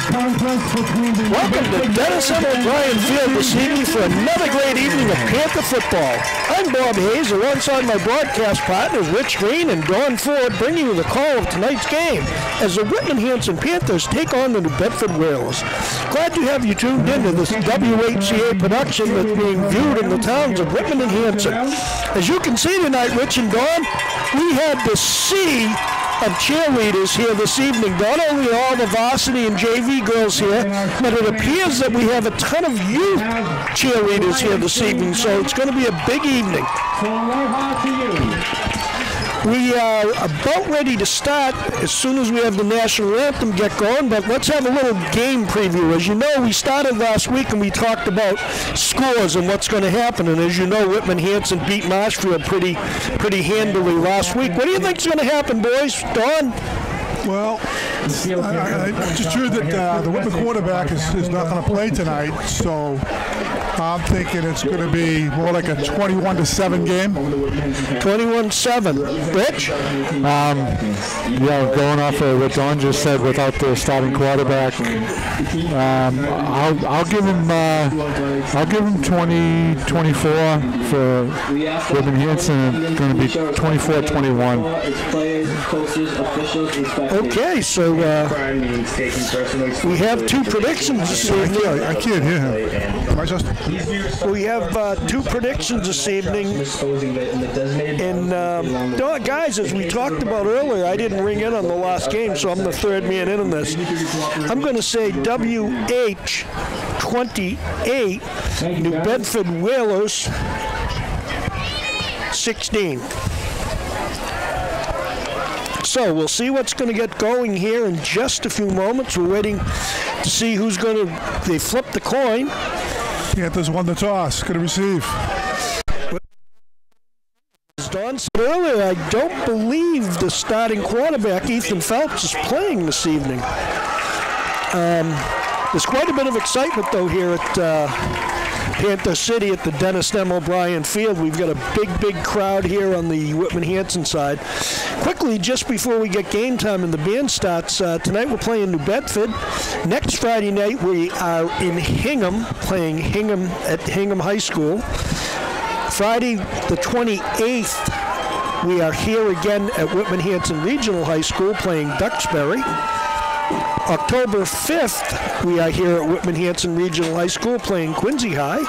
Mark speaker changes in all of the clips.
Speaker 1: Welcome to Dennis M. O'Brien Field this evening for another great evening of Panther football. I'm Bob Hayes, alongside my broadcast partners Rich Green and Dawn Ford, bringing you the call of tonight's game as the Whitman Hanson Panthers take on the New Bedford Whalers. Glad to have you tuned in to this WHCA production that's being viewed in the towns of Whitman and Hanson. As you can see tonight, Rich and Dawn, we had the sea of cheerleaders here this evening. Not only all the varsity and JV girls here, but it appears that we have a ton of youth cheerleaders here this evening, so it's going to be a big evening. We are about ready to start as soon as we have the national anthem get going, but let's have a little game preview. As you know, we started last week and we talked about scores and what's going to happen, and as you know, Whitman Hanson beat Marshfield pretty handily last week. What do you think is going to happen, boys? Dawn?
Speaker 2: Well, I just heard that the Whitman quarterback is not going to play tonight, so I'm thinking it's going to be more like a 21-7 game.
Speaker 1: 21-7. Rich?
Speaker 3: Yeah, going off of what Dawn just said, without the starting quarterback, I'll give him 20-24 for Whitman Hanson. It's going to be 24-21.
Speaker 1: Okay, so we have two predictions this evening.
Speaker 2: I can't hear him.
Speaker 1: We have two predictions this evening. And guys, as we talked about earlier, I didn't ring in on the last game, so I'm the third man in on this. I'm going to say WH 28, New Bedford Whalers 16. So we'll see what's going to get going here in just a few moments. We're waiting to see who's going to, they flip the coin.
Speaker 2: Panthers won the toss, going to receive.
Speaker 1: As Dawn said earlier, I don't believe the starting quarterback, Ethan Phelps, is playing this evening. There's quite a bit of excitement, though, here at Panther City at the Dennis M. O'Brien Field. We've got a big crowd here on the Whitman Hanson side. Quickly, just before we get game time and the band starts, tonight we're playing New Bedford. Next Friday night we are in Hingham, playing Hingham at Hingham High School. Friday the 28th, we are here again at Whitman Hanson Regional High School playing Duxbury. October 5th, we are here at Whitman Hanson Regional High School playing Quincy High.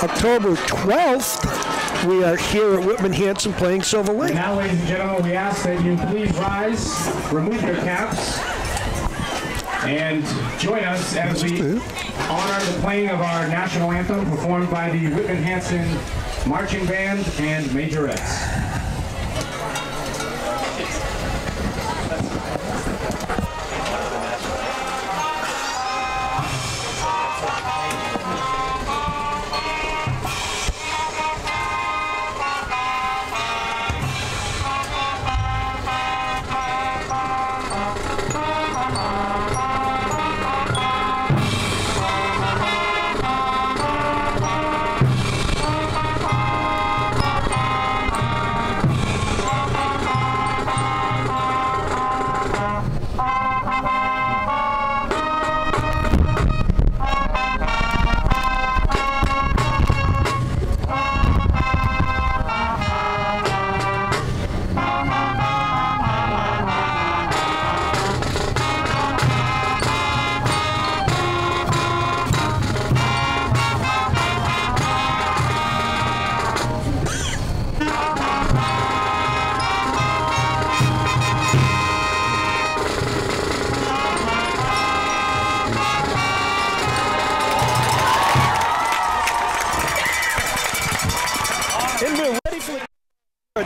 Speaker 1: October 12th, we are here at Whitman Hanson playing Silver Lake.
Speaker 4: Now, ladies and gentlemen, we ask that you please rise, remove your caps, and join us as we honor the playing of our national anthem performed by the Whitman Hanson Marching Band and Majorettes.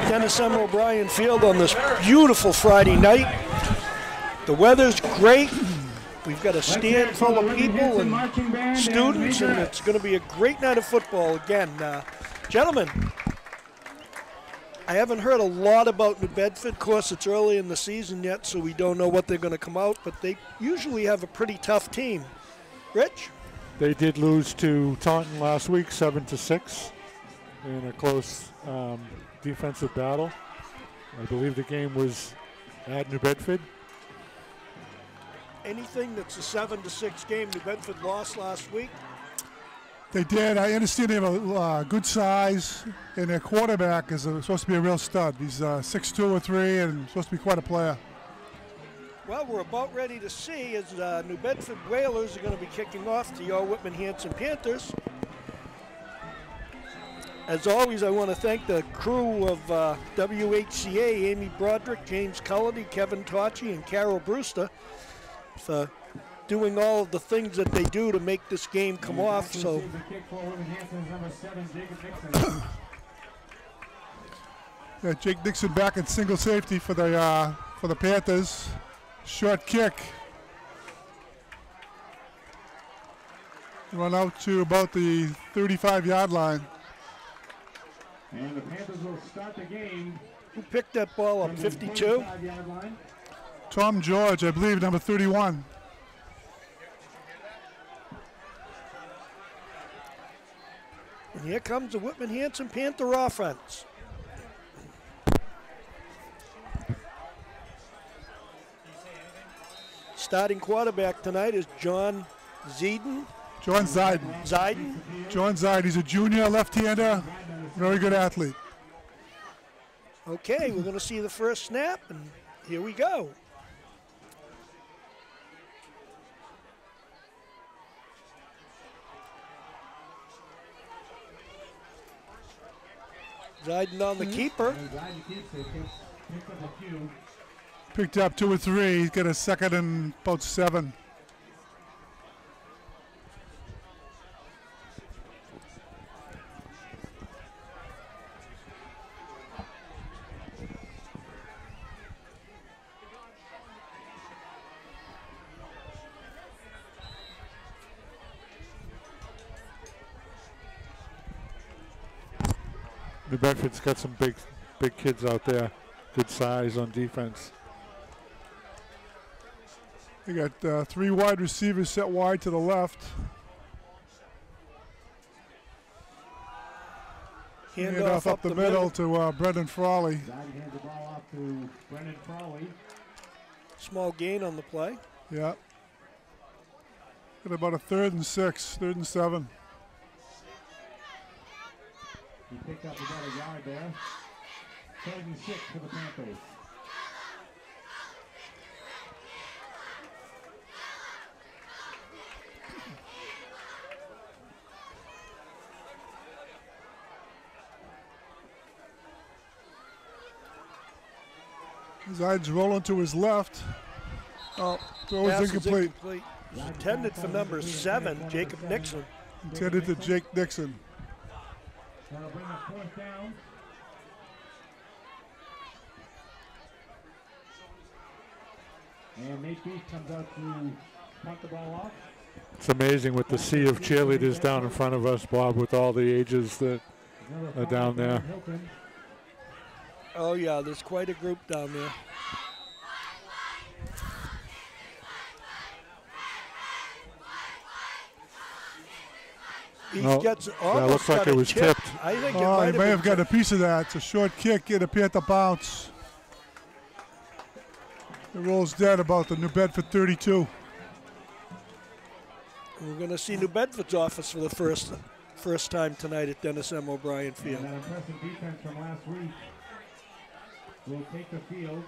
Speaker 1: Dennis M. O'Brien Field on this beautiful Friday night. The weather's great. We've got a stand full of people and students, and it's going to be a great night of football again. Gentlemen, I haven't heard a lot about New Bedford. Of course, it's early in the season yet, so we don't know what they're going to come out, but they usually have a pretty tough team. Rich?
Speaker 3: They did lose to Taunton last week, 7-6, in a close defensive battle. I believe the game was at New Bedford.
Speaker 1: anything? That's a 7-6 game. New Bedford lost last week.
Speaker 2: They did. I understand they have a good size, and their quarterback is supposed to be a real stud. He's 6'2" or 3", and supposed to be quite a player.
Speaker 1: Well, we're about ready to see as New Bedford Whalers are going to be kicking off to your Whitman Hanson Panthers. As always, I want to thank the crew of WHCA, Amy Broderick, James Cullity, Kevin Tocci, and Carol Brewster for doing all of the things that they do to make this game come off. So,
Speaker 2: yeah, Jake Dixon back at single safety for the Panthers. Short kick. Run out to about the 35-yard line.
Speaker 4: And the Panthers will start the game.
Speaker 1: Who picked that ball up? 52?
Speaker 2: Tom George, I believe, number 31.
Speaker 1: And here comes the Whitman Hanson Panther offense. Starting quarterback tonight is John Ziden.
Speaker 2: John Ziden.
Speaker 1: Ziden?
Speaker 2: John Ziden. He's a junior left-hander. Very good athlete.
Speaker 1: Okay, we're going to see the first snap, and here we go. Ziden on the keeper.
Speaker 2: Picked up 2 or 3. He's got a second and about 7.
Speaker 3: New Bedford's got some big kids out there. Good size on defense.
Speaker 2: They got 3 wide receivers set wide to the left.
Speaker 1: Handoff
Speaker 2: up the middle to Brendan Frawley.
Speaker 4: Hands the ball off to Brendan Frawley.
Speaker 1: Small gain on the play.
Speaker 2: Yeah. Got about a 3rd and 6, 3rd and 7.
Speaker 4: He picked up about a yard there. 3rd and 6 for the Panthers.
Speaker 2: Zide's rolling to his left. Oh, throw is incomplete.
Speaker 1: It's intended for number 7, Jacob Nixon.
Speaker 2: Intended to Jake Nixon.
Speaker 4: That'll bring up 4th down. And Nate Beach comes out to punt the ball off.
Speaker 3: It's amazing with the sea of cheerleaders down in front of us, Bob, with all the ages that are down there.
Speaker 1: Oh yeah, there's quite a group down there.
Speaker 3: No, that looks like it was tipped.
Speaker 1: I think
Speaker 2: Oh, he
Speaker 1: it
Speaker 2: may have got a piece of that. It's a short kick. It appeared to bounce. It rolls dead about the New Bedford 32.
Speaker 1: We're going to see New Bedford's office for the first time tonight at Dennis M. O'Brien Field.
Speaker 4: And that impressive defense from last week will take the field.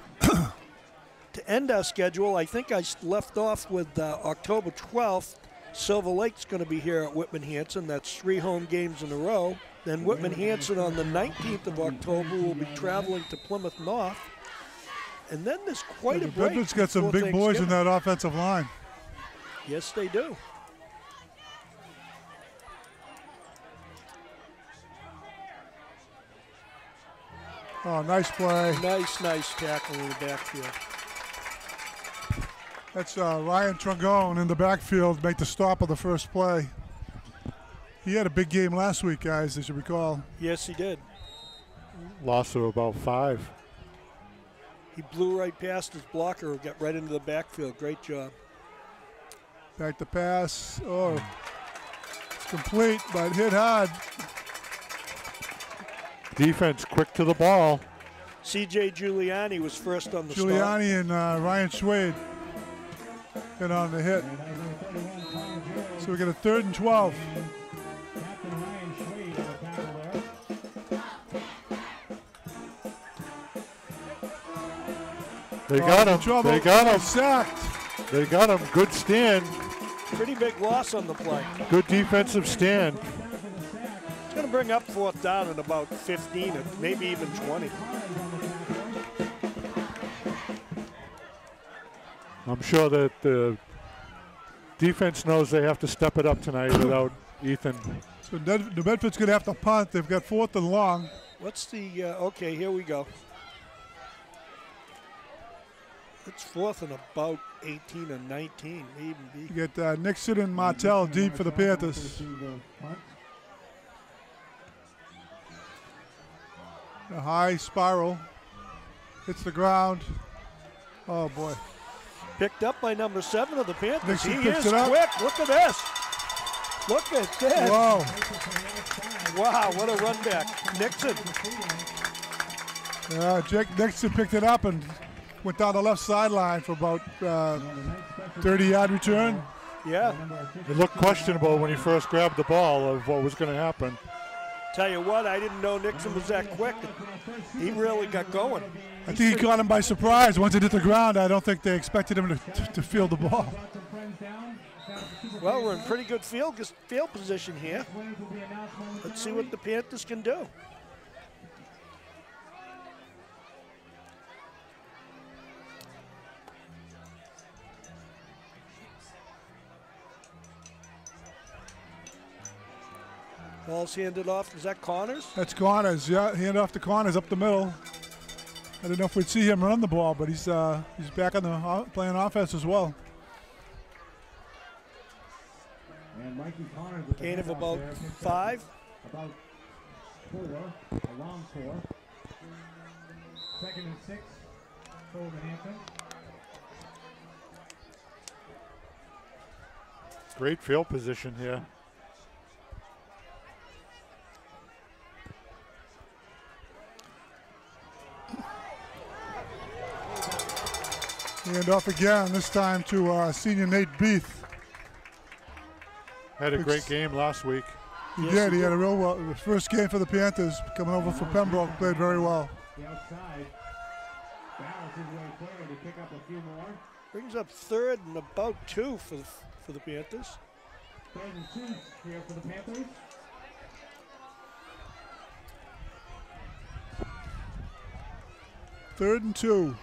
Speaker 1: To end our schedule, I think I left off with October 12th. Silver Lake's going to be here at Whitman Hanson. That's 3 home games in a row. Then Whitman Hanson on the 19th of October will be traveling to Plymouth North. And then there's quite a break.
Speaker 2: Bedford's got some big boys in that offensive line.
Speaker 1: Yes, they do.
Speaker 2: Oh, nice play.
Speaker 1: Nice tackle in the backfield.
Speaker 2: That's Ryan Trongone in the backfield make the stop of the first play. He had a big game last week, guys, as you recall.
Speaker 1: Yes, he did.
Speaker 3: Loss of about 5.
Speaker 1: He blew right past his blocker, got right into the backfield. Great job.
Speaker 2: Back to pass. Oh, it's complete, but hit hard.
Speaker 3: Defense quick to the ball.
Speaker 1: C.J. Giuliani was first on the stop.
Speaker 2: Giuliani and Ryan Schwade. Get on the hit. So we get a 3rd and 12.
Speaker 3: They got him.
Speaker 2: Trouble.
Speaker 3: They got him.
Speaker 2: Sacked.
Speaker 3: They got him. Good stand.
Speaker 1: Pretty big loss on the play.
Speaker 3: Good defensive stand.
Speaker 1: It's going to bring up 4th down at about 15 or maybe even 20.
Speaker 3: I'm sure that the defense knows they have to step it up tonight without Ethan.
Speaker 2: So New Bedford's going to have to punt. They've got 4th and long.
Speaker 1: What's the, okay, here we go. It's 4th and about 18 or 19, maybe.
Speaker 2: You get Nixon and Martell deep for the Panthers. A high spiral. Hits the ground. Oh, boy.
Speaker 1: Picked up by number 7 of the Panthers.
Speaker 2: Nixon
Speaker 1: He
Speaker 2: picks
Speaker 1: is
Speaker 2: it up.
Speaker 1: quick. Look at this. Look at this.
Speaker 2: Whoa.
Speaker 1: Wow, what a run back. Nixon.
Speaker 2: Jake Nixon picked it up and went down the left sideline for about 30-yard return.
Speaker 1: Yeah.
Speaker 3: It looked questionable when he first grabbed the ball of what was going to happen.
Speaker 1: Tell you what, I didn't know Nixon was that quick. He really got going.
Speaker 2: I think he caught him by surprise. Once it hit the ground, I don't think they expected him to field the ball.
Speaker 1: Well, we're in pretty good field position here. Let's see what the Panthers can do. Ball's handed off. Is that Connors?
Speaker 2: That's Connors. Yeah, hand off to Connors up the middle. I don't know if we'd see him run the ball, but he's back on the playing offense as well.
Speaker 1: Gain of about 5.
Speaker 4: About 4, a long 4. 2nd and 6 for Manhattan.
Speaker 3: Great field position here.
Speaker 2: Hand off again, this time to senior Nate Beath.
Speaker 3: Had a great game last week.
Speaker 2: He did. He had a real first game for the Panthers, coming over for Pembroke, played very well.
Speaker 4: The outside. Balance his way forward to pick up a few more.
Speaker 1: Brings up 3rd and about 2 for the Panthers.
Speaker 4: 3rd and 2 here for the Panthers.
Speaker 2: Third and 2.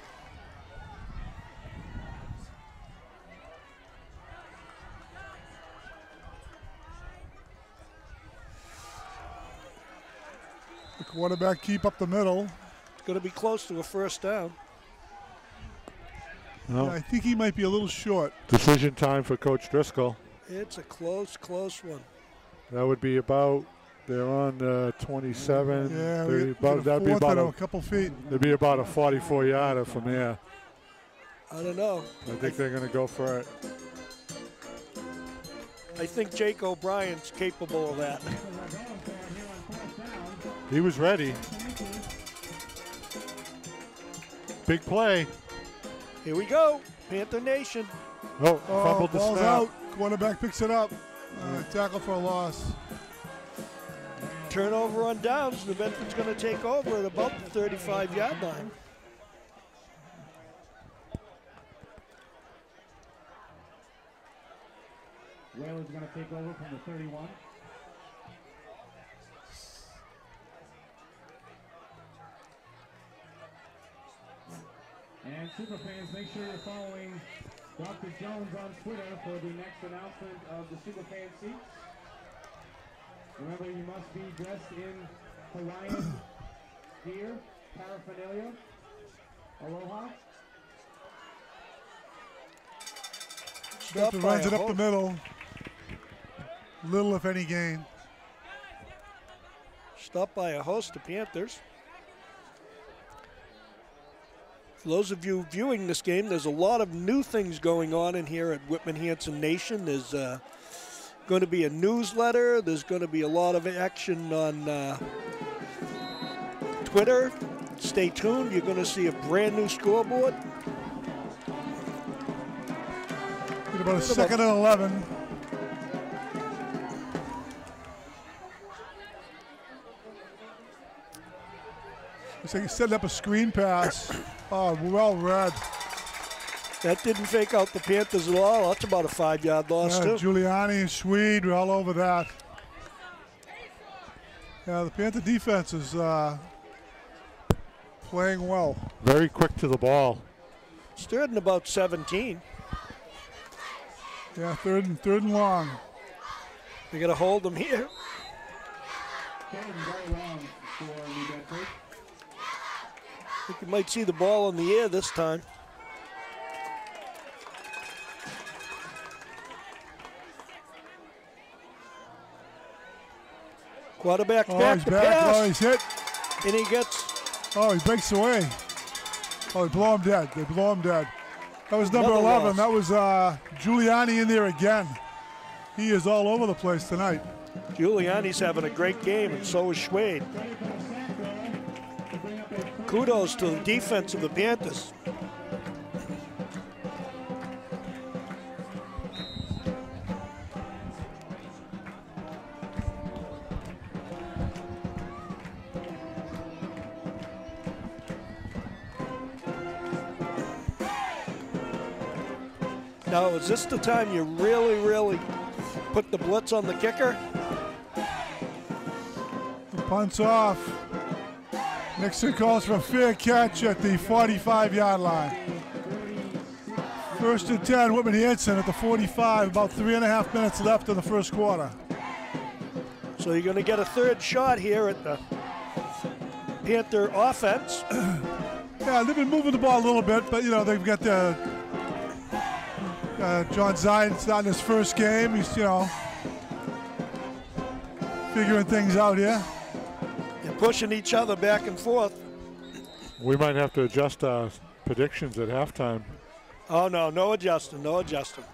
Speaker 2: The quarterback keep up the middle.
Speaker 1: It's going to be close to a 1st down.
Speaker 3: No.
Speaker 2: I think he might be a little short.
Speaker 3: Decision time for Coach Driscoll.
Speaker 1: It's a close one.
Speaker 3: That would be about, they're on 27.
Speaker 2: Yeah,
Speaker 3: that'd be about
Speaker 2: a couple feet.
Speaker 3: It'd be about a 44-yarder from there.
Speaker 1: I don't know.
Speaker 3: I think they're going to go for it.
Speaker 1: I think Jake O'Brien's capable of that.
Speaker 3: He was ready. Big play.
Speaker 1: Here we go. Panther Nation.
Speaker 3: Oh, fumbled the
Speaker 2: ball's
Speaker 3: snap.
Speaker 2: out. Quarterback picks it up. Tackle for a loss.
Speaker 1: Turnover on downs. New Bedford's going to take over at about the 35-yard line.
Speaker 4: Whalers going to take over from the 31. And Superfans, make sure you're following Dr. Jones on Twitter for the next announcement of the Superfan seats. Remember, you must be dressed in Hawaiian gear, paraphernalia, aloha.
Speaker 2: Bedford runs it up the middle. Little, if any, gain.
Speaker 1: Stopped by a host of Panthers. For those of you viewing this game, there's a lot of new things going on in here at Whitman Hanson Nation. There's going to be a newsletter. There's going to be a lot of action on Twitter. Stay tuned. You're going to see a brand new scoreboard.
Speaker 2: Get about a second and 11. Looks like he's setting up a screen pass. Oh, well read.
Speaker 1: That didn't fake out the Panthers at all. That's about a 5-yard loss, too.
Speaker 2: Giuliani and Swede were all over that. Yeah, the Panther defense is playing well.
Speaker 3: Very quick to the ball.
Speaker 1: It's third and about 17.
Speaker 2: Yeah, third and long.
Speaker 1: They got to hold them here. I think you might see the ball in the air this time. Quarterback back
Speaker 2: he's
Speaker 1: to
Speaker 2: back.
Speaker 1: pass.
Speaker 2: Oh, he's hit.
Speaker 1: And he gets...
Speaker 2: Oh, he breaks away. Oh, they blow him dead. They blow him dead. That was number
Speaker 1: Another
Speaker 2: 11.
Speaker 1: loss.
Speaker 2: That was Giuliani in there again. He is all over the place tonight.
Speaker 1: Giuliani's having a great game, and so is Schwade. Kudos to the defense of the Panthers. Now, is this the time you really put the blitz on the kicker?
Speaker 2: The punt's off. Nixon calls for a fair catch at the 45-yard line. First and 10, Whitman Hanson at the 45, about 3.5 minutes left in the first quarter.
Speaker 1: So you're going to get a third shot here at the Panther offense.
Speaker 2: Yeah, they've been moving the ball a little bit, but, you know, they've got the John Zion's not in his first game. He's, you know, figuring things out here.
Speaker 1: They're pushing each other back and forth.
Speaker 3: We might have to adjust our predictions at halftime.
Speaker 1: Oh, no adjusting, no adjusting.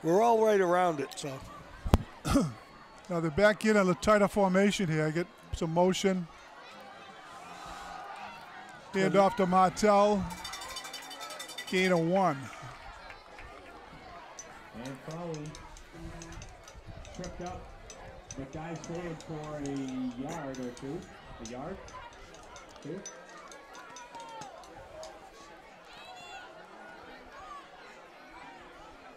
Speaker 1: We're all right around it, so.
Speaker 2: Now they're back in a tighter formation here. I get some motion. Hand off to Martell. Gain of 1.
Speaker 4: And Crowley tripped up, but guys forward for a yard or two. A yard? 2.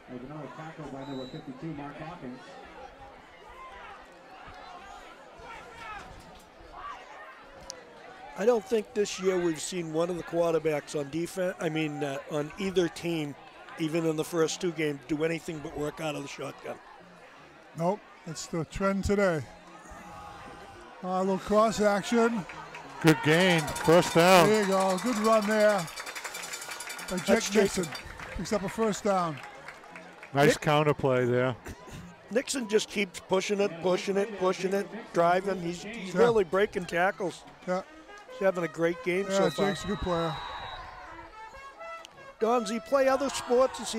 Speaker 4: There's another tackle by number 52, Mark Hawkins.
Speaker 1: I don't think this year we've seen one of the quarterbacks on defense, on either team, even in the first 2 games, do anything but work out of the shotgun.
Speaker 2: Nope, that's the trend today. A little cross action.
Speaker 3: Good gain, first down.
Speaker 2: There you go, good run there by
Speaker 1: That's
Speaker 2: Jake Nixon. Picks up a first down.
Speaker 3: Nice counterplay there.
Speaker 1: Nixon just keeps pushing it, driving. He's really breaking tackles.
Speaker 2: Yeah.
Speaker 1: He's having a great game so far.
Speaker 2: Jake's a good player.
Speaker 1: Don, does he play other sports? Is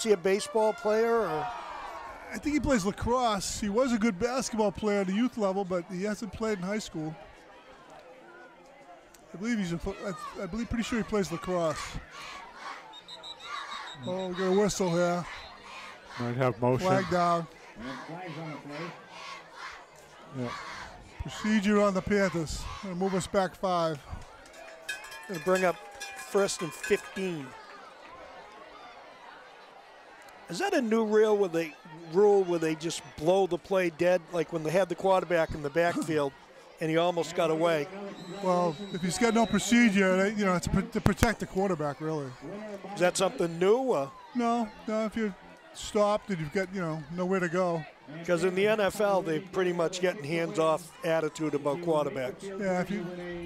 Speaker 1: he a baseball player? Or?
Speaker 2: I think he plays lacrosse. He was a good basketball player at the youth level, but he hasn't played in high school. I believe pretty sure he plays lacrosse. Oh, we got a whistle here.
Speaker 3: Might have motion.
Speaker 2: Flag down.
Speaker 4: Flags on the play.
Speaker 3: Yeah.
Speaker 2: Procedure on the Panthers. Gonna move us back 5.
Speaker 1: Gonna bring up 1st and 15. Is that a new rule where they just blow the play dead, like when they had the quarterback in the backfield and he almost got away?
Speaker 2: Well, if he's got no procedure, it's to protect the quarterback, really.
Speaker 1: Is that something new?
Speaker 2: No, if you're stopped and you've got, nowhere to go.
Speaker 1: Because in the NFL, they're pretty much getting hands-off attitude about quarterbacks.
Speaker 2: Yeah, if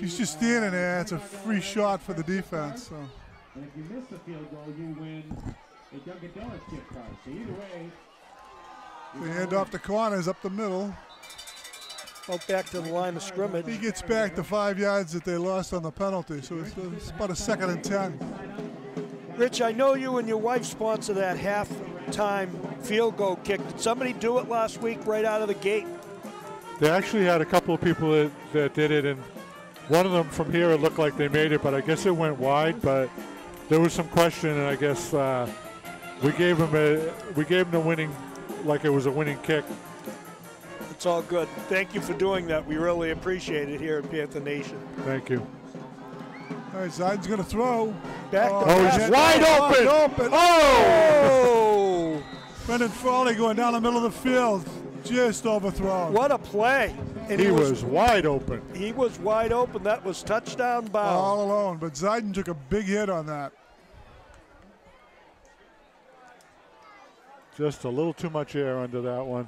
Speaker 2: he's just standing there, it's a free shot for the defense. So.
Speaker 4: And if you miss the field goal, you win a Dunkin' Donuts gift card. So either way,
Speaker 2: the hand off the corners up the middle.
Speaker 1: Out back to the line of scrimmage.
Speaker 2: He gets back the 5 yards that they lost on the penalty, so it's about a 2nd and 10.
Speaker 1: Rich, I know you and your wife sponsor that half-time field goal kick. Did somebody do it last week right out of the gate?
Speaker 3: They actually had a couple of people that did it, and one of them from here, it looked like they made it, but I guess it went wide. But there was some question, and I guess We gave him the winning, like it was a winning kick.
Speaker 1: It's all good. Thank you for doing that. We really appreciate it here at Panther Nation.
Speaker 3: Thank you.
Speaker 2: All right, Zaiden's going to throw.
Speaker 1: Back to
Speaker 3: he's wide open.
Speaker 1: Oh!
Speaker 2: Brendan Frawley going down the middle of the field. Just overthrown.
Speaker 1: What a play. And
Speaker 3: he was wide open.
Speaker 1: He was wide open. That was touchdown bound.
Speaker 2: All alone, but Zaiden took a big hit on that.
Speaker 3: Just a little too much air under that one.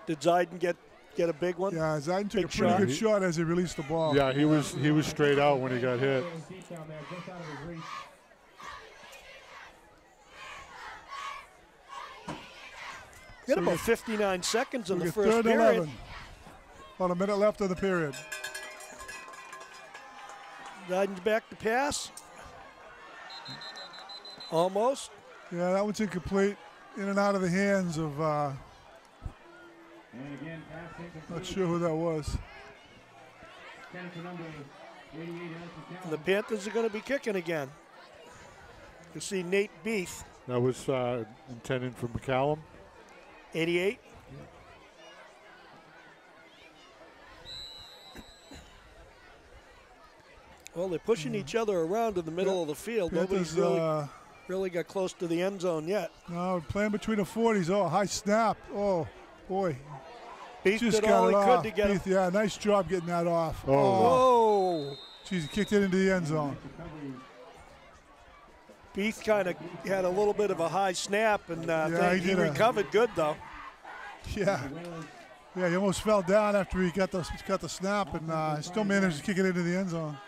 Speaker 1: Did Zaiden get a big one?
Speaker 2: Yeah, Zaiden took
Speaker 1: Big
Speaker 2: a pretty
Speaker 1: shot.
Speaker 2: good shot as he released the ball.
Speaker 3: Yeah, he was straight out when he got hit.
Speaker 1: Got about 59 seconds in the first
Speaker 2: third and
Speaker 1: period.
Speaker 2: 11. About a minute left of the period.
Speaker 1: Zaiden's back to pass. Almost.
Speaker 2: Yeah, that one's incomplete. In and out of the hands of, not sure who that was.
Speaker 1: The Panthers are going to be kicking again. You see Nate Beath,
Speaker 3: That was intended for McCallum.
Speaker 1: 88. Well, they're pushing each other around in the middle of the field. Nobody's really got close to the end zone yet.
Speaker 2: No, playing between the 40s. Oh, high snap. Oh, boy.
Speaker 1: Beath
Speaker 2: Just
Speaker 1: did all
Speaker 2: got
Speaker 1: he
Speaker 2: it
Speaker 1: could
Speaker 2: off.
Speaker 1: to get him.
Speaker 2: Beath, yeah, nice job getting that off.
Speaker 1: Oh.
Speaker 2: Geez, he kicked it into the end zone.
Speaker 1: Beath kind of had a little bit of a high snap, and he recovered good, though.
Speaker 2: Yeah. Yeah, he almost fell down after he got the snap, and still managed to kick it into the end zone.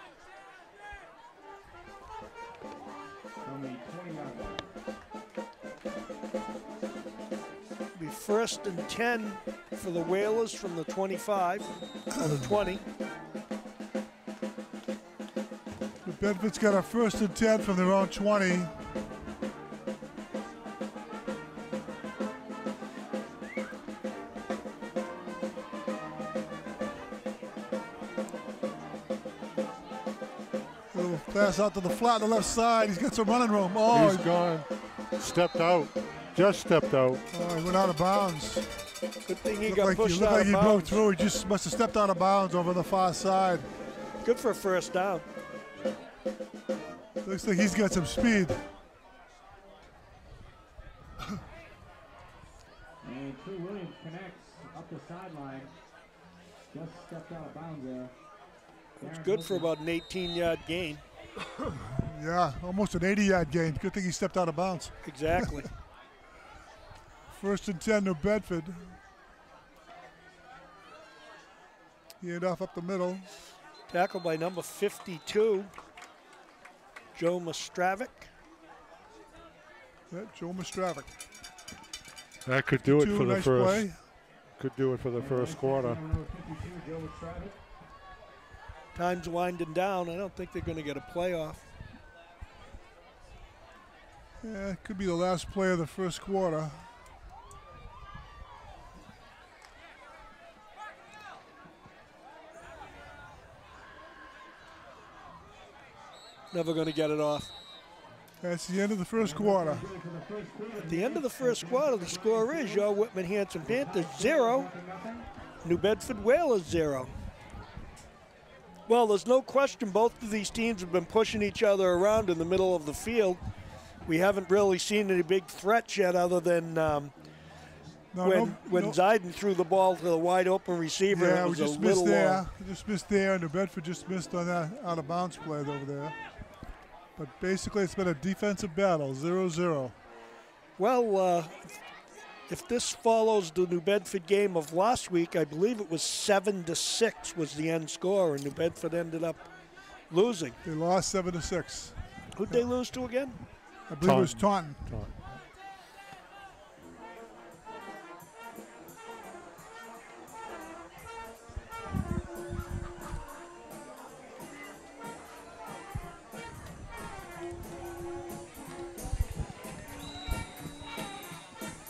Speaker 1: Be 1st and 10 for the Whalers from the 25 or the 20.
Speaker 2: The Bedford's got a 1st and 10 from their own 20. Little pass out to the flat on the left side. He's got some running room. Oh,
Speaker 3: He's gone. Stepped out. Just stepped out.
Speaker 2: Oh, he went out of bounds.
Speaker 1: Good thing he
Speaker 2: Looked
Speaker 1: got
Speaker 2: like
Speaker 1: pushed
Speaker 2: he
Speaker 1: out of
Speaker 2: broke
Speaker 1: bounds.
Speaker 2: through. He just must have stepped out of bounds over the far side.
Speaker 1: Good for a first down.
Speaker 2: Looks like he's got some speed.
Speaker 4: And True Williams connects up the sideline. Just stepped out of bounds there.
Speaker 1: It's good for about an 18-yard gain.
Speaker 2: Yeah, almost an 80-yard gain. Good thing he stepped out of bounds.
Speaker 1: Exactly.
Speaker 2: 1st and 10, New Bedford. He end off up the middle.
Speaker 1: Tackled by number 52, Joe Mastravic.
Speaker 2: Yeah, Joe Mastravic.
Speaker 3: That could do it for the
Speaker 2: nice
Speaker 3: first.
Speaker 2: play.
Speaker 3: Could do it for the first quarter.
Speaker 1: Time's winding down. I don't think they're going to get a playoff.
Speaker 2: Yeah, it could be the last play of the first quarter.
Speaker 1: Never going to get it off.
Speaker 2: That's the end of the first quarter.
Speaker 1: At the end of the first quarter, the score is your Whitman Hanson Panthers 0, New Bedford Whalers 0. Well, there's no question both of these teams have been pushing each other around in the middle of the field. We haven't really seen any big threats yet other than when Zaiden threw the ball to the wide open receiver.
Speaker 2: Yeah,
Speaker 1: it
Speaker 2: we
Speaker 1: was
Speaker 2: just
Speaker 1: a
Speaker 2: missed
Speaker 1: little
Speaker 2: there. We just missed there. New Bedford just missed on that out of bounds play over there. But basically, it's been a defensive battle, 0-0.
Speaker 1: Well, if this follows the New Bedford game of last week, I believe it was 7-6 was the end score, and New Bedford ended up losing.
Speaker 2: They lost 7-6.
Speaker 1: Who'd they lose to again?
Speaker 2: I believe it was Taunton.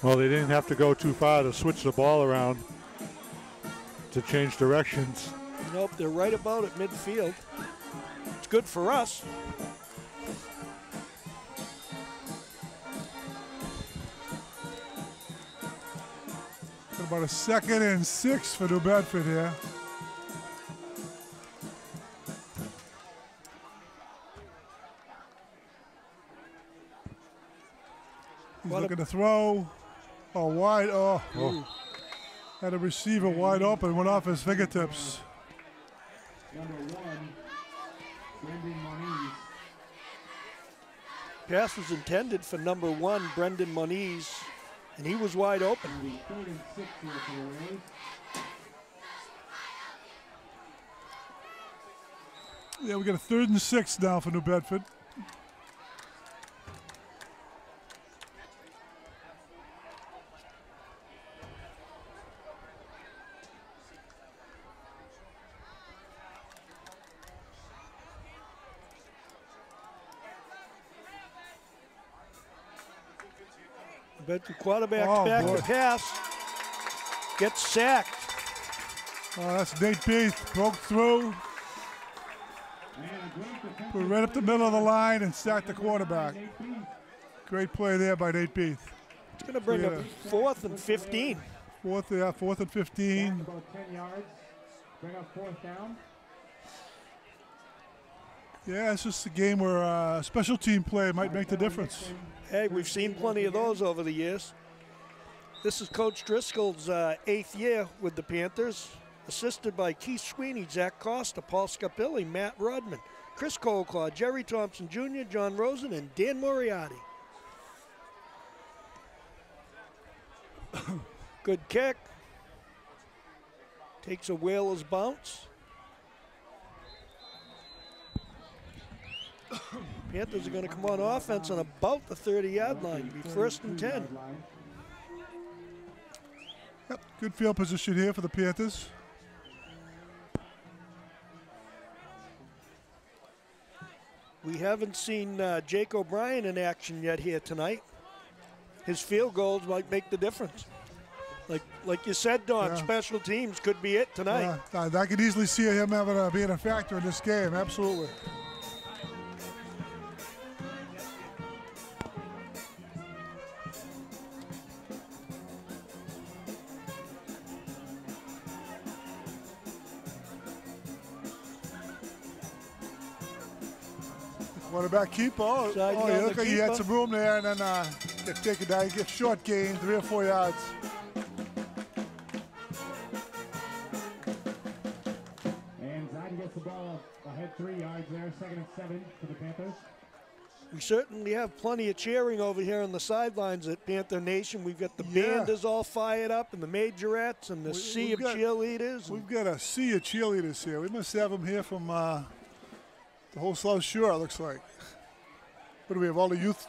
Speaker 3: Well, they didn't have to go too far to switch the ball around to change directions.
Speaker 1: Nope, they're right about at midfield. It's good for us.
Speaker 2: About a 2nd and 6 for New Bedford here. He's looking to throw. Oh, wide. Oh. Had a receiver wide open, went off his fingertips.
Speaker 1: Pass was intended for number 1, Brendan Moniz, and he was wide open.
Speaker 2: Yeah, we got a 3rd and 6 now for New Bedford.
Speaker 1: But the quarterback back to pass, gets sacked.
Speaker 2: Oh, that's Nate Beath, broke through. Put right up the middle of the line and sacked the quarterback. Great play there by Nate Beath.
Speaker 1: It's going to bring up 4th and 15.
Speaker 2: 4th and 15.
Speaker 4: About 10 yards. Bring up 4th down.
Speaker 2: Yeah, it's just a game where special team play might make the difference.
Speaker 1: Hey, we've seen plenty of those over the years. This is Coach Driscoll's 8th year with the Panthers, assisted by Keith Sweeney, Zach Costa, Paul Scapilli, Matt Rodman, Chris Colclaw, Jerry Thompson Jr., John Rosen, and Dan Moriarty. Good kick. Takes a Whalers bounce. Panthers are going to come on offense on about the 30-yard line. Be 1st and 10.
Speaker 2: Yep, good field position here for the Panthers.
Speaker 1: We haven't seen Jake O'Brien in action yet here tonight. His field goals might make the difference. Like you said, Don, special teams could be it tonight.
Speaker 2: I could easily see him being a factor in this game, absolutely. Quarterback keep. You look like he had some room there, and then get short gain, 3 or 4 yards.
Speaker 4: And Zidane gets the ball ahead 3 yards there, 2nd and 7 for the Panthers.
Speaker 1: We certainly have plenty of cheering over here on the sidelines at Panther Nation. We've got the banders all fired up, and the majorettes, and the sea of cheerleaders.
Speaker 2: We've got a sea of cheerleaders here. We must have them here from the whole South Shore, it looks like. What do we have, all the youth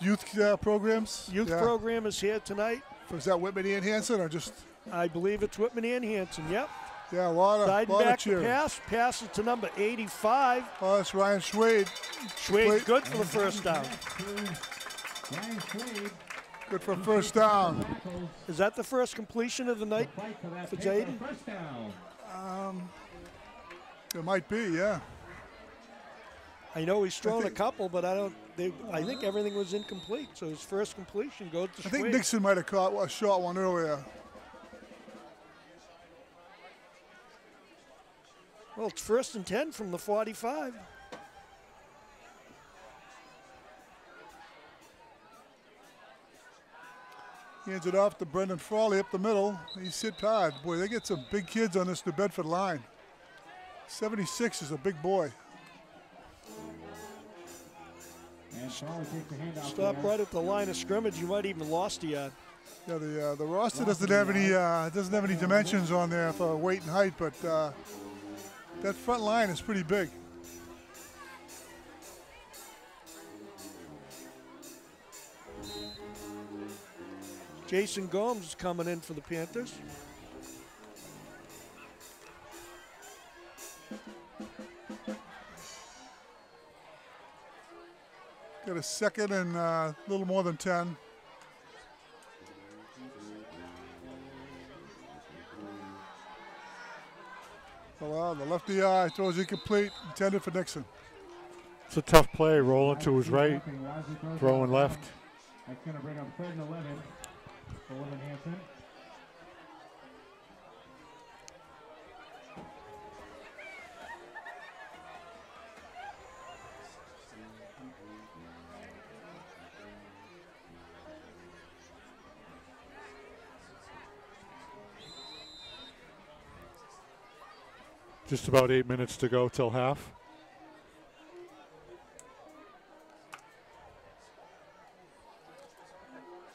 Speaker 2: programs?
Speaker 1: Youth program is here tonight.
Speaker 2: Is that Whitman Hanson or just?
Speaker 1: I believe it's Whitman Hanson, yep.
Speaker 2: Yeah, a lot of cheering.
Speaker 1: Pass it to number 85.
Speaker 2: Oh, that's Ryan Schwade.
Speaker 1: Schwade's good for the 1st down.
Speaker 4: Ryan Schwade.
Speaker 2: Good for 1st down.
Speaker 1: Is that the first completion of the night for Jaden?
Speaker 2: It might be, yeah.
Speaker 1: I know he's thrown a couple, but I think everything was incomplete. So his first completion goes to Schwade.
Speaker 2: I think Nixon might have caught a short one earlier.
Speaker 1: Well, it's 1st and 10 from the 45.
Speaker 2: Hands it off to Brendan Frawley up the middle. He's hit hard. Boy, they get some big kids on this New Bedford line. 76 is a big boy.
Speaker 1: Stop right at the line of scrimmage. You might even lost a yard.
Speaker 2: Yeah, the roster doesn't have any dimensions on there for weight and height, but that front line is pretty big.
Speaker 1: Jason Gomes is coming in for the Panthers.
Speaker 2: Got a 2nd and a little more than 10. Well, the lefty eye throws incomplete, intended for Nixon.
Speaker 3: It's a tough play, rolling to his right, throwing left.
Speaker 4: That's going to bring up 3rd and 11 for Whitman Hanson.
Speaker 3: Just about 8 minutes to go till half.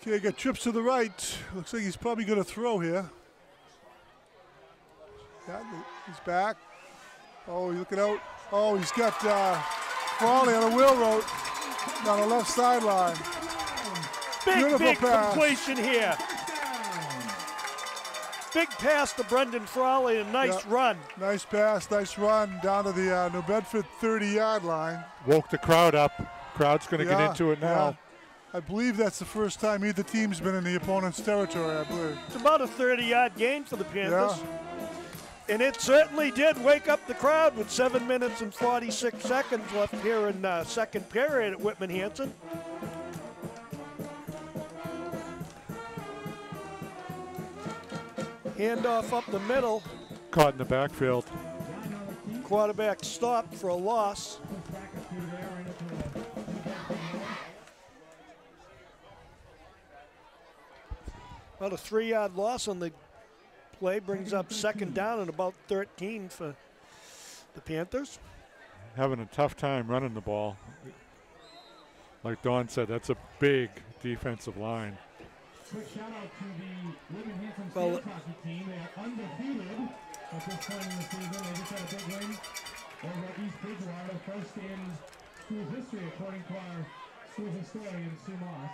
Speaker 2: Okay, got trips to the right. Looks like he's probably going to throw here. Yeah, he's back. Oh, he's looking out. Oh, he's got Frawley on the wheel route down the left sideline.
Speaker 1: Big completion here. Big pass to Brendan Frawley, a nice run.
Speaker 2: Nice pass, nice run down to the New Bedford 30-yard line.
Speaker 3: Woke the crowd up. Crowd's going to get into it now.
Speaker 2: Yeah. I believe that's the first time either team's been in the opponent's territory, I believe.
Speaker 1: It's about a 30-yard gain for the Panthers. Yeah. And it certainly did wake up the crowd with 7 minutes and 46 seconds left here in the second period at Whitman Hanson. Handoff up the middle.
Speaker 3: Caught in the backfield.
Speaker 1: Quarterback stopped for a loss. About a 3-yard loss on the play brings up second down and about 13 for the Panthers.
Speaker 3: Having a tough time running the ball. Like Dawn said, that's a big defensive line.
Speaker 4: Quick shout out to the Whitman Hanson Panthers Hockey team. They are undefeated at this point in the season. They just had a big win over East Bridgewater, first in school's history, according to our school's historian, Sue Moss.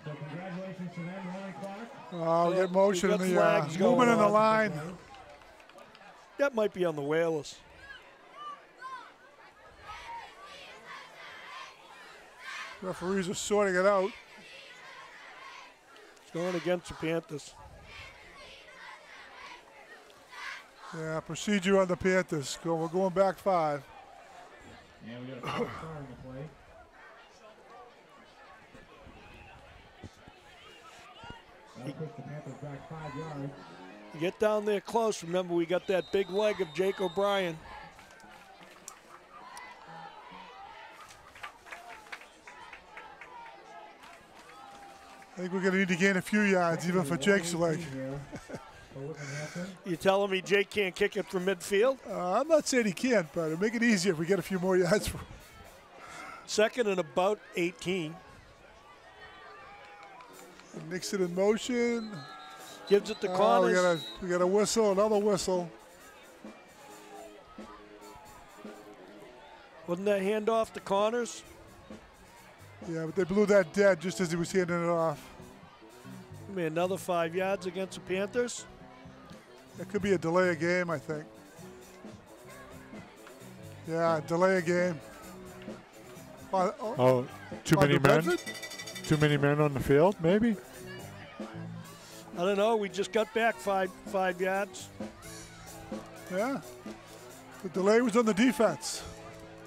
Speaker 4: So congratulations to them, Ronnie Clark.
Speaker 2: Oh, we get motion in the movement in the line.
Speaker 1: That might be on the Whalers.
Speaker 2: Referees are sorting it out.
Speaker 1: It's going against the Panthers.
Speaker 2: Yeah, procedure on the Panthers. We're going back 5.
Speaker 4: Yeah, we got a star in the play. Push the Panthers back 5 yards.
Speaker 1: You get down there close. Remember, we got that big leg of Jake O'Brien.
Speaker 2: I think we're going to need to gain a few yards, even for Jake's leg.
Speaker 1: You telling me Jake can't kick it from midfield?
Speaker 2: I'm not saying he can't, but it'll make it easier if we get a few more yards.
Speaker 1: Second and about 18.
Speaker 2: Nixon in motion.
Speaker 1: Gives it to Connors.
Speaker 2: We got a whistle, another whistle.
Speaker 1: Wasn't that handoff to Connors?
Speaker 2: Yeah, but they blew that dead just as he was handing it off.
Speaker 1: I mean, another 5 yards against the Panthers.
Speaker 2: That could be a delay of game, I think. Yeah, delay of game.
Speaker 3: Too many men? Too many men on the field, maybe?
Speaker 1: I don't know. We just got back five yards.
Speaker 2: Yeah. The delay was on the defense.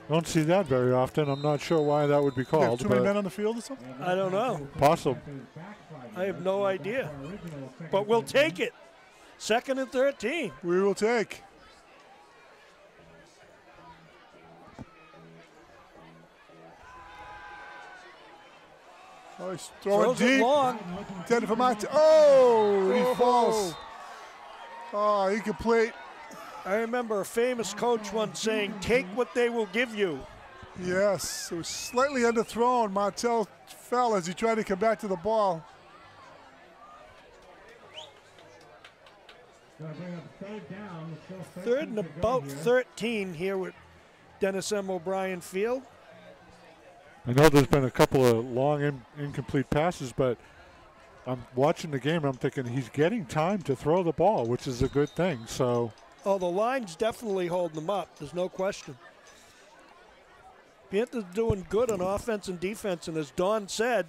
Speaker 3: Don't see that very often. I'm not sure why that would be called.
Speaker 2: Too many men on the field or something?
Speaker 1: I don't know.
Speaker 3: Possible.
Speaker 1: I have no idea. But we'll take it. Second and 13.
Speaker 2: We will take. Oh, he's throwing deep.
Speaker 1: Long.
Speaker 2: Intended for Monte. Oh, he falls. Oh, incomplete.
Speaker 1: I remember a famous coach once saying, take what they will give you.
Speaker 2: Yes, it was slightly underthrown. Martell fell as he tried to come back to the ball.
Speaker 1: Third and about 13 here with Dennis M. O'Brien Field.
Speaker 3: I know there's been a couple of long incomplete passes, but I'm watching the game and I'm thinking he's getting time to throw the ball, which is a good thing. So,
Speaker 1: oh, the line's definitely holding them up. There's no question. Panthers doing good on offense and defense, and as Don said,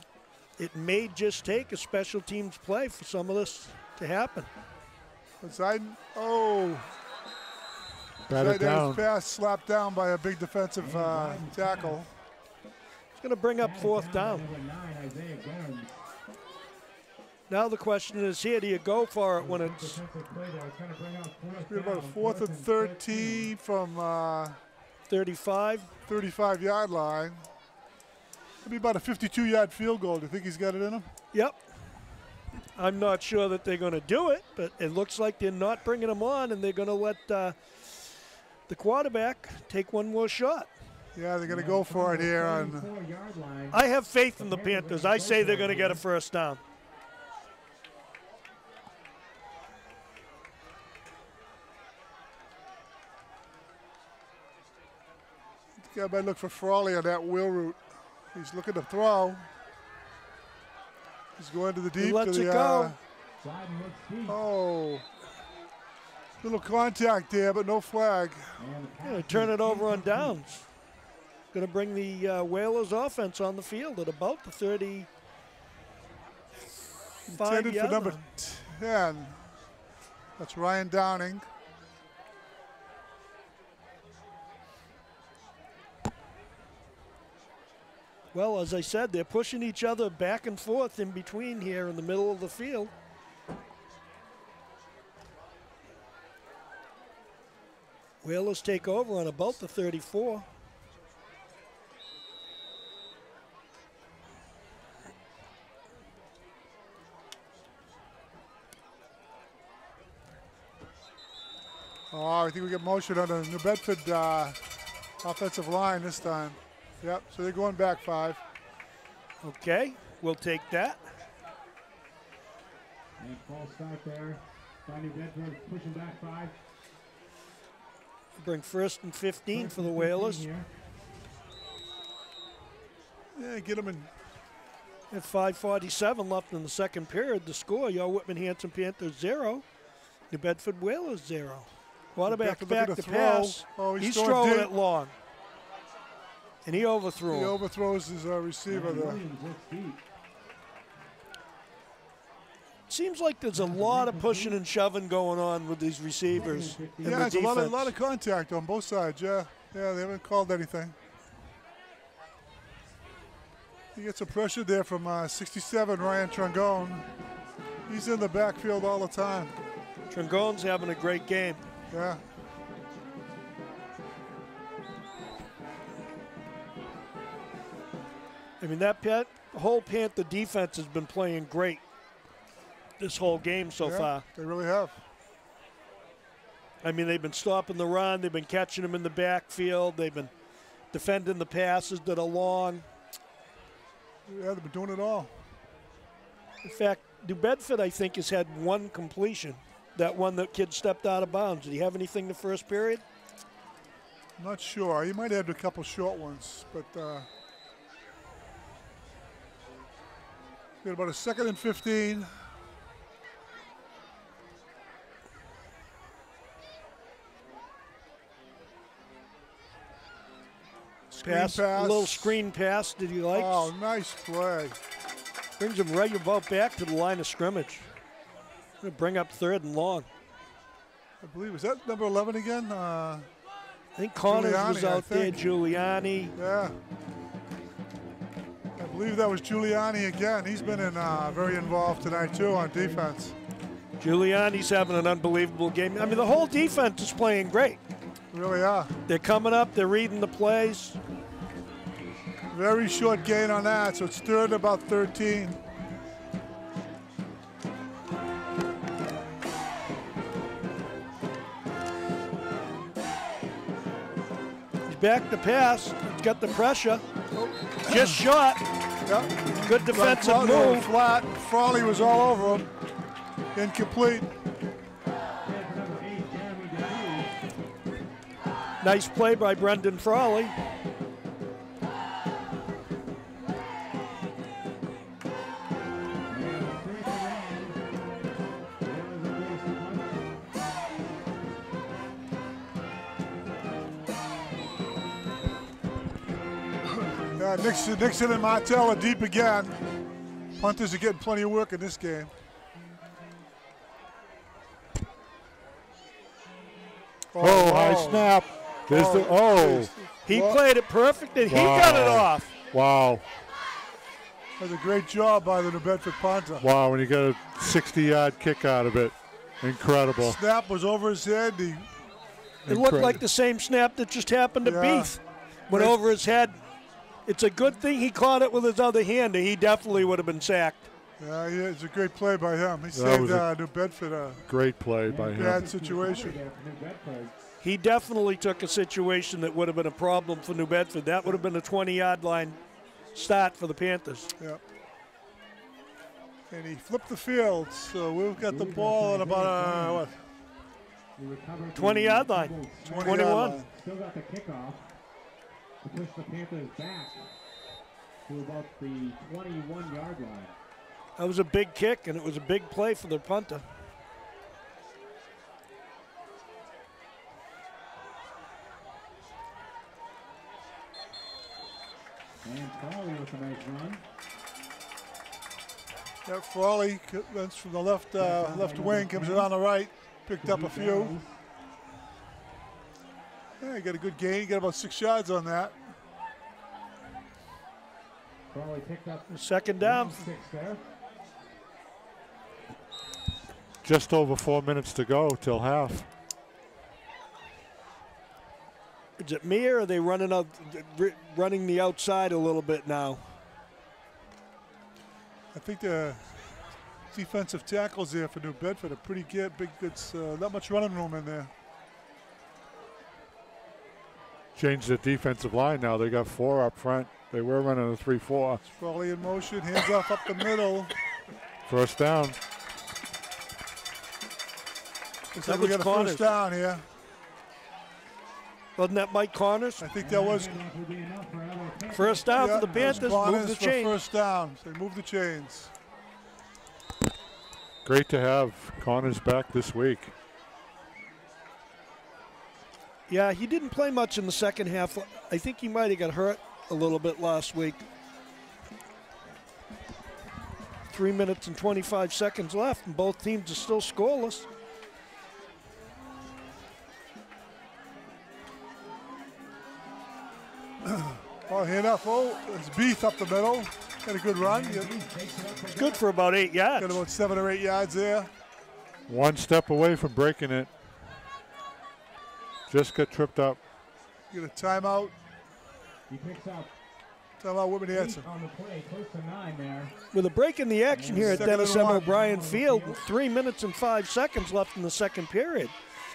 Speaker 1: it may just take a special teams play for some of this to happen.
Speaker 3: batted down.
Speaker 2: Pass slapped down by a big defensive tackle.
Speaker 1: It's going to bring up fourth down. Now the question is here, do you go for it when it's...
Speaker 2: It's about a 4th and 13 from 35-yard line. It'll be about a 52-yard field goal. Do you think he's got it in him?
Speaker 1: Yep. I'm not sure that they're going to do it, but it looks like they're not bringing him on, and they're going to let the quarterback take one more shot.
Speaker 2: Yeah, they're going to go for it here. And
Speaker 1: I have faith in the Panthers. I say they're going to get a first down.
Speaker 2: I might look for Frawley on that wheel route. He's looking to throw. He's going to the deep.
Speaker 1: He lets
Speaker 2: to the,
Speaker 1: it go.
Speaker 2: Oh. Little contact there, but no flag.
Speaker 1: Yeah, turn it over on downs. Going to bring the Whalers offense on the field at about the 35
Speaker 2: Intended
Speaker 1: yard
Speaker 2: for number
Speaker 1: line.
Speaker 2: 10. That's Ryan Downing.
Speaker 1: Well, as I said, they're pushing each other back and forth in between here in the middle of the field. Whalers take over on about the 34.
Speaker 2: Oh, I think we get motion on the New Bedford offensive line this time. Yep, so they're going back 5.
Speaker 1: Okay, we'll take that.
Speaker 4: And false start there. New Bedford pushing back 5.
Speaker 1: Bring first and 15 for the Whalers.
Speaker 2: Yeah, get them in.
Speaker 1: At 5:47 left in the second period, the score, your Whitman Hanson Panthers 0, New Bedford Whalers 0. Quarterback back to pass.
Speaker 2: Oh,
Speaker 1: he's throwing it long. And he overthrew
Speaker 2: He
Speaker 1: him.
Speaker 2: overthrows his receiver there.
Speaker 1: Seems like there's a lot of pushing and shoving going on with these receivers.
Speaker 2: Yeah, it's a lot of contact on both sides. Yeah, they haven't called anything. He gets some pressure there from 67, Ryan Trangone. He's in the backfield all the time.
Speaker 1: Trangone's having a great game.
Speaker 2: Yeah.
Speaker 1: I mean, that whole Panther defense has been playing great this whole game so far.
Speaker 2: They really have.
Speaker 1: I mean, they've been stopping the run. They've been catching them in the backfield. They've been defending the passes that are long.
Speaker 2: Yeah, they've been doing it all.
Speaker 1: In fact, New Bedford, I think, has had one completion. That one that kid stepped out of bounds. Did he have anything the first period?
Speaker 2: I'm not sure. He might have had a couple short ones, but got about a 2nd and 15.
Speaker 1: Pass, a little screen pass. Did he like?
Speaker 2: Oh, nice play.
Speaker 1: Brings him right about back to the line of scrimmage. Gonna bring up 3rd and long.
Speaker 2: I believe, is that number 11 again?
Speaker 1: I think Connors was out there, Giuliani.
Speaker 2: Yeah. I believe that was Giuliani again. He's been very involved tonight, too, on defense.
Speaker 1: Giuliani's having an unbelievable game. I mean, the whole defense is playing great.
Speaker 2: Really are.
Speaker 1: They're coming up. They're reading the plays.
Speaker 2: Very short gain on that, so it's 3rd, about 13.
Speaker 1: He's back to pass. He's got the pressure. Just shot.
Speaker 2: Yep.
Speaker 1: Good defensive move.
Speaker 2: Flat. Frawley was all over him. Incomplete.
Speaker 1: Nice play by Brendan Frawley.
Speaker 2: Nixon and Martell are deep again. Punters are getting plenty of work in this game.
Speaker 3: Oh, high snap.
Speaker 1: He played it perfect, and he got it off.
Speaker 3: Wow.
Speaker 2: That was a great job by the New Bedford punter.
Speaker 3: Wow, when you get a 60-yard kick out of it. Incredible.
Speaker 2: Snap was over his head.
Speaker 1: It looked like the same snap that just happened to Beath. Went over his head. It's a good thing he caught it with his other hand, and he definitely would have been sacked.
Speaker 2: Yeah, it's a great play by him. He saved New Bedford a
Speaker 3: great play by him.
Speaker 2: Bad situation.
Speaker 1: He definitely took a situation that would have been a problem for New Bedford. That would have been a 20-yard line start for the Panthers.
Speaker 2: Yep. And he flipped the field, so we've got the ball at about, what?
Speaker 1: 20-yard line. 21.
Speaker 4: Still got the kickoff to push the Panthers back to about the 21-yard line.
Speaker 1: That was a big kick, and it was a big play for the punter.
Speaker 4: And Frawley with a nice run.
Speaker 2: Yep, Frawley runs from the left wing, comes around the right, picked up a few. Yeah, he got a good gain. He got about 6 yards on that.
Speaker 4: Frawley picked up
Speaker 1: Second down.
Speaker 4: 6 there.
Speaker 3: Just over 4 minutes to go till half.
Speaker 1: Is it me, or are they running the outside a little bit now?
Speaker 2: I think the defensive tackles there for New Bedford are pretty good. Not much running room in there.
Speaker 3: Changed the defensive line now. They got 4 up front. They were running a 3-4.
Speaker 2: Frawley in motion, hands off up the middle.
Speaker 3: First down.
Speaker 2: Looks like we got a first down here.
Speaker 1: Wasn't that Mike Connors?
Speaker 2: I think that was
Speaker 1: First down for the Panthers. Move the chains.
Speaker 2: First down. So move the chains.
Speaker 3: Great to have Connors back this week.
Speaker 1: Yeah, he didn't play much in the second half. I think he might have got hurt a little bit last week. 3 minutes and 25 seconds left, and both teams are still scoreless.
Speaker 2: Oh, hand off. Oh, it's Beef up the middle. Got a good run.
Speaker 1: It's good for about 8 yards.
Speaker 2: Got about 7 or 8 yards there.
Speaker 3: 1 step away from breaking it. Just got tripped up.
Speaker 2: Get a timeout.
Speaker 4: He picks up.
Speaker 2: Timeout, Whitman Hanson.
Speaker 4: On the play, close to 9 there.
Speaker 1: With a break in the action here at
Speaker 2: Second
Speaker 1: Dennis
Speaker 2: and
Speaker 1: M.
Speaker 2: 1.
Speaker 1: O'Brien Field, 3 minutes and 5 seconds left in the second period.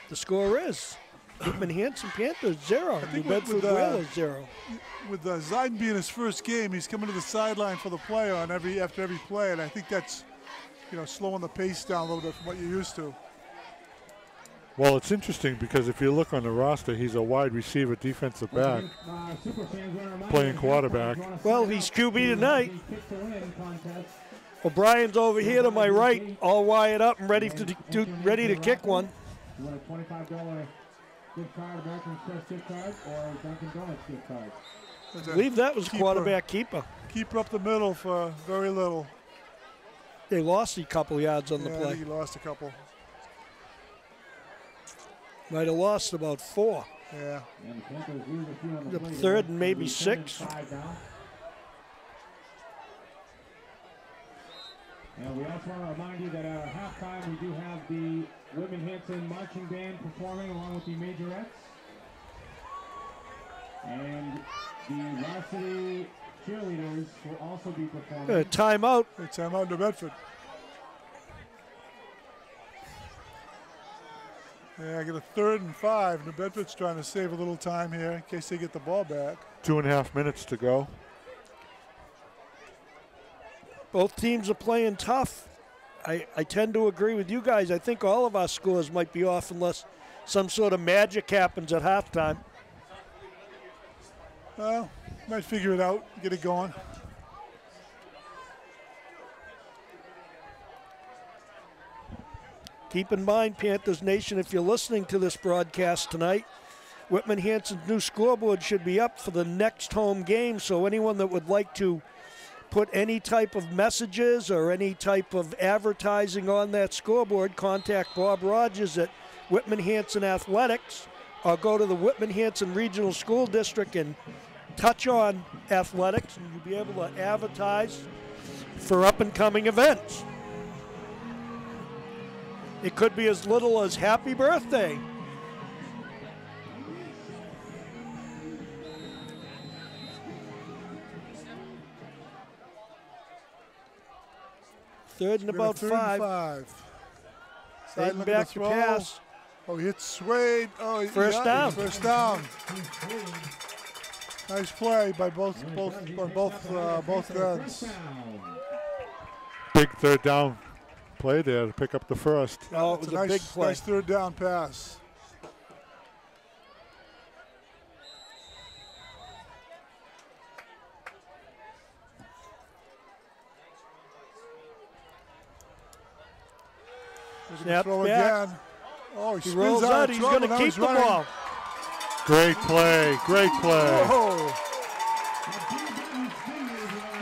Speaker 1: The score is Whitman Hanson Panthers 0, New Bedford Whalers 0.
Speaker 2: With Ziden being his first game, he's coming to the sideline for the play after every play, and I think that's, slowing the pace down a little bit from what you're used to.
Speaker 3: Well, it's interesting because if you look on the roster, he's a wide receiver, defensive back, playing quarterback.
Speaker 1: Well, he's QB tonight. O'Brien's over here to my right, all wired up and ready to kick one.
Speaker 4: You want a $25 gift card, American Express gift card, or Dunkin' Donuts gift card?
Speaker 1: I believe that was quarterback keeper.
Speaker 2: Keeper up the middle for very little.
Speaker 1: They lost a couple yards on the
Speaker 2: I
Speaker 1: play.
Speaker 2: think he lost a couple.
Speaker 1: Might have lost about 4.
Speaker 2: Yeah.
Speaker 1: The third and maybe 6.
Speaker 4: And we also want to remind you that at halftime we do have the Whitman Hanson Marching Band performing along with the Majorettes. And the varsity cheerleaders will also be performing.
Speaker 1: Timeout.
Speaker 2: Timeout New Bedford. Yeah, I get a 3rd and 5. New Bedford's trying to save a little time here in case they get the ball back.
Speaker 3: 2.5 minutes to go.
Speaker 1: Both teams are playing tough. I tend to agree with you guys. I think all of our scores might be off unless some sort of magic happens at halftime.
Speaker 2: Well, might figure it out, get it going.
Speaker 1: Keep in mind, Panthers Nation, if you're listening to this broadcast tonight, Whitman Hanson's new scoreboard should be up for the next home game, so anyone that would like to put any type of messages or any type of advertising on that scoreboard, contact Bob Rogers at Whitman Hanson Athletics, or go to the Whitman Hanson Regional School District and touch on athletics, and you'll be able to advertise for up-and-coming events. It could be as little as happy birthday. Third and about 5. Heading back to pass.
Speaker 2: Oh, he hits Swade. Oh,
Speaker 1: First down.
Speaker 2: First down. Nice play by both ends.
Speaker 3: Big third down play there to pick up the first.
Speaker 1: Oh, it was a
Speaker 2: nice,
Speaker 1: big play.
Speaker 2: Nice third down pass.
Speaker 1: Snap
Speaker 2: throw
Speaker 1: back.
Speaker 2: again. Oh,
Speaker 1: He rolls out. He's going to keep the ball.
Speaker 3: Great play. Great play.
Speaker 2: Oh.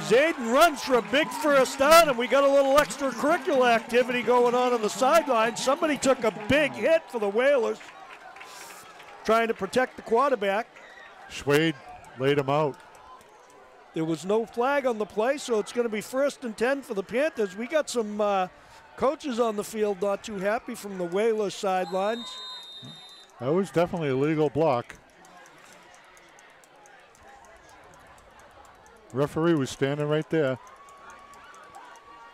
Speaker 1: Zayden runs for a big first down, and we got a little extracurricular activity going on the sideline. Somebody took a big hit for the Whalers, trying to protect the quarterback.
Speaker 3: Schwade laid him out.
Speaker 1: There was no flag on the play, so it's going to be 1st and 10 for the Panthers. We got some coaches on the field not too happy from the Whalers sidelines.
Speaker 3: That was definitely a legal block. Referee was standing right there.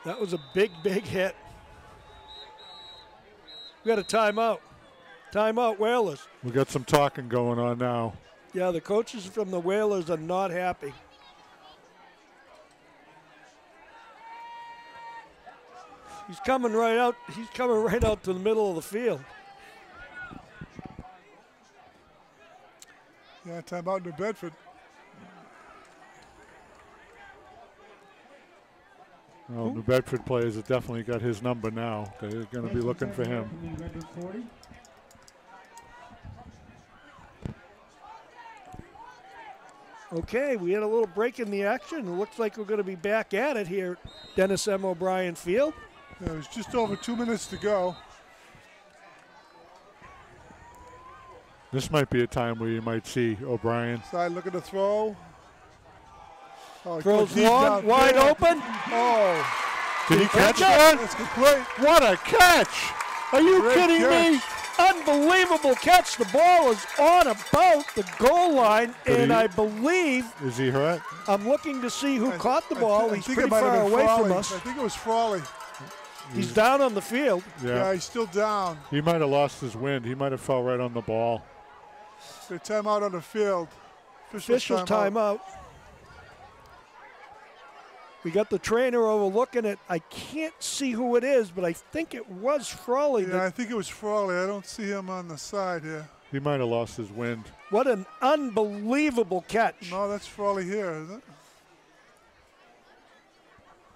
Speaker 1: That was a big, big hit. We got a timeout. Timeout, Whalers.
Speaker 3: We got some talking going on now.
Speaker 1: Yeah, the coaches from the Whalers are not happy. He's coming right out. He's coming right out to the middle of the field.
Speaker 2: Yeah, timeout New Bedford.
Speaker 3: Well, New Bedford players have definitely got his number now. They're going to be looking for him.
Speaker 1: Okay, we had a little break in the action. It looks like we're going to be back at it here at Dennis M. O'Brien Field.
Speaker 2: Yeah, there's just over 2 minutes to go.
Speaker 3: This might be a time where you might see O'Brien.
Speaker 2: Side looking to throw. Oh,
Speaker 1: throws long, wide open.
Speaker 2: Oh.
Speaker 3: Did he catch that?
Speaker 2: That's complete.
Speaker 3: What a catch! Are you
Speaker 2: Great
Speaker 3: kidding
Speaker 2: catch.
Speaker 3: me?
Speaker 1: Unbelievable catch. The ball is on about the goal line, and I believe
Speaker 3: Is he hurt?
Speaker 1: I'm looking to see who caught the ball. He's
Speaker 2: think
Speaker 1: pretty
Speaker 2: it might have
Speaker 1: far
Speaker 2: been
Speaker 1: away
Speaker 2: Frawley.
Speaker 1: from us.
Speaker 2: I think it was Frawley.
Speaker 1: He's down on the field.
Speaker 2: Yeah, he's still down.
Speaker 3: He might have lost his wind. He might have fell right on the ball.
Speaker 2: Good timeout on the field.
Speaker 1: Officials timeout. We got the trainer overlooking it. I can't see who it is, but I think it was Frawley.
Speaker 2: Yeah, I think it was Frawley. I don't see him on the side here.
Speaker 3: He might have lost his wind.
Speaker 1: What an unbelievable catch.
Speaker 2: No, that's Frawley here, isn't it?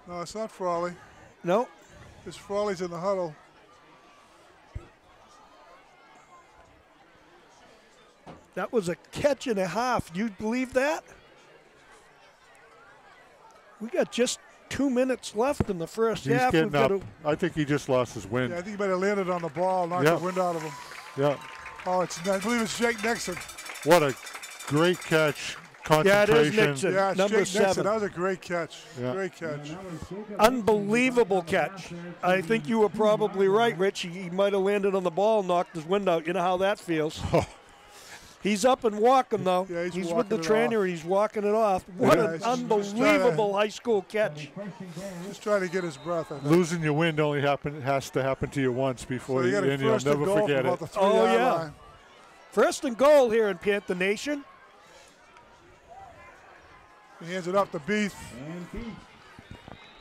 Speaker 2: No, it's not Frawley.
Speaker 1: No.
Speaker 2: It's Frawley's in the huddle.
Speaker 1: That was a catch and a half. You believe that? We got just 2 minutes left in the first
Speaker 3: He's
Speaker 1: half.
Speaker 3: getting up. I think he just lost his wind.
Speaker 2: Yeah, I think he might have landed on the ball, knocked the wind out of him.
Speaker 3: Yeah.
Speaker 2: Oh, I believe it's Jake Nixon.
Speaker 3: What a great catch. Concentration.
Speaker 1: Yeah, it is Nixon.
Speaker 2: Yeah, it's
Speaker 1: number
Speaker 2: Jake
Speaker 1: 7.
Speaker 2: Nixon. That was a great catch.
Speaker 3: Yeah.
Speaker 2: Great catch.
Speaker 1: Unbelievable catch. I think you were probably right, Rich. He might have landed on the ball and knocked his wind out. You know how that feels. He's up and walking, though.
Speaker 2: Yeah,
Speaker 1: he's with the trainer, and he's walking it off. What an unbelievable high school catch.
Speaker 2: Just trying to get his breath, I think.
Speaker 3: Losing your wind only has to happen to you once before
Speaker 2: so
Speaker 3: and you'll never forget it.
Speaker 1: Oh, yeah. Line. 1st and goal here in Panther Nation.
Speaker 2: He hands it up to Beath.
Speaker 4: And Beath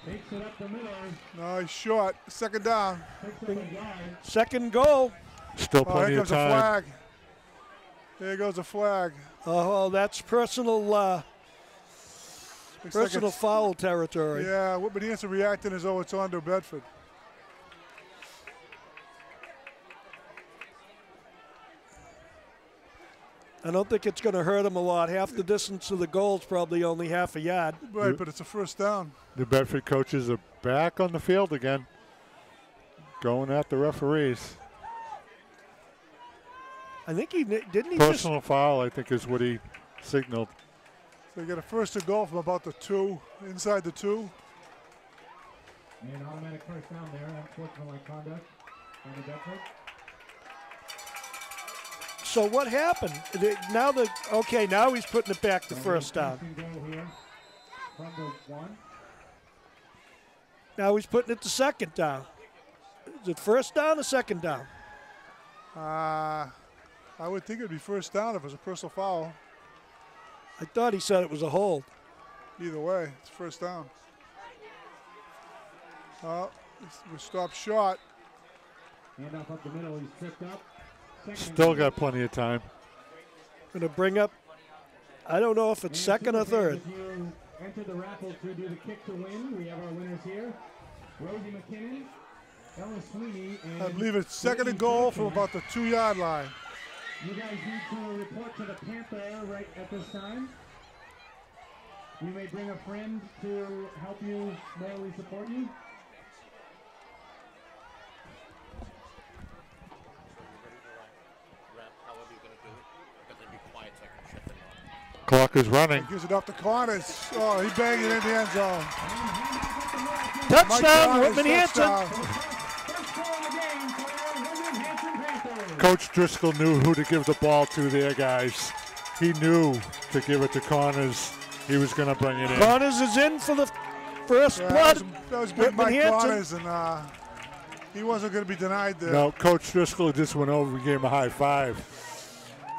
Speaker 4: takes it up the middle.
Speaker 2: No, he's short. 2nd down.
Speaker 1: 2nd goal.
Speaker 3: Still plenty of time.
Speaker 2: Here comes a flag. There goes a flag.
Speaker 1: Oh, that's personal foul territory.
Speaker 2: Yeah, Whitman Hanson reacting as though it's on to Bedford.
Speaker 1: I don't think it's going to hurt him a lot. Half the distance to the goal is probably only half a yard.
Speaker 2: Right, but it's a 1st down.
Speaker 3: The Bedford coaches are back on the field again, going at the referees.
Speaker 1: I think he didn't.
Speaker 3: Personal foul, I think, is what he signaled.
Speaker 2: So you get a 1st and goal from about the 2, inside the 2.
Speaker 4: And automatic 1st down there. Unsportsmanlike conduct on the Bedford.
Speaker 1: So what happened? Now he's putting it back to 1st down. Now he's putting it to 2nd down. Is it 1st down or 2nd down?
Speaker 2: I would think it'd be first down if it was a personal foul.
Speaker 1: I thought he said it was a hold.
Speaker 2: Either way, it's first down. We stopped short.
Speaker 4: Hand off up the middle, he's tripped up.
Speaker 3: Still got plenty of time.
Speaker 1: Going to bring up, I don't know if it's second or third.
Speaker 4: If you enter the raffle to do the kick to win, we have our winners here. Rosie McKinnon, Ella Sweeney, and
Speaker 2: I believe it's second and goal from about the 2-yard line.
Speaker 4: you guys need to report to the Panther right at this time. You may bring a friend to help you morally support you.
Speaker 3: Clock is running.
Speaker 2: Gives it up to Corners. Oh, he banged it in the end zone.
Speaker 1: Touchdown, Whitman Hanson.
Speaker 3: Coach Driscoll knew who to give the ball to there, guys. He knew to give it to Corners. He was going to bring it in.
Speaker 1: Corners is in for the first blood.
Speaker 2: That was big
Speaker 1: Whitman
Speaker 2: Mike
Speaker 1: Hanson.
Speaker 2: Corners, and he wasn't going to be denied there.
Speaker 3: No, Coach Driscoll just went over and gave him a high five.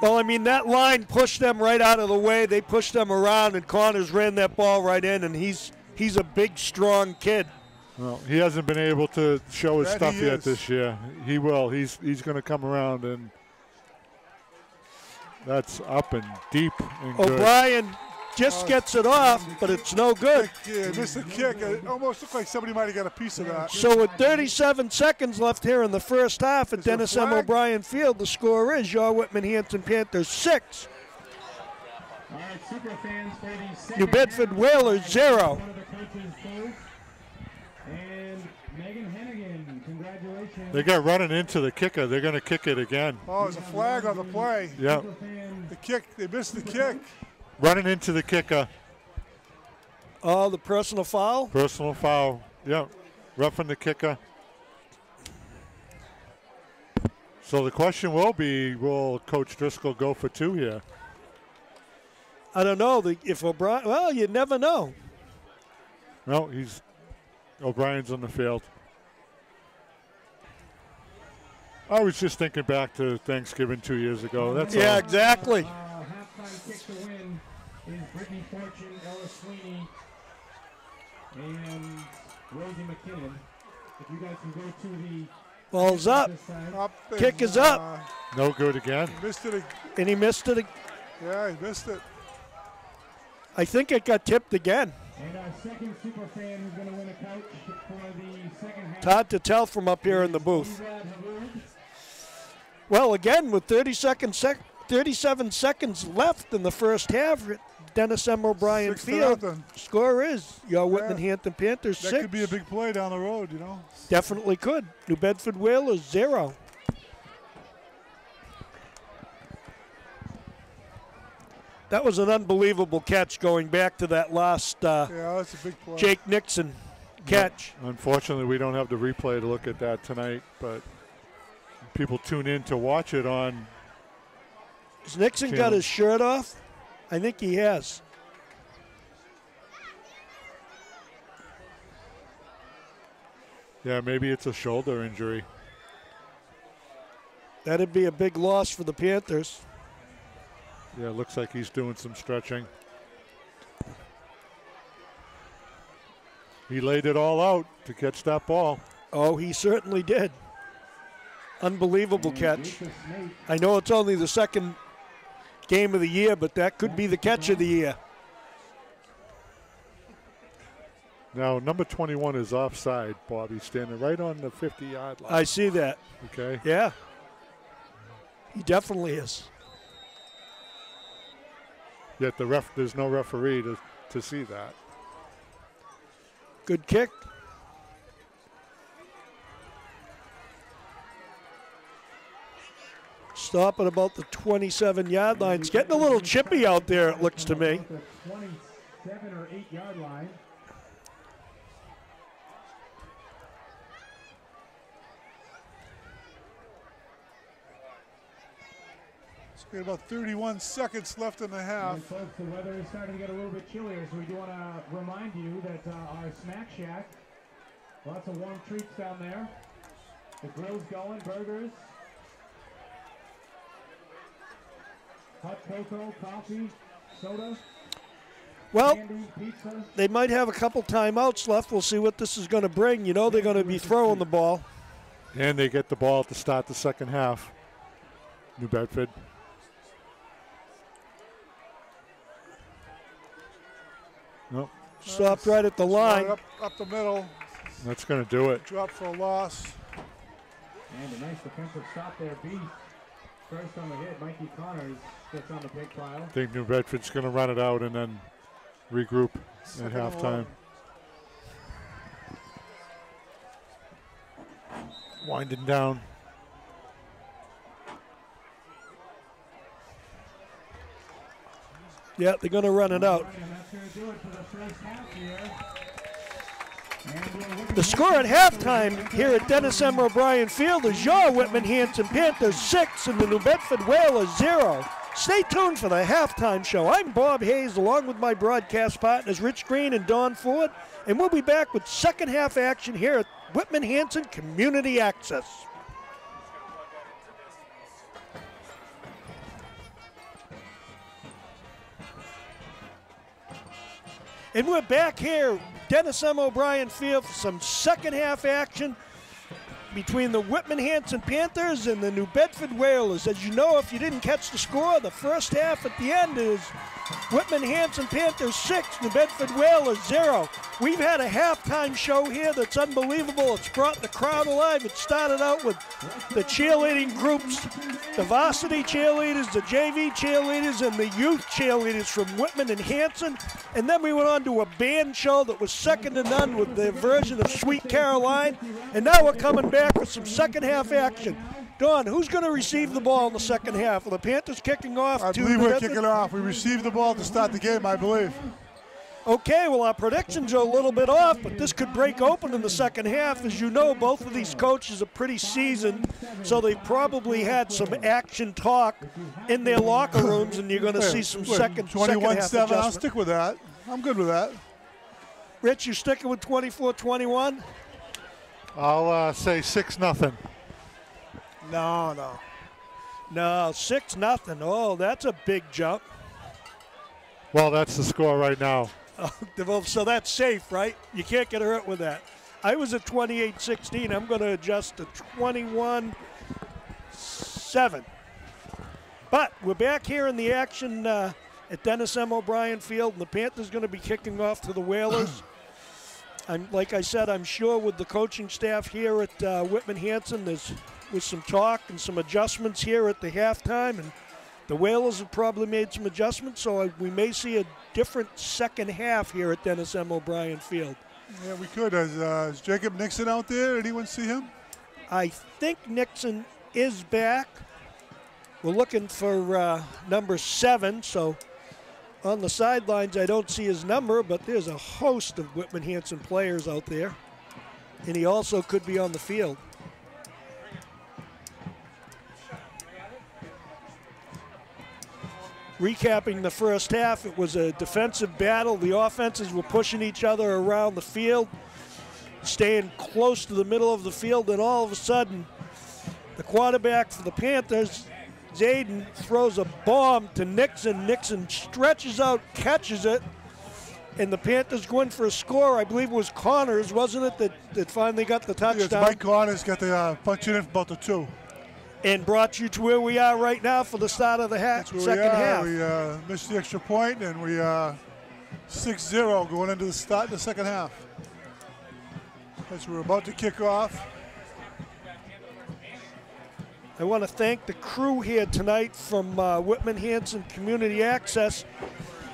Speaker 1: Well, I mean, that line pushed them right out of the way. They pushed them around, and Corners ran that ball right in, and he's a big, strong kid.
Speaker 3: Well, he hasn't been able to show his
Speaker 2: That
Speaker 3: stuff
Speaker 2: he
Speaker 3: yet
Speaker 2: is.
Speaker 3: this year. He will. He's going to come around, and that's up and deep and good.
Speaker 1: O'Brien just gets it off, but it's no good.
Speaker 2: Yeah, missed the kick. It almost looked like somebody might have got a piece of that.
Speaker 1: So with 37 seconds left here in the first half at
Speaker 2: there a
Speaker 1: Dennis M.
Speaker 2: flag?
Speaker 1: O'Brien Field, the score is your Whitman Hanson Panthers 6,
Speaker 4: All right, super fans for the second
Speaker 1: New Bedford
Speaker 4: half.
Speaker 1: Whalers 0.
Speaker 4: One of the coaches both. And Megan Hennigan, congratulations.
Speaker 3: They got running into the kicker. They're going to kick it again.
Speaker 2: Oh, there's a flag on the play.
Speaker 3: Yep.
Speaker 4: Super fans,
Speaker 2: The kick, they missed the kick.
Speaker 3: Running into the kicker.
Speaker 1: Oh, the personal foul?
Speaker 3: Personal foul. Yep. Roughing the kicker. So the question will be, will Coach Driscoll go for 2 here?
Speaker 1: I don't know. If O'Brien, well, you never know.
Speaker 3: No, O'Brien's on the field. I was just thinking back to Thanksgiving 2 years ago. That's
Speaker 1: Yeah,
Speaker 3: all.
Speaker 1: exactly.
Speaker 4: halftime kick to win is Brittany Fortune, Ella Sweeney, and Rosie McKinnon. If you guys can go to the
Speaker 1: Ball's up.
Speaker 4: this time.
Speaker 2: Up and,
Speaker 1: Kick is up.
Speaker 3: No good again.
Speaker 2: Missed it.
Speaker 1: And he missed it.
Speaker 2: Yeah, he missed it.
Speaker 1: I think it got tipped again.
Speaker 4: And our second super fan who's going to win a couch for the second half.
Speaker 1: It's hard to tell from up here in the booth.
Speaker 4: Conrad Haroud.
Speaker 1: Well, again, with 37 seconds left in the first half, at Dennis M. O'Brien
Speaker 2: 6-0.
Speaker 1: Field, score is your Whitman Hanson Panthers
Speaker 2: That
Speaker 1: 6.
Speaker 2: could be a big play down the road, you know.
Speaker 1: Definitely could. New Bedford Whalers 0. That was an unbelievable catch going back to that last
Speaker 2: Yeah, that's a big play.
Speaker 1: Jake Nixon catch.
Speaker 3: Unfortunately, we don't have the replay to look at that tonight, but people tune in to watch it on.
Speaker 1: Has Nixon got
Speaker 3: Channel.
Speaker 1: his shirt off? I think he has.
Speaker 3: Yeah, maybe it's a shoulder injury.
Speaker 1: That'd be a big loss for the Panthers.
Speaker 3: Yeah, it looks like he's doing some stretching. He laid it all out to catch that ball.
Speaker 1: Oh, he certainly did. Unbelievable
Speaker 4: And
Speaker 1: catch.
Speaker 4: Lisa Snake.
Speaker 1: I know it's only the second game of the year, but that could be the catch of the year.
Speaker 3: Now, number 21 is offside, Bobby, standing right on the 50-yard line.
Speaker 1: I see that.
Speaker 3: Okay.
Speaker 1: Yeah. He definitely is.
Speaker 3: Yet there's no referee to see that.
Speaker 1: Good kick. Stop at about the 27-yard line. It's getting a little chippy out there, it looks to me.
Speaker 4: About the 27 or 8-yard line.
Speaker 2: We got about 31 seconds left in the half.
Speaker 4: And folks, the weather is starting to get a little bit chillier, so we do want to remind you that our snack shack, lots of warm treats down there. The grill's going, burgers, hot cocoa, coffee, soda,
Speaker 1: Well,
Speaker 4: candy, pizza.
Speaker 1: they might have a couple timeouts left. We'll see what this is going to bring. You know they're going to be throwing the ball.
Speaker 3: And they get the ball to start the second half. New Bedford. Nope.
Speaker 1: Stopped right at the line.
Speaker 2: Up the middle.
Speaker 3: That's going to do it.
Speaker 2: Drop for a loss.
Speaker 4: And a nice defensive stop there. B. First on the hit, Mikey Connors gets on the big pile.
Speaker 3: I think New Bedford's going to run it out and then regroup
Speaker 2: Second
Speaker 3: at halftime. Winding down.
Speaker 1: Yeah, they're going to run it out.
Speaker 4: And that's going to do it for the first half here.
Speaker 1: The score at halftime here at Dennis M. O'Brien Field is your Whitman Hanson Panthers 6 and the New Bedford Whalers 0. Stay tuned for the halftime show. I'm Bob Hayes along with my broadcast partners Rich Green and Don Ford, and we'll be back with second half action here at Whitman Hanson Community Access. And we're back here, Dennis M. O'Brien Field, for some second half action between the Whitman Hanson Panthers and the New Bedford Whalers. As you know, if you didn't catch the score, the first half at the end is Whitman Hanson Panthers 6, New Bedford Whalers 0. We've had a halftime show here that's unbelievable. It's brought the crowd alive. It started out with the cheerleading groups, the varsity cheerleaders, the JV cheerleaders, and the youth cheerleaders from Whitman and Hanson. And then we went on to a band show that was second to none with their version of Sweet Caroline. And now we're coming back with some second half action. Don, who's going to receive the ball in the second half? Are the Panthers kicking off?
Speaker 2: I believe we're kicking off. We received the ball to start the game, I believe.
Speaker 1: Okay, well, our predictions are a little bit off, but this could break open in the second half. As you know, both of these coaches are pretty seasoned, so they've probably had some action talk in their locker rooms, and you're going to see some second half
Speaker 2: 21-7,
Speaker 1: adjustment.
Speaker 2: I'll stick with that. I'm good with that.
Speaker 1: Rich, you sticking with 24-21?
Speaker 3: I'll say 6-0.
Speaker 1: No, 6-0. Oh, that's a big jump.
Speaker 3: Well, that's the score right now.
Speaker 1: Well, so that's safe, right? You can't get hurt with that. I was at 28-16. I'm going to adjust to 21-7. But we're back here in the action at Dennis M. O'Brien Field, and the Panthers going to be kicking off to the Whalers. Like I said, I'm sure with the coaching staff here at Whitman Hanson, there's with some talk and some adjustments here at the halftime, and the Whalers have probably made some adjustments, so we may see a different second half here at Dennis M. O'Brien Field.
Speaker 2: Yeah, we could. Is Jacob Nixon out there? Anyone see him?
Speaker 1: I think Nixon is back. We're looking for number 7, so on the sidelines I don't see his number, but there's a host of Whitman Hanson players out there, and he also could be on the field. Recapping the first half, it was a defensive battle. The offenses were pushing each other around the field, staying close to the middle of the field, and all of a sudden, the quarterback for the Panthers, Zayden, throws a bomb to Nixon. Nixon stretches out, catches it, and the Panthers go in for a score. I believe it was Connors, wasn't it, that finally got the touchdown?
Speaker 2: Yes, Mike Connors got the punch in for about the 2.
Speaker 1: And brought you to where we are right now for the start of the second half.
Speaker 2: We missed the extra point, and we 6-0 going into the start of the second half. As we're about to kick off.
Speaker 1: I want to thank the crew here tonight from Whitman Hanson Community Access.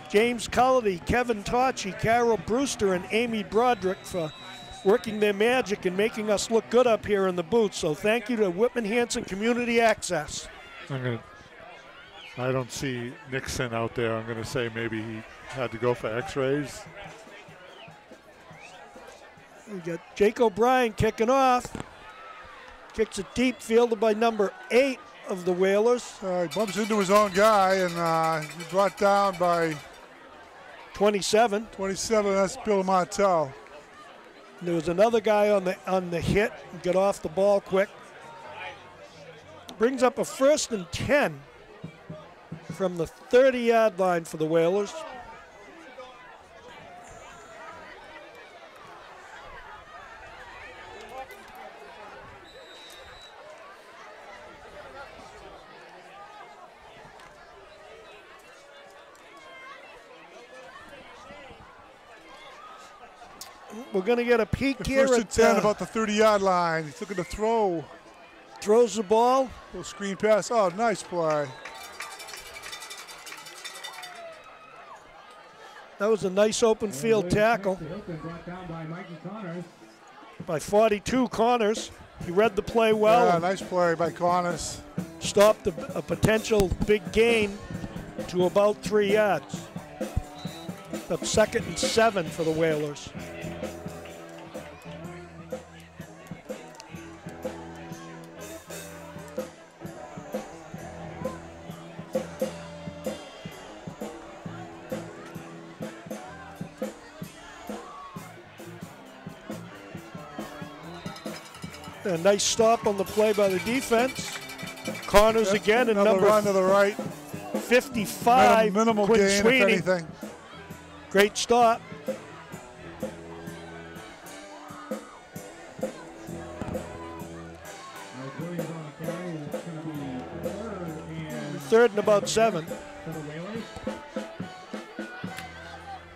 Speaker 1: James Cullity, Kevin Tocci, Carol Brewster, and Amy Broderick for working their magic and making us look good up here in the booth. So thank you to Whitman Hanson Community Access.
Speaker 3: I don't see Nixon out there. I'm going to say maybe he had to go for x-rays.
Speaker 1: We got Jake O'Brien kicking off. Kicks it deep, fielded by number 8 of the Whalers.
Speaker 2: He bumps into his own guy, and he's brought down by
Speaker 1: 27.
Speaker 2: 27, that's Bill Martell.
Speaker 1: There was another guy on the hit, get off the ball quick. Brings up a 1st and 10 from the 30-yard line for the Whalers. We're going to get a peek here
Speaker 2: First
Speaker 1: at
Speaker 2: and 10, about the 30-yard line. He's looking to throw.
Speaker 1: Throws the ball.
Speaker 2: Little screen pass. Oh, nice play.
Speaker 1: That was a nice open field tackle by 42 Connors. He read the play well.
Speaker 2: Yeah, nice play by Connors.
Speaker 1: Stopped a potential big gain to about 3 yards. Up 2nd and 7 for the Whalers. A nice stop on the play by the defense. Connors again, and number
Speaker 2: run to the right.
Speaker 1: 55.
Speaker 2: Minimal
Speaker 1: Quinn
Speaker 2: gain,
Speaker 1: Sweeney.
Speaker 2: if anything.
Speaker 1: Great stop. Third and about 7.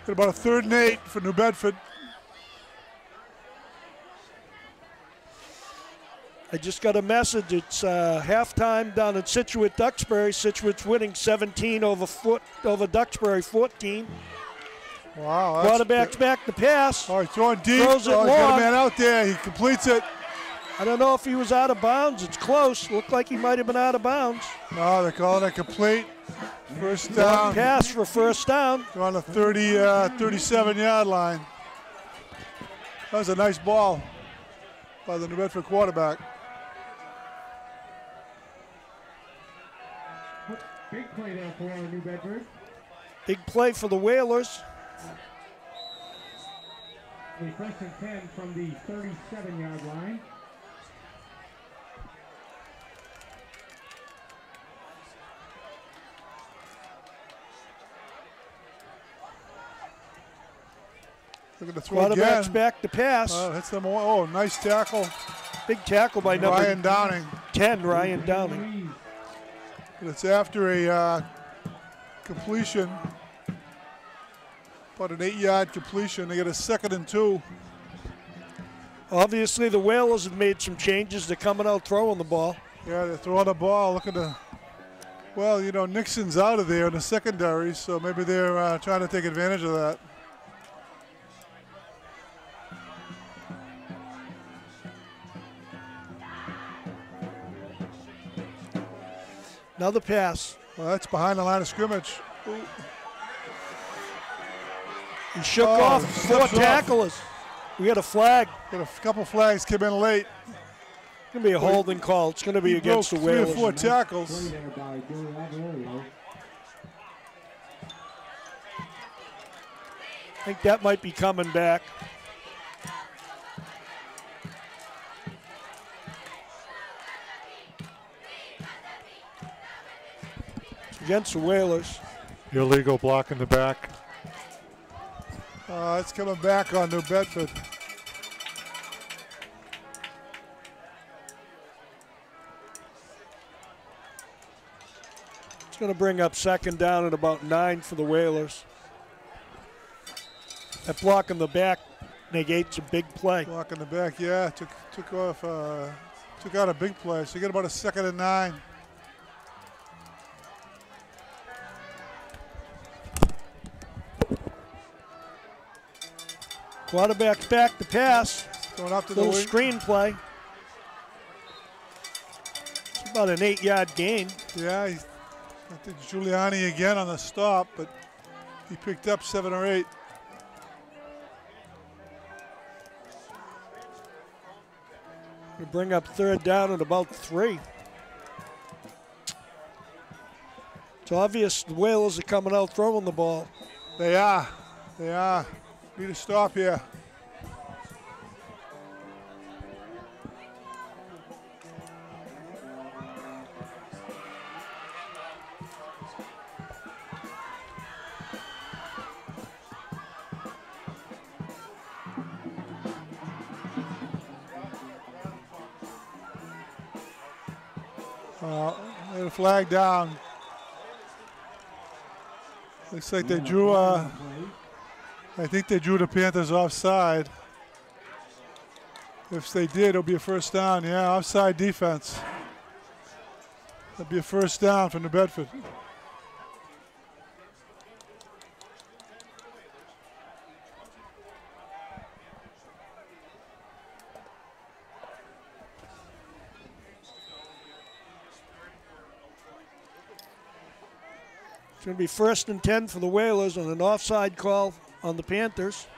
Speaker 2: Got about a 3rd and 8 for New Bedford.
Speaker 1: I just got a message. It's halftime down at Situate Duxbury. Situate's winning 17 over Duxbury 14.
Speaker 2: Wow.
Speaker 1: Quarterback's back to pass.
Speaker 2: All right, throwing deep.
Speaker 1: Throws it
Speaker 2: He's got
Speaker 1: long.
Speaker 2: a man out there. He completes it.
Speaker 1: I don't know if he was out of bounds. It's close. Looked like he might have been out of bounds.
Speaker 2: No, they're calling it complete. First
Speaker 1: Long
Speaker 2: down.
Speaker 1: pass for first down.
Speaker 2: They're on the 37-yard line. That was a nice ball by the New Bedford quarterback.
Speaker 4: Big play there for New Bedford.
Speaker 1: Big play for the Whalers.
Speaker 4: The 1st and 10 from the 37-yard line.
Speaker 2: Looking to throw
Speaker 1: Quarterback's
Speaker 2: again.
Speaker 1: back to pass.
Speaker 2: Hits them all. Oh, nice tackle.
Speaker 1: Big tackle by number
Speaker 2: Ryan Downing.
Speaker 1: 10, Ryan Downing.
Speaker 2: But it's after a completion. About an 8-yard completion. They get a 2nd and 2.
Speaker 1: Obviously, the Whalers have made some changes. They're coming out throwing the ball.
Speaker 2: Yeah, they're throwing the ball, looking to, well, you know, Nixon's out of there in the secondary, so maybe they're trying to take advantage of that.
Speaker 1: Another pass.
Speaker 2: Well, that's behind the line of scrimmage. Ooh.
Speaker 1: He shook off 4 tacklers. We got a flag.
Speaker 2: Got a couple flags came in late.
Speaker 1: It's going to be a holding call. It's going to be against the
Speaker 2: Three or
Speaker 1: Whalers.
Speaker 2: 4 tackles.
Speaker 1: I think that might be coming back. Against the Whalers.
Speaker 3: Illegal block in the back.
Speaker 2: It's coming back on New Bedford.
Speaker 1: It's going to bring up 2nd down at about 9 for the Whalers. That block in the back negates a big play.
Speaker 2: Block in the back, yeah. Took out a big play. So you get about a 2nd and 9.
Speaker 1: Quarterback's back to pass.
Speaker 2: Going up to the
Speaker 1: Little
Speaker 2: wing.
Speaker 1: screen play. It's about an 8-yard gain.
Speaker 2: Yeah, I think Giuliani again on the stop, but he picked up 7 or 8.
Speaker 1: We bring up 3rd down at about 3. It's obvious the Whalers are coming out throwing the ball.
Speaker 2: They are. They are. Need a stop here. They had a flag down. Looks like they drew, I think they drew the Panthers offside. If they did, it'll be a first down. Yeah, offside defense. It'll be a first down for New Bedford.
Speaker 1: It's going to be 1st and 10 for the Whalers on an offside call on the Panthers.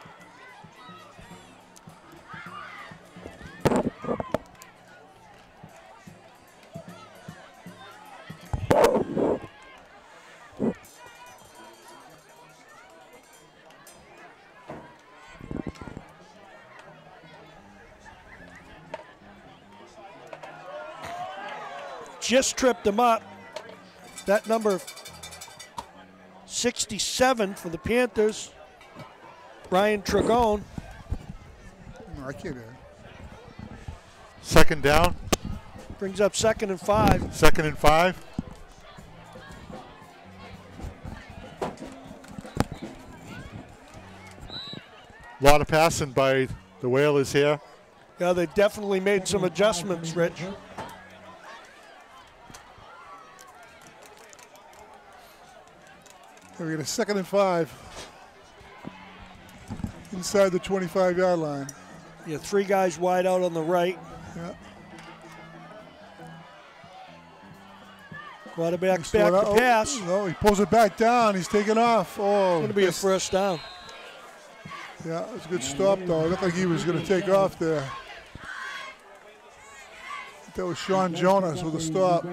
Speaker 1: Just tripped him up. That number 67 for the Panthers, Brian Tragone.
Speaker 2: No, I can't hear.
Speaker 3: Second down.
Speaker 1: Brings up 2nd and 5.
Speaker 3: 2nd and 5. A lot of passing by the Whalers here.
Speaker 1: Yeah, they definitely made some adjustments, Rich.
Speaker 2: We get a 2nd and 5 inside the 25-yard line.
Speaker 1: Yeah, 3 guys wide out on the right.
Speaker 2: Yeah.
Speaker 1: Quarterback back to pass.
Speaker 2: No, he pulls it back down. He's taking off. Oh,
Speaker 1: It's going to be a first down.
Speaker 2: Yeah, it was a good stop, though. It looked like he was going to take off there. That was Sean Jonas with a stop.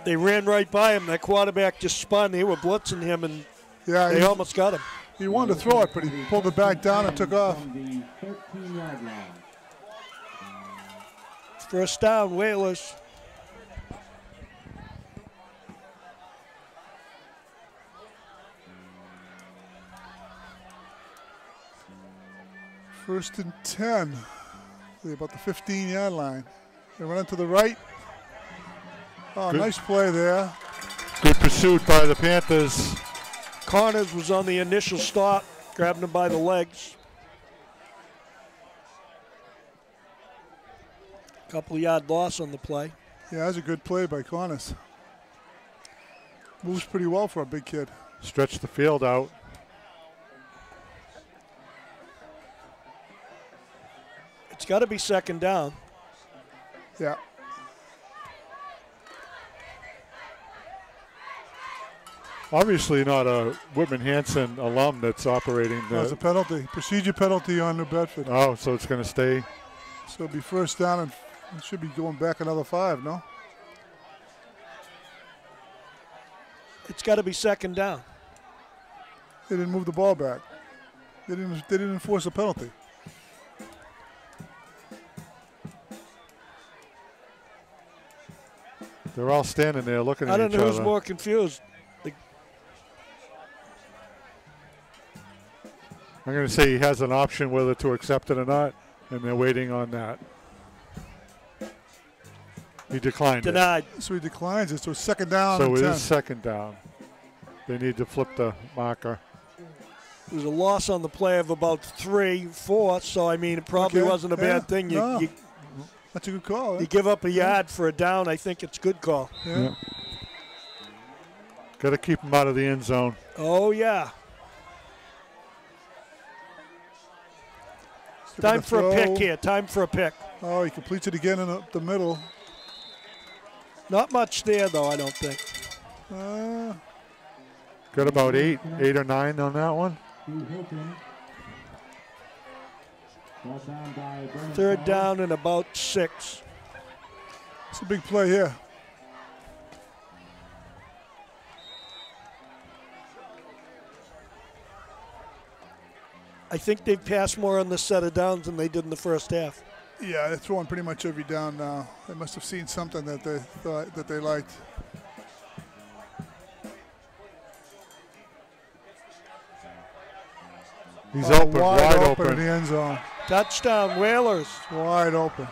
Speaker 1: They ran right by him. That quarterback just spun. They were blitzing him, and they almost got him.
Speaker 2: He wanted to throw it, but he pulled it back down and took off.
Speaker 1: First down, Whalers.
Speaker 2: First and 10. They're about the 15-yard line. They run to the right. Oh, good. Nice play there.
Speaker 3: Good pursuit by the Panthers.
Speaker 1: Connors was on the initial stop, grabbing him by the legs. Couple yard loss on the play.
Speaker 2: Yeah, that's a good play by Connors. Moves pretty well for a big kid.
Speaker 3: Stretch the field out.
Speaker 1: It's got to be 2nd down.
Speaker 2: Yeah.
Speaker 3: Obviously not a Whitman Hanson alum that's operating.
Speaker 2: That's a penalty. Procedure penalty on New Bedford.
Speaker 3: Oh, so it's going to stay.
Speaker 2: So it'll be first down, and it should be going back another 5, no?
Speaker 1: It's got to be 2nd down.
Speaker 2: They didn't move the ball back. They didn't enforce a penalty.
Speaker 3: They're all standing there looking at each other.
Speaker 1: I don't know who's more confused.
Speaker 3: I'm going to say he has an option whether to accept it or not, and they're waiting on that. He declined
Speaker 1: Denied.
Speaker 3: it.
Speaker 2: So he declines it, so 2nd down.
Speaker 3: So
Speaker 2: and
Speaker 3: it
Speaker 2: 10.
Speaker 3: is 2nd down. They need to flip the marker.
Speaker 1: It was a loss on the play of about 3-4, so I mean it probably wasn't a bad thing.
Speaker 2: That's a good call.
Speaker 1: You give up a yard for a down, I think it's a good call.
Speaker 2: Yeah.
Speaker 3: Got to keep him out of the end zone.
Speaker 1: Oh, yeah. Time for a pick here. Time for a pick.
Speaker 2: Oh, he completes it again in the middle.
Speaker 1: Not much there, though, I don't think.
Speaker 3: Got about 8 or 9 on that one.
Speaker 1: 3rd down and about 6.
Speaker 2: It's a big play here.
Speaker 1: I think they've passed more on this set of downs than they did in the first half.
Speaker 2: Yeah, they're throwing pretty much every down now. They must have seen something that they thought that they liked.
Speaker 3: He's open, wide open.
Speaker 2: In the end zone.
Speaker 1: Touchdown, Whalers.
Speaker 2: Wide open.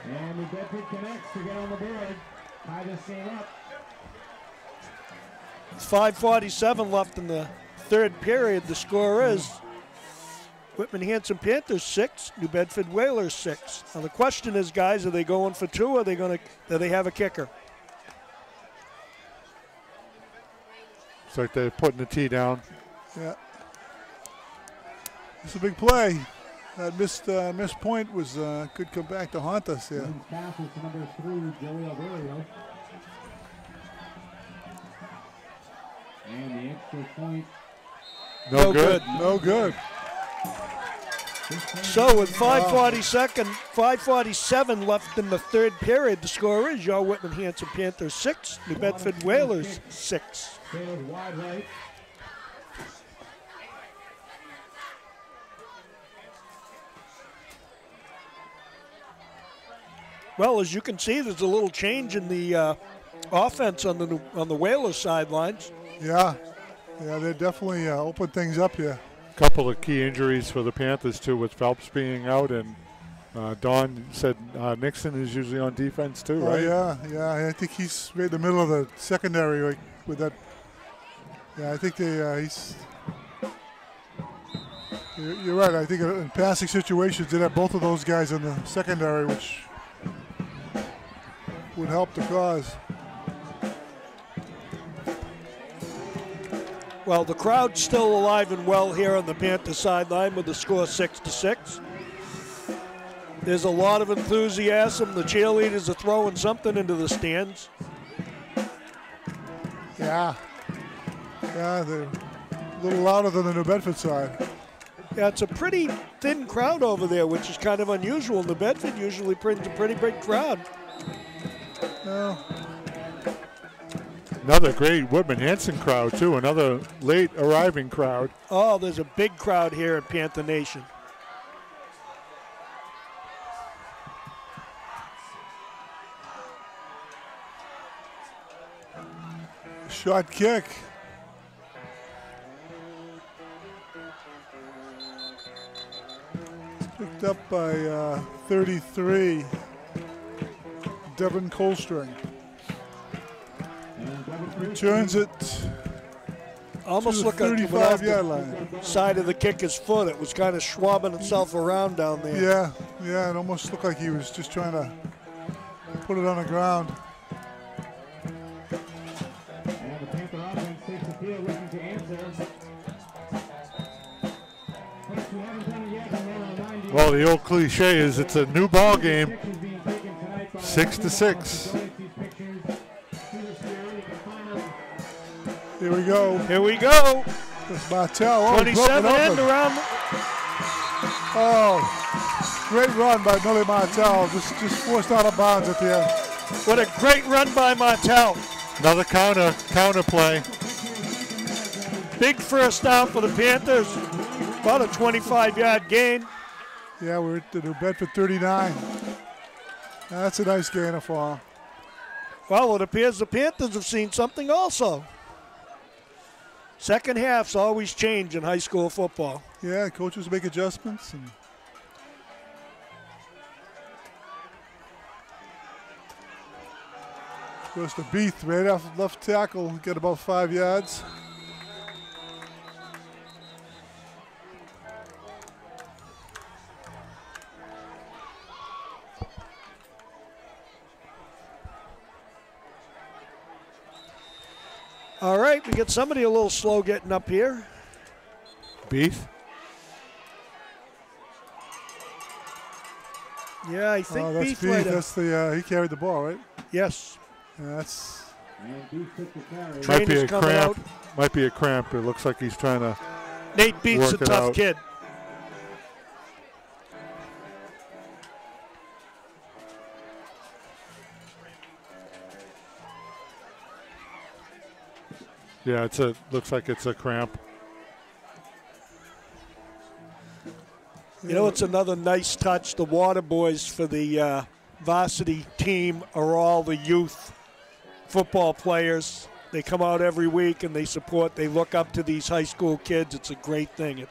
Speaker 4: And New Bedford connects to get on the board. Tie this game up.
Speaker 1: 5:47 left in the third period. The score is Whitman Hanson Panthers 6, New Bedford Whalers 6. Now the question is, guys, are they going for two, or do they have a kicker?
Speaker 3: It's like they're putting the tee down.
Speaker 2: Yeah. It's a big play. That missed point was could come back to haunt us here.
Speaker 4: Pass is to number 3, Joey Alvario. And the extra point.
Speaker 3: No good.
Speaker 2: No good.
Speaker 1: So with 5:47 left in the third period, the score is your Whitman Hanson Panthers 6, New Bedford Whalers 6.
Speaker 4: Sailed wide right.
Speaker 1: Well, as you can see, there's a little change in the offense on the Whalers sidelines.
Speaker 2: Yeah, they definitely opened things up here.
Speaker 3: Couple of key injuries for the Panthers too, with Phelps being out, and Don said Nixon is usually on defense too, right?
Speaker 2: Oh, yeah. I think he's right in the middle of the secondary with that. Yeah, I think he's. You're right. I think in passing situations, they have both of those guys in the secondary, which would help the cause.
Speaker 1: Well, the crowd's still alive and well here on the Panther sideline with the score 6-6. There's a lot of enthusiasm. The cheerleaders are throwing something into the stands.
Speaker 2: Yeah, they're a little louder than the New Bedford side.
Speaker 1: Yeah, it's a pretty thin crowd over there, which is kind of unusual. New Bedford usually brings a pretty big crowd.
Speaker 2: Well,
Speaker 3: another great Whitman Hanson crowd too, another late arriving crowd.
Speaker 1: Oh, there's a big crowd here at Panther Nation.
Speaker 2: shot kick. Picked up by 33, Devin Colstring. Returns it
Speaker 1: almost
Speaker 2: to the
Speaker 1: looked like
Speaker 2: 35-yard line.
Speaker 1: Side of the kicker's foot. It was kind of swabbing itself around down there.
Speaker 2: Yeah, it almost looked like he was just trying to put it on the ground.
Speaker 4: And the Panther offense takes the field looking to answer.
Speaker 3: Well, the old cliche is it's a new ball game, 6-6.
Speaker 2: Here we go.
Speaker 1: Here we go.
Speaker 2: That's Martell.
Speaker 1: 27 end around.
Speaker 2: Oh, great run by Millie Martell. Just forced out of bounds at the end.
Speaker 1: What a great run by Martell.
Speaker 3: Another counter play.
Speaker 1: Big first down for the Panthers. About a 25-yard gain.
Speaker 2: Yeah, we're at the New Bedford 39. That's a nice gainer for them.
Speaker 1: Well, it appears the Panthers have seen something also. Second halves always change in high school football.
Speaker 2: Yeah, coaches make adjustments. And goes to Beath right off left tackle, get about 5 yards.
Speaker 1: All right, we get somebody a little slow getting up here.
Speaker 3: Beath?
Speaker 1: Yeah, I think
Speaker 2: that's
Speaker 1: Beath.
Speaker 2: Beath. That's the he carried the ball, right?
Speaker 1: Yes.
Speaker 2: Yeah, that's.
Speaker 3: Might be a
Speaker 1: coming
Speaker 3: cramp.
Speaker 1: out.
Speaker 3: Might be a cramp. It looks like he's trying to.
Speaker 1: Nate Beath's a
Speaker 3: work it
Speaker 1: tough
Speaker 3: out.
Speaker 1: kid.
Speaker 3: Yeah, looks like it's a cramp.
Speaker 1: You know, it's another nice touch. The water boys for the varsity team are all the youth football players. They come out every week and they look up to these high school kids. It's a great thing.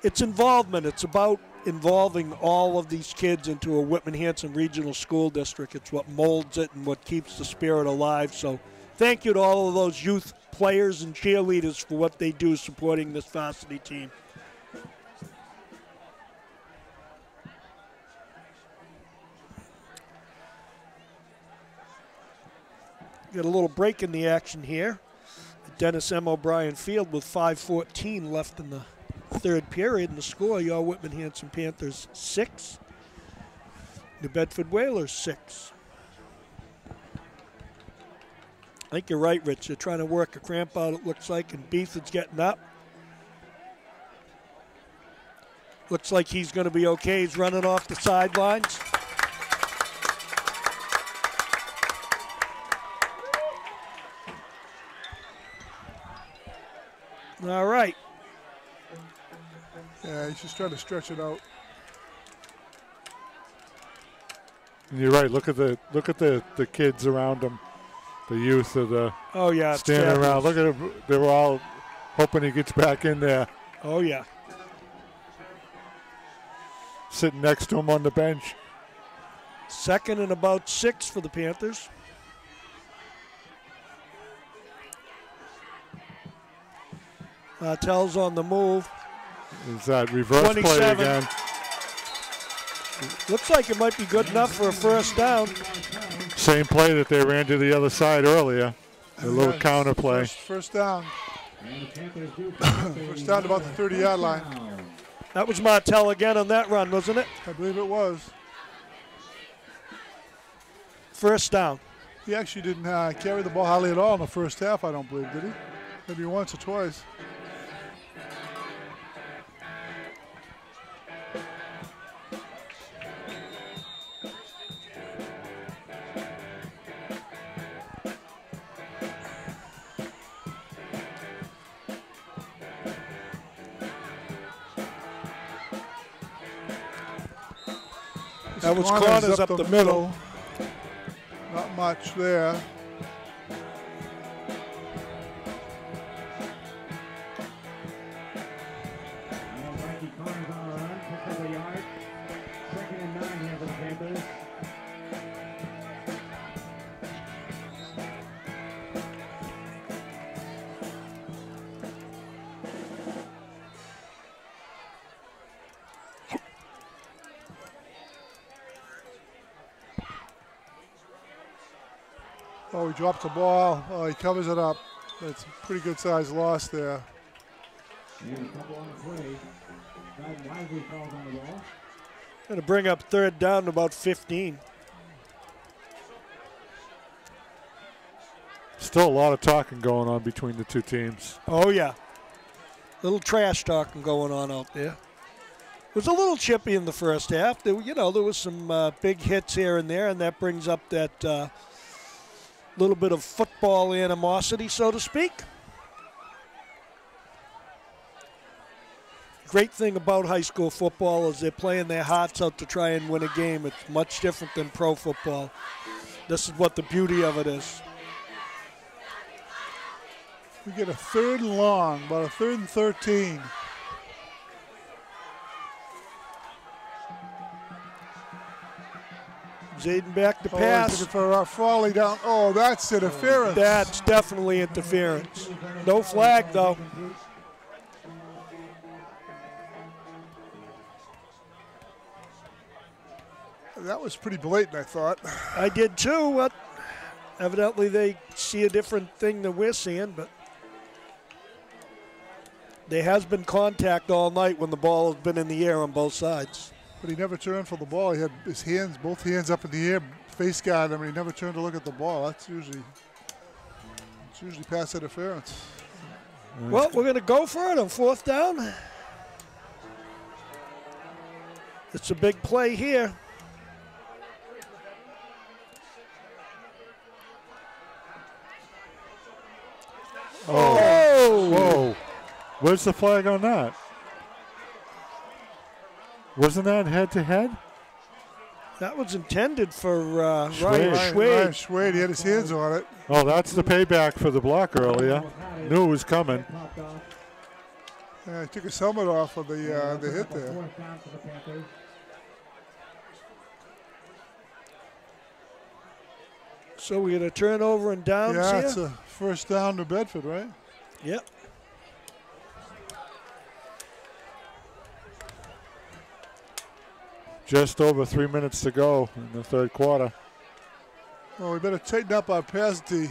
Speaker 1: It's involvement. It's about involving all of these kids into a Whitman Hanson Regional School District. It's what molds it and what keeps the spirit alive. So thank you to all of those youth players and cheerleaders for what they do supporting this varsity team. Get a little break in the action here at Dennis M. O'Brien Field with 5:14 left in the third period. And the score, your Whitman Hanson Panthers 6, New Bedford Whalers 6. I think you're right, Rich. They're trying to work a cramp out, it looks like, and Beathard's getting up. Looks like he's going to be okay. He's running off the sidelines. All right.
Speaker 2: Yeah, he's just trying to stretch it out.
Speaker 3: And you're right. Look at the kids around him, the youth of the standing around. Look at them. They were all hoping he gets back in there.
Speaker 1: Oh yeah.
Speaker 3: Sitting next to him on the bench.
Speaker 1: 2nd and about 6 for the Panthers. Martell's on the move.
Speaker 3: Is that reverse
Speaker 1: 27.
Speaker 3: play again?
Speaker 1: Looks like it might be good enough for a first down.
Speaker 3: Same play that they ran to the other side earlier. A little counter play.
Speaker 2: First down. First down about the 30-yard line.
Speaker 1: That was Martell again on that run, wasn't it?
Speaker 2: I believe it was.
Speaker 1: First down.
Speaker 2: He actually didn't carry the ball hardly at all in the first half, I don't believe, did he? Maybe once or twice.
Speaker 1: That was Connors up the middle.
Speaker 2: Not much there. Oh, he drops the ball. Oh, he covers it up. That's a pretty good sized loss there.
Speaker 1: Going to bring up 3rd down to about 15.
Speaker 3: Still a lot of talking going on between the two teams.
Speaker 1: Oh, yeah. Little trash talking going on out there. It was a little chippy in the first half. There was some big hits here and there, and that brings up that little bit of football animosity, so to speak. Great thing about high school football is they're playing their hearts out to try and win a game. It's much different than pro football. This is what the beauty of it is.
Speaker 2: We get a 3rd and long, about a 3rd and 13.
Speaker 1: Zayden back to pass.
Speaker 2: Looking for Frawley down. Oh, that's interference.
Speaker 1: That's definitely interference. No flag, though.
Speaker 2: That was pretty blatant, I thought.
Speaker 1: I did too, but evidently they see a different thing than we're seeing, but there has been contact all night when the ball has been in the air on both sides.
Speaker 2: But he never turned for the ball. He had his hands, both hands up in the air, face guard him, and he never turned to look at the ball. It's usually pass interference.
Speaker 1: Well, we're going to go for it on 4th down. It's a big play here.
Speaker 3: Oh. Whoa. Where's the flag on that? Wasn't that head-to-head?
Speaker 1: That was intended for Ryan
Speaker 2: Schwade. Ryan Schwade, he had his hands on it.
Speaker 3: Oh, that's the payback for the block earlier. Knew it was coming.
Speaker 2: Yeah, he took his helmet off of the hit there.
Speaker 1: So we had a turnover and downs
Speaker 2: yeah,
Speaker 1: here?
Speaker 2: It's a first down to Bedford, right?
Speaker 1: Yep.
Speaker 3: Just over 3 minutes to go in the third quarter.
Speaker 2: Well, we better tighten up our pass D.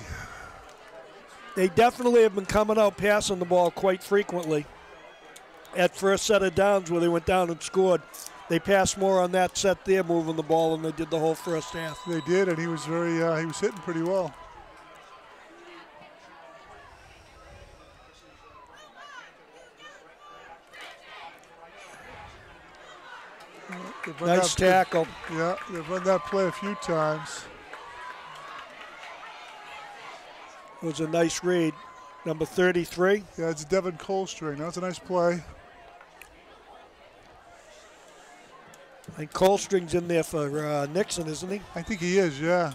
Speaker 1: They definitely have been coming out passing the ball quite frequently. At first set of downs where they went down and scored, they passed more on that set there, moving the ball, than they did the whole first half.
Speaker 2: They did, and he was he was hitting pretty well.
Speaker 1: Nice tackle.
Speaker 2: Yeah, they've run that play a few times.
Speaker 1: It was a nice read. Number 33.
Speaker 2: Yeah, it's Devin Colstring. That's a nice play.
Speaker 1: I think Colstring's in there for Nixon, isn't he?
Speaker 2: I think he is, yeah.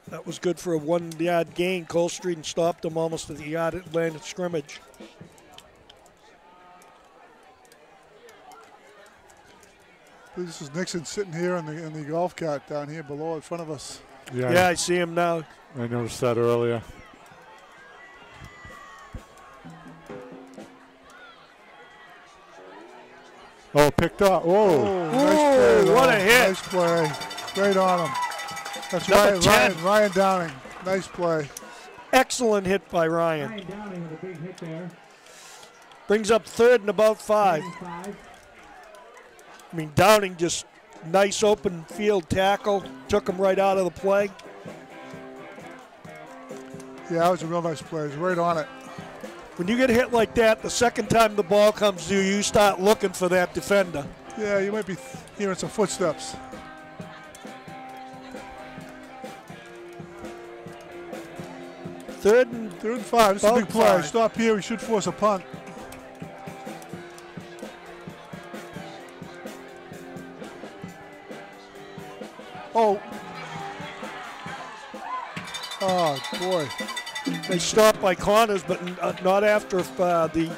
Speaker 1: That was good for a 1 yard gain. Colstring stopped him almost at the yard at line of scrimmage.
Speaker 2: This is Nixon sitting here in the golf cart down here below in front of us.
Speaker 1: Yeah, I see him now.
Speaker 3: I noticed that earlier. Oh, picked up. Whoa.
Speaker 2: Nice play,
Speaker 1: what a hit.
Speaker 2: Nice play. Great on him. That's
Speaker 1: Number 10.
Speaker 2: Ryan Downing. Nice play.
Speaker 1: Excellent hit by Ryan.
Speaker 4: Ryan Downing with a big hit there.
Speaker 1: Brings up third and about 5. I mean, Downing just nice open field tackle. Took him right out of the play.
Speaker 2: Yeah, that was a real nice play. He's right on it.
Speaker 1: When you get hit like that, the second time the ball comes to you, you start looking for that defender.
Speaker 2: Yeah, you might be hearing some footsteps.
Speaker 1: Third and
Speaker 2: 5. This is a big play.
Speaker 1: 5.
Speaker 2: Stop here. We should force a punt. Oh, boy.
Speaker 1: They stopped by Connors, but not after the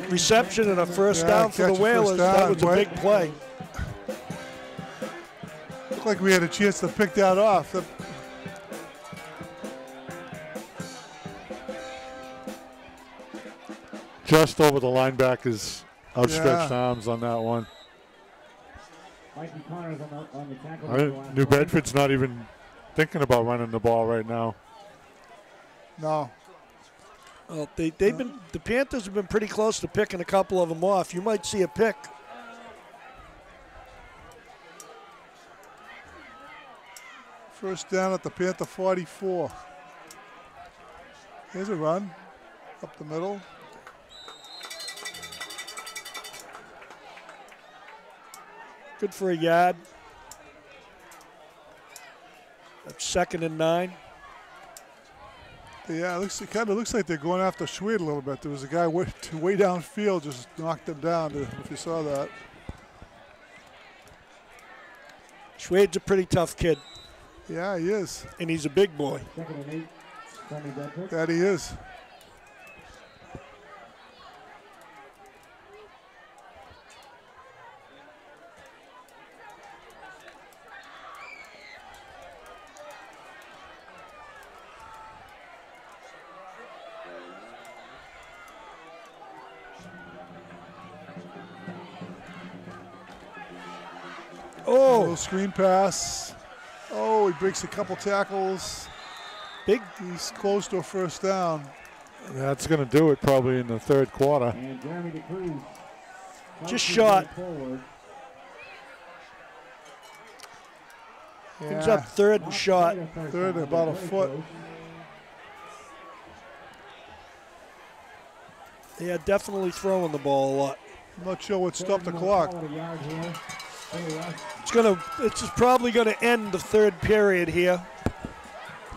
Speaker 1: reception and a first down for the
Speaker 2: catch a
Speaker 1: Whalers.
Speaker 2: first down,
Speaker 1: That was a
Speaker 2: boy.
Speaker 1: big play.
Speaker 2: Looked like we had a chance to pick that off.
Speaker 3: Just over the linebacker's outstretched arms on that one. New Bedford's not even thinking about running the ball right now.
Speaker 2: No.
Speaker 1: Well, the Panthers have been pretty close to picking a couple of them off. You might see a pick.
Speaker 2: First down at the Panther 44. Here's a run up the middle.
Speaker 1: Good for a yard. That's 2nd and 9.
Speaker 2: Yeah, it kind of looks like they're going after Schweid a little bit. There was a guy way downfield, just knocked him down, if you saw that.
Speaker 1: Schweid's a pretty tough kid.
Speaker 2: Yeah, he is.
Speaker 1: And he's a big boy.
Speaker 4: 2nd and 8.
Speaker 2: That he is.
Speaker 1: Oh,
Speaker 2: little screen pass. Oh, he breaks a couple tackles.
Speaker 1: Big.
Speaker 2: He's close to a first down.
Speaker 3: That's going to do it probably in the third quarter.
Speaker 4: And Jeremy DeCruz.
Speaker 1: Just shot. Brings up 3rd and shot.
Speaker 2: 3rd, about a foot.
Speaker 1: Yeah, definitely throwing the ball a lot.
Speaker 2: I'm not sure what stopped the clock.
Speaker 1: It's probably gonna end the 3rd period here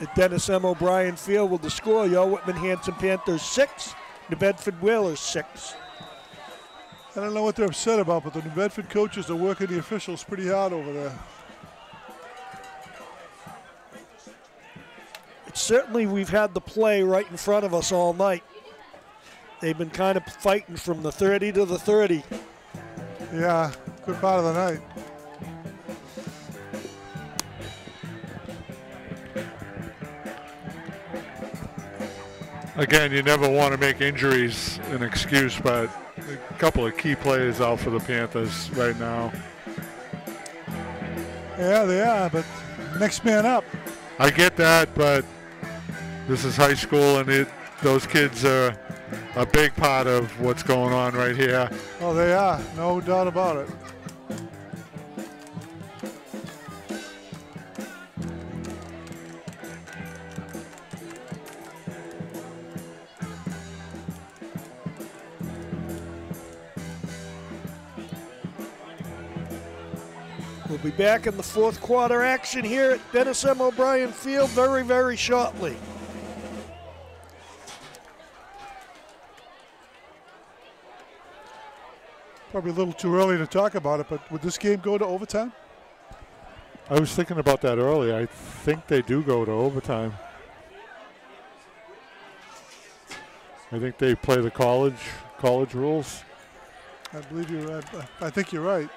Speaker 1: at Dennis M. O'Brien Field with the score. Your Whitman Hanson Panthers 6, New Bedford Whalers 6.
Speaker 2: I don't know what they're upset about, but the New Bedford coaches are working the officials pretty hard over there.
Speaker 1: certainly we've had the play right in front of us all night. They've been kind of fighting from the 30 to the 30.
Speaker 2: Yeah, good part of the night.
Speaker 3: Again, you never want to make injuries an excuse, but a couple of key players out for the Panthers right now.
Speaker 2: Yeah, they are, but next man up.
Speaker 3: I get that, but this is high school, and those kids are a big part of what's going on right here.
Speaker 2: Oh, they are. No doubt about it.
Speaker 1: We'll be back in the fourth quarter action here at Dennis M. O'Brien Field very, very shortly.
Speaker 2: Probably a little too early to talk about it, but would this game go to overtime?
Speaker 3: I was thinking about that earlier. I think they do go to overtime. I think they play the college rules.
Speaker 2: I believe you're right. I think you're right.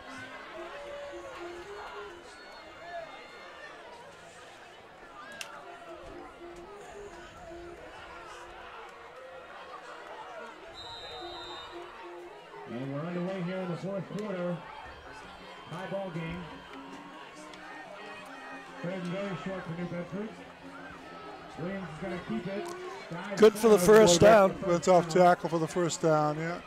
Speaker 4: And we're underway here in the fourth quarter. High ball game. Third and very short for New Bedford. Williams is going to keep it.
Speaker 1: Good for the first down.
Speaker 2: That's off tackle for the first down, yeah.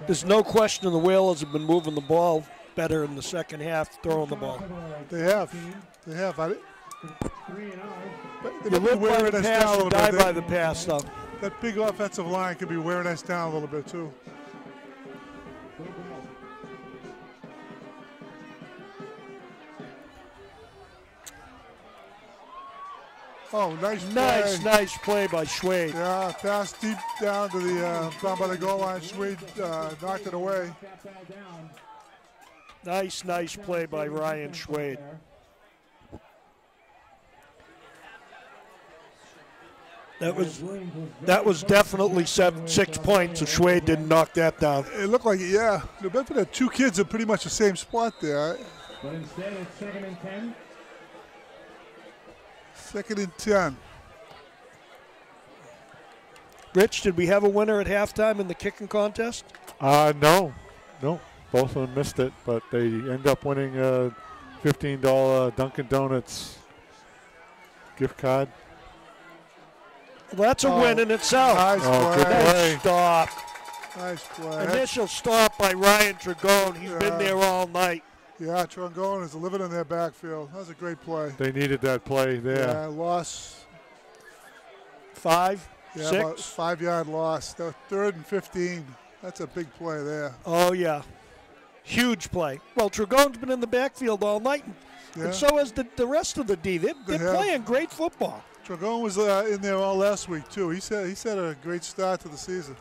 Speaker 1: There's no question the Whalers have been moving the ball better in the second half, throwing the ball.
Speaker 2: They have. They have.
Speaker 1: You live by the pass, you die by the pass, though.
Speaker 2: That big offensive line could be wearing us down a little bit, too. Oh, nice play.
Speaker 1: Nice play by Schwade.
Speaker 2: Yeah, pass deep down to the down by the goal line. Schwade knocked it away.
Speaker 1: Nice play by Ryan Schwade. That was definitely 6 points if Schwade didn't knock that down.
Speaker 2: It looked like it, yeah. New Bedford had two kids in pretty much the same spot there.
Speaker 4: But instead it's 2nd and 10.
Speaker 2: 2nd and 10.
Speaker 1: Rich, did we have a winner at halftime in the kicking contest?
Speaker 3: No. Both of them missed it, but they end up winning a $15 Dunkin' Donuts gift card.
Speaker 1: Well, that's a win in itself.
Speaker 2: Nice play.
Speaker 1: Nice stop.
Speaker 2: Nice play.
Speaker 1: Initial stop by Ryan Tragone. He's been there all night.
Speaker 2: Yeah, Tragone is living in their backfield. That was a great play.
Speaker 3: They needed that play there.
Speaker 2: Yeah, loss.
Speaker 1: 5,
Speaker 2: Yeah,
Speaker 1: 6.
Speaker 2: about 5-yard loss. 3rd and 15. That's a big play there.
Speaker 1: Oh, yeah. Huge play. Well, Tragone's been in the backfield all night, and so has the rest of the D. They're playing great football.
Speaker 2: Tragone was in there all last week, too. He said a great start to the season.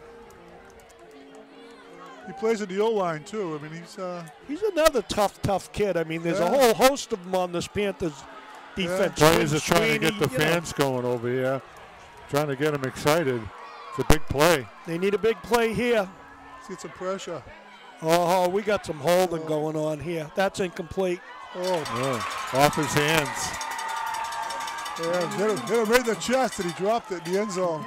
Speaker 2: He plays at the O-line, too. I mean,
Speaker 1: he's another tough kid. I mean, there's a whole host of them on this Panthers defense.
Speaker 3: Players are trying to get the fans going over here, trying to get them excited. It's a big play.
Speaker 1: They need a big play here.
Speaker 2: Let's get some pressure.
Speaker 1: Oh, we got some holding going on here. That's incomplete.
Speaker 3: Off his hands.
Speaker 2: Yeah, hit him right in the chest, and he dropped it in the end zone.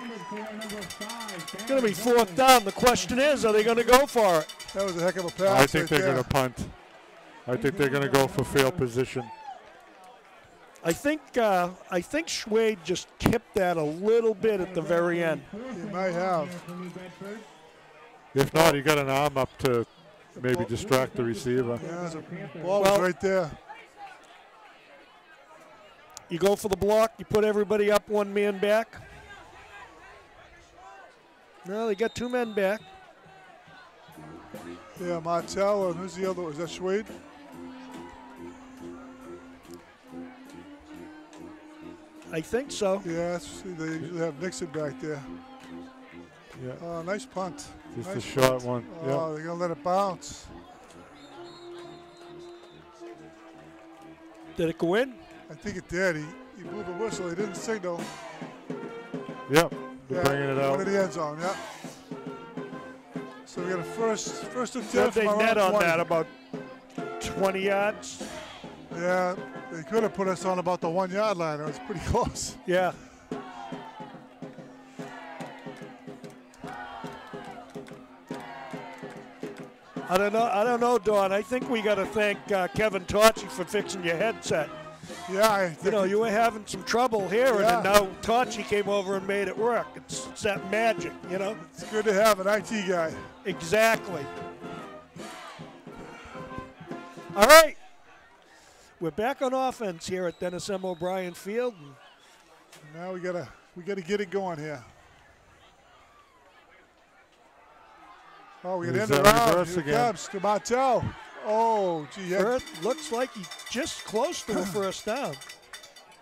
Speaker 1: It's going to be 4th down. The question is, are they going to go for it?
Speaker 2: That was a heck of a pass.
Speaker 3: I think they're going to punt. I think they're going to go for field position.
Speaker 1: I think Schwade just tipped that a little bit at the very end.
Speaker 2: He might have.
Speaker 3: If not, he got an arm up to maybe distract the receiver.
Speaker 2: Yeah, the ball was right there.
Speaker 1: You go for the block, you put everybody up, 1 man back. No, they got 2 men back.
Speaker 2: Yeah, Martell, and who's the other one? Is that Schwade?
Speaker 1: I think so.
Speaker 2: Yeah, they usually have Nixon back there.
Speaker 3: Yeah.
Speaker 2: Nice punt.
Speaker 3: Just
Speaker 2: nice
Speaker 3: a short
Speaker 2: punt.
Speaker 3: one.
Speaker 2: Oh,
Speaker 3: Yeah.
Speaker 2: they're going to let it bounce.
Speaker 1: Did it go in?
Speaker 2: I think it did. He blew the whistle. He didn't signal.
Speaker 3: Yep. They're bringing it out.
Speaker 2: Into the end zone, yeah. So we got a first and 10
Speaker 1: Said they
Speaker 2: from
Speaker 1: net
Speaker 2: around
Speaker 1: on
Speaker 2: 20.
Speaker 1: that about 20 yards.
Speaker 2: Yeah, they could have put us on about the 1 yard line. It was pretty close.
Speaker 1: Yeah. I don't know, Dawn. I think we got to thank Kevin Torchy for fixing your headset.
Speaker 2: Yeah,
Speaker 1: you were having some trouble hearing, and now Torchy came over and made it work. It's that magic,
Speaker 2: It's good to have an IT guy.
Speaker 1: Exactly. All right. We're back on offense here at Dennis M. O'Brien Field.
Speaker 2: Now we gotta get it going here. Oh, we got to end around. Here comes to Martell. Oh, gee.
Speaker 1: Looks like he's just close to a first down.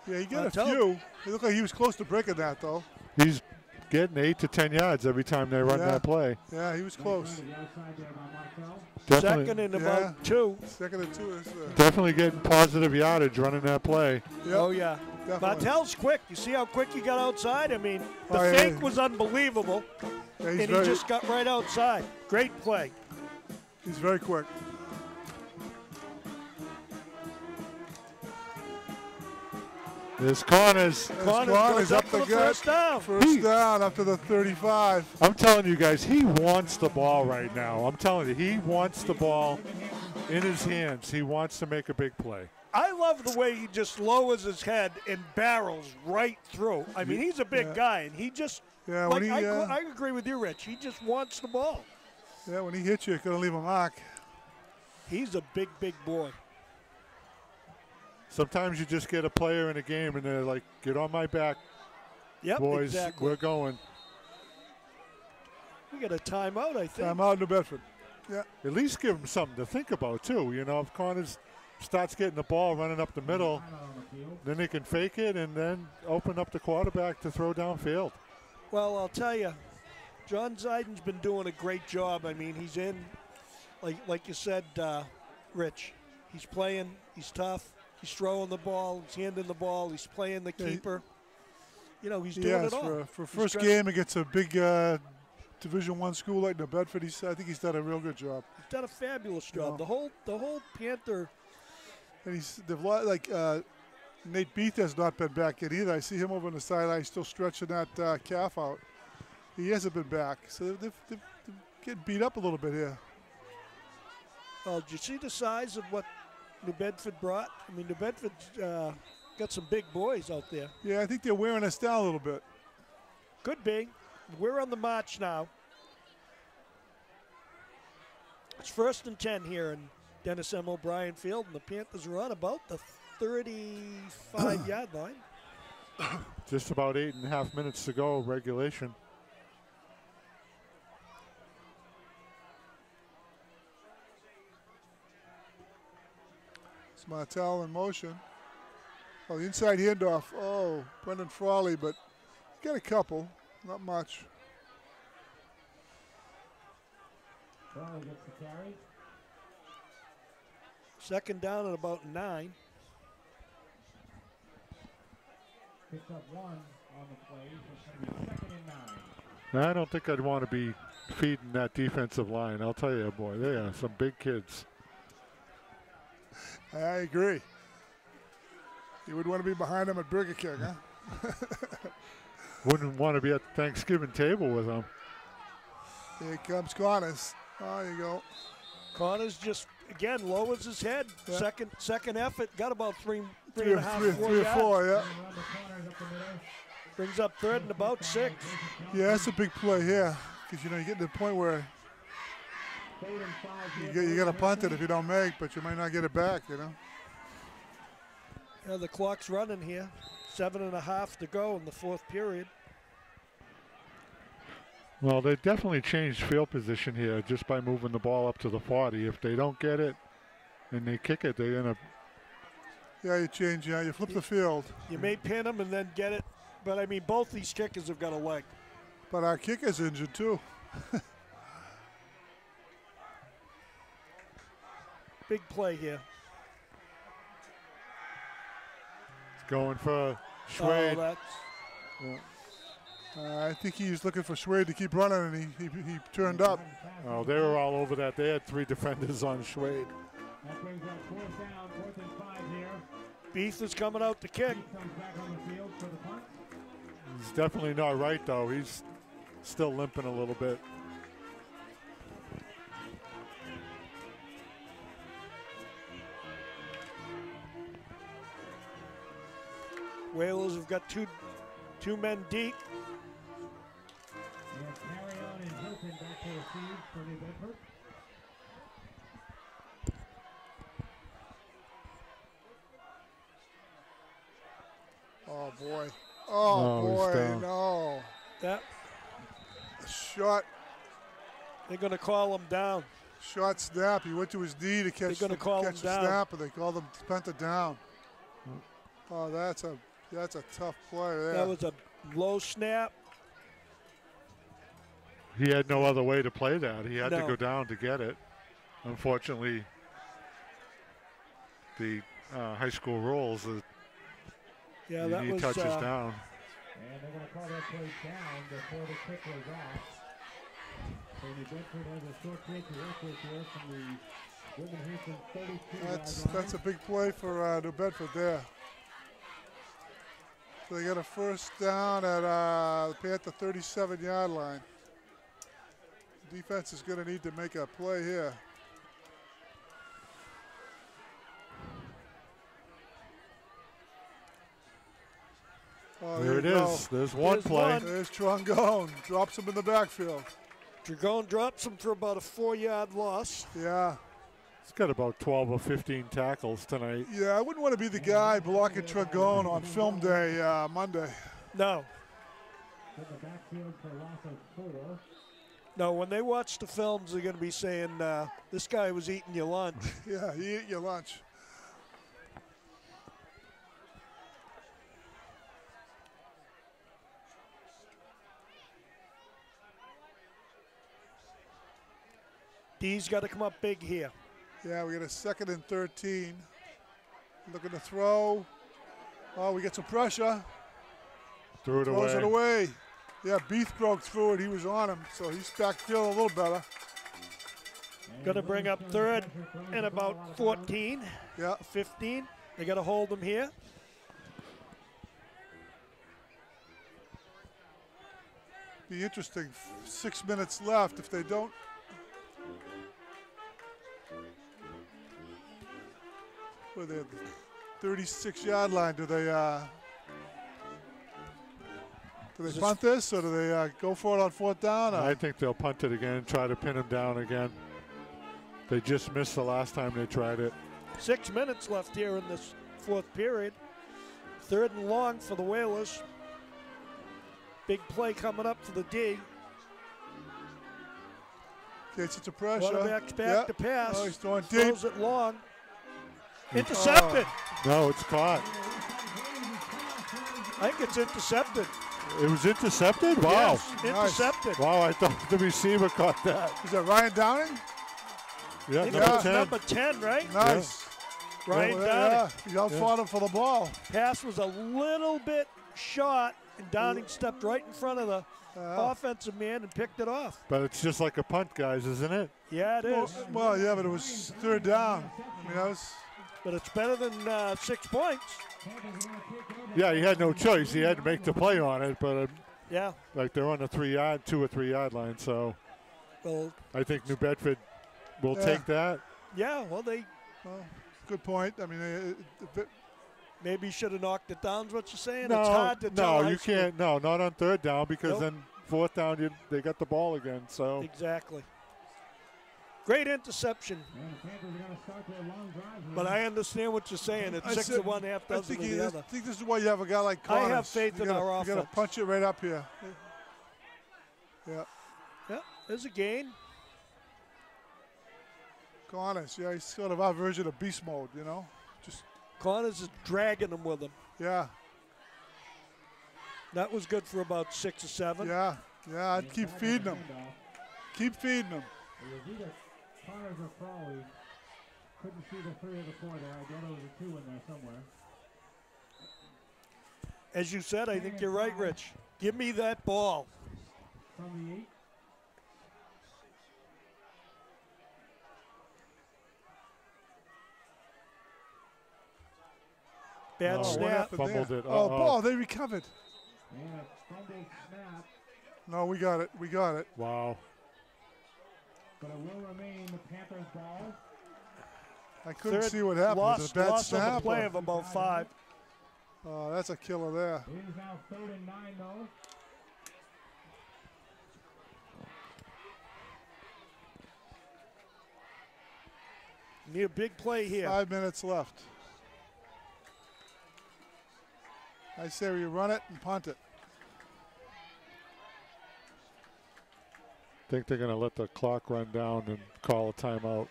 Speaker 2: Yeah, he got a few. It looked like he was close to breaking that, though.
Speaker 3: He's getting 8 to 10 yards every time they run that play.
Speaker 2: Yeah, he was close.
Speaker 3: Definitely,
Speaker 1: second and about 2.
Speaker 2: Second and 2 is
Speaker 3: definitely getting positive yardage running that play.
Speaker 2: Yep,
Speaker 1: oh, yeah.
Speaker 2: definitely.
Speaker 1: Martell's quick. You see how quick he got outside? I mean, the fake was unbelievable, and he just got right outside. Great play.
Speaker 2: He's very quick.
Speaker 3: There's Corners.
Speaker 1: Corners up
Speaker 2: the
Speaker 1: for the first down.
Speaker 2: First down up to the 35.
Speaker 3: I'm telling you guys, he wants the ball right now. I'm telling you, he wants the ball in his hands. He wants to make a big play.
Speaker 1: I love the way he just lowers his head and barrels right through. I mean, he's a big guy, and he just I agree with you, Rich. He just wants the ball.
Speaker 2: Yeah, when he hits you, it's going to leave a mark.
Speaker 1: He's a big, big boy.
Speaker 3: Sometimes you just get a player in a game, and they're like, get on my back, boys,
Speaker 1: exactly.
Speaker 3: We're going.
Speaker 1: We got a timeout, I think.
Speaker 2: Timeout, New Bedford. Yeah.
Speaker 3: At least give him something to think about, too. If Corners starts getting the ball running up the middle, then they can fake it and then open up the quarterback to throw downfield.
Speaker 1: Well, I'll tell you, John Zeiden's been doing a great job. I mean, he's in, like you said, Rich, he's playing, he's tough. He's throwing the ball. He's handing the ball. He's playing the keeper. He's doing it all.
Speaker 2: For first game against a big Division I school like New Bedford, I think he's done a real good job.
Speaker 1: He's done a fabulous job. The whole Panther.
Speaker 2: And Nate Beath has not been back yet either. I see him over on the sideline still stretching that calf out. He hasn't been back, so they're getting beat up a little bit here.
Speaker 1: Well, did you see the size of what New Bedford brought? I mean, New Bedford's got some big boys out there.
Speaker 2: Yeah, I think they're wearing us down a little bit.
Speaker 1: Could be. We're on the march now. It's 1st and 10 here in Dennis M. O'Brien Field, and the Panthers are on about the 35-yard line.
Speaker 3: Just about 8.5 minutes to go, regulation.
Speaker 2: Martell in motion. Oh, the inside handoff. Oh, Brendan Frawley, but got a couple, not much.
Speaker 4: Frawley gets the carry.
Speaker 1: Second down at about 9.
Speaker 4: Picks up 1 on the play. So it's going to be 2nd and 9.
Speaker 3: I don't think I'd want to be feeding that defensive line. I'll tell you, boy, they are some big kids.
Speaker 2: I agree. You would want to be behind them at Burger King, huh?
Speaker 3: Wouldn't want to be at the Thanksgiving table with them.
Speaker 2: Here comes Corners. Oh, there you go.
Speaker 1: Corners just, again, lowers his head.
Speaker 2: Yeah.
Speaker 1: Second effort. Got about three and a half,
Speaker 2: 3 or 4, yeah.
Speaker 1: Brings up 3rd and about 6.
Speaker 2: Yeah, that's a big play here. Because, you get to the point where you got to punt it if you don't make, but you might not get it back,
Speaker 1: Yeah, the clock's running here. 7.5 to go in the 4th period.
Speaker 3: Well, they definitely changed field position here just by moving the ball up to the 40. If they don't get it and they kick it, they're going to
Speaker 2: Yeah, you change. Yeah, you flip the field.
Speaker 1: You may pin them and then get it, but I mean, both these kickers have got a leg.
Speaker 2: But our kicker's injured too.
Speaker 1: Big play here.
Speaker 3: It's going for Schwade.
Speaker 1: Oh, that's
Speaker 2: I think he's looking for Schwade to keep running, and he turned up.
Speaker 3: Oh, they were all over that. They had 3 defenders on Schwade.
Speaker 4: That brings up 4th down, 4th and 5 here.
Speaker 1: Beef is coming out to kick.
Speaker 4: Beef comes back on the field for the punt.
Speaker 3: He's definitely not right, though. He's still limping a little bit.
Speaker 1: Whalers have got two men deep.
Speaker 4: We have Carry-On and Hilton back to receive for New Bedford.
Speaker 2: Oh boy!
Speaker 3: Oh, he's
Speaker 2: boy!
Speaker 3: down.
Speaker 2: No!
Speaker 1: That
Speaker 2: Shot
Speaker 1: they're going to call him down.
Speaker 2: snap. He went to his knee to catch
Speaker 1: gonna call him
Speaker 2: the
Speaker 1: down.
Speaker 2: snap, and they called him Penta down. Oh, that's a tough play there.
Speaker 1: That was a low snap.
Speaker 3: He had no other way to play that. He had to
Speaker 1: No.
Speaker 3: go down to get it. Unfortunately, the high school rules,
Speaker 1: Yeah,
Speaker 3: you
Speaker 1: that
Speaker 3: need
Speaker 1: was
Speaker 3: touches down.
Speaker 4: And they're going to call that play down before the kick was off. So New Bedford has a short field to work with here from the Whitman Hanson 32-yard
Speaker 2: That's a big play for New Bedford there. So they got a first down at the Panther 37-yard line. Defense is going to need to make a play here. Oh,
Speaker 3: There it
Speaker 2: you go.
Speaker 3: is. There's one
Speaker 1: There's
Speaker 3: play.
Speaker 1: one.
Speaker 2: There's Trongone. Drops him in the backfield.
Speaker 1: Dragone drops him for about a 4-yard loss.
Speaker 2: Yeah.
Speaker 3: He's got about 12 or 15 tackles tonight.
Speaker 2: Yeah, I wouldn't want to be the guy blocking Trongone on film day Monday.
Speaker 1: No,
Speaker 4: to the backfield for loss of 4.
Speaker 1: no. When they watch the films, they're going to be saying, this guy was eating your lunch.
Speaker 2: Yeah, he ate your lunch.
Speaker 1: D's got to come up big here.
Speaker 2: Yeah, we got a 2nd and 13. Looking to throw. Oh, we get some pressure.
Speaker 3: Threw it
Speaker 2: Throws it
Speaker 3: away.
Speaker 2: away. Yeah, Beef broke through it. He was on him, so he's backfield a little better.
Speaker 1: Going to bring up 3rd and about 14,
Speaker 2: Yeah,
Speaker 1: 15. They got to hold him here.
Speaker 2: be interesting. 6 minutes left. If they don't. Where they 36-yard line. Do they punt this, or do they go for it on 4th down?
Speaker 3: I think they'll punt it again and try to pin him down again. They just missed the last time they tried it.
Speaker 1: 6 minutes left here in this 4th period. 3rd and long for the Whalers. Big play coming up for the D.
Speaker 2: Gets it to pressure.
Speaker 1: Quarterback's back to pass.
Speaker 2: Oh, he's throwing deep.
Speaker 1: Throws it long. Intercepted.
Speaker 3: No, it's caught.
Speaker 1: I think it's intercepted.
Speaker 3: It was intercepted? Wow.
Speaker 1: Yes, intercepted.
Speaker 3: Wow, I thought the receiver caught that.
Speaker 2: Is that Ryan Downing?
Speaker 3: Yeah,
Speaker 1: I think
Speaker 3: number
Speaker 1: it was
Speaker 3: 10.
Speaker 1: number 10, right?
Speaker 2: Nice.
Speaker 1: Ryan Downing.
Speaker 2: Yeah, he outfought him for the ball.
Speaker 1: Pass was a little bit short, and Downing stepped right in front of the offensive man and picked it off.
Speaker 3: But it's just like a punt, guys, isn't it?
Speaker 1: Yeah, it is.
Speaker 2: Well, yeah, but it was 3rd down. I mean, that was.
Speaker 1: But it's better than 6 points.
Speaker 3: Yeah, he had no choice. He had to make the play on it, but
Speaker 1: Yeah.
Speaker 3: like they're on the 2 or 3 yard line, so
Speaker 1: Well,
Speaker 3: I think New Bedford will take that.
Speaker 1: yeah, well, they
Speaker 2: Well, good point. I mean,
Speaker 1: maybe should have knocked it down, is what you're saying?
Speaker 3: No,
Speaker 1: It's hard to tell.
Speaker 3: no, you can't. No, not on 3rd down because
Speaker 1: Nope.
Speaker 3: then 4th down they got the ball again. So
Speaker 1: Exactly. Great interception. But I understand what you're saying. It's 6 of one, half dozen of the other.
Speaker 2: I think this is why you have a guy like Connors.
Speaker 1: I have faith in our
Speaker 2: You got
Speaker 1: offense.
Speaker 2: to punch it right up here. Yeah,
Speaker 1: Yeah, there's a gain.
Speaker 2: Connors. Yeah, he's sort of our version of beast mode, you know. Just
Speaker 1: Connors is dragging them with him.
Speaker 2: Yeah.
Speaker 1: That was good for about 6 or 7.
Speaker 2: Yeah. Yeah, I'd keep feeding them. Keep feeding them.
Speaker 4: It was either Connors or Frawley. Couldn't see the 3 or the 4 there. I thought there was a 2 in there somewhere.
Speaker 1: As you said, I think you're right, Rich. Give me that ball.
Speaker 4: From the 8.
Speaker 1: Bad snap.
Speaker 3: Fumbled it.
Speaker 2: Oh, ball, they recovered.
Speaker 4: And a fumbled snap.
Speaker 2: No, we got it. We got it.
Speaker 3: Wow.
Speaker 4: But it will remain the Panthers' ball.
Speaker 2: I couldn't see what happened. Was it a bad
Speaker 1: lost
Speaker 2: snap?
Speaker 1: on the play of about 5.
Speaker 2: Oh, that's a killer there.
Speaker 4: It is now 3rd and 9, though.
Speaker 1: Need a big play here.
Speaker 2: 5 minutes left. I say we run it and punt it.
Speaker 3: I think they're going to let the clock run down and call a timeout.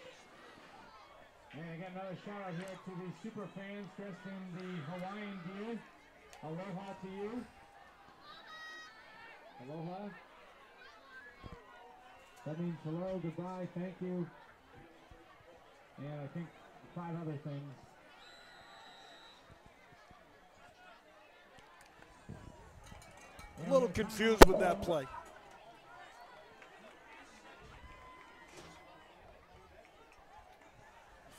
Speaker 4: And I got another shout out here to the super fans dressed in the Hawaiian gear. Aloha to you. Aloha. That means hello, goodbye, thank you. And I think 5 other things.
Speaker 1: A little confused with that play.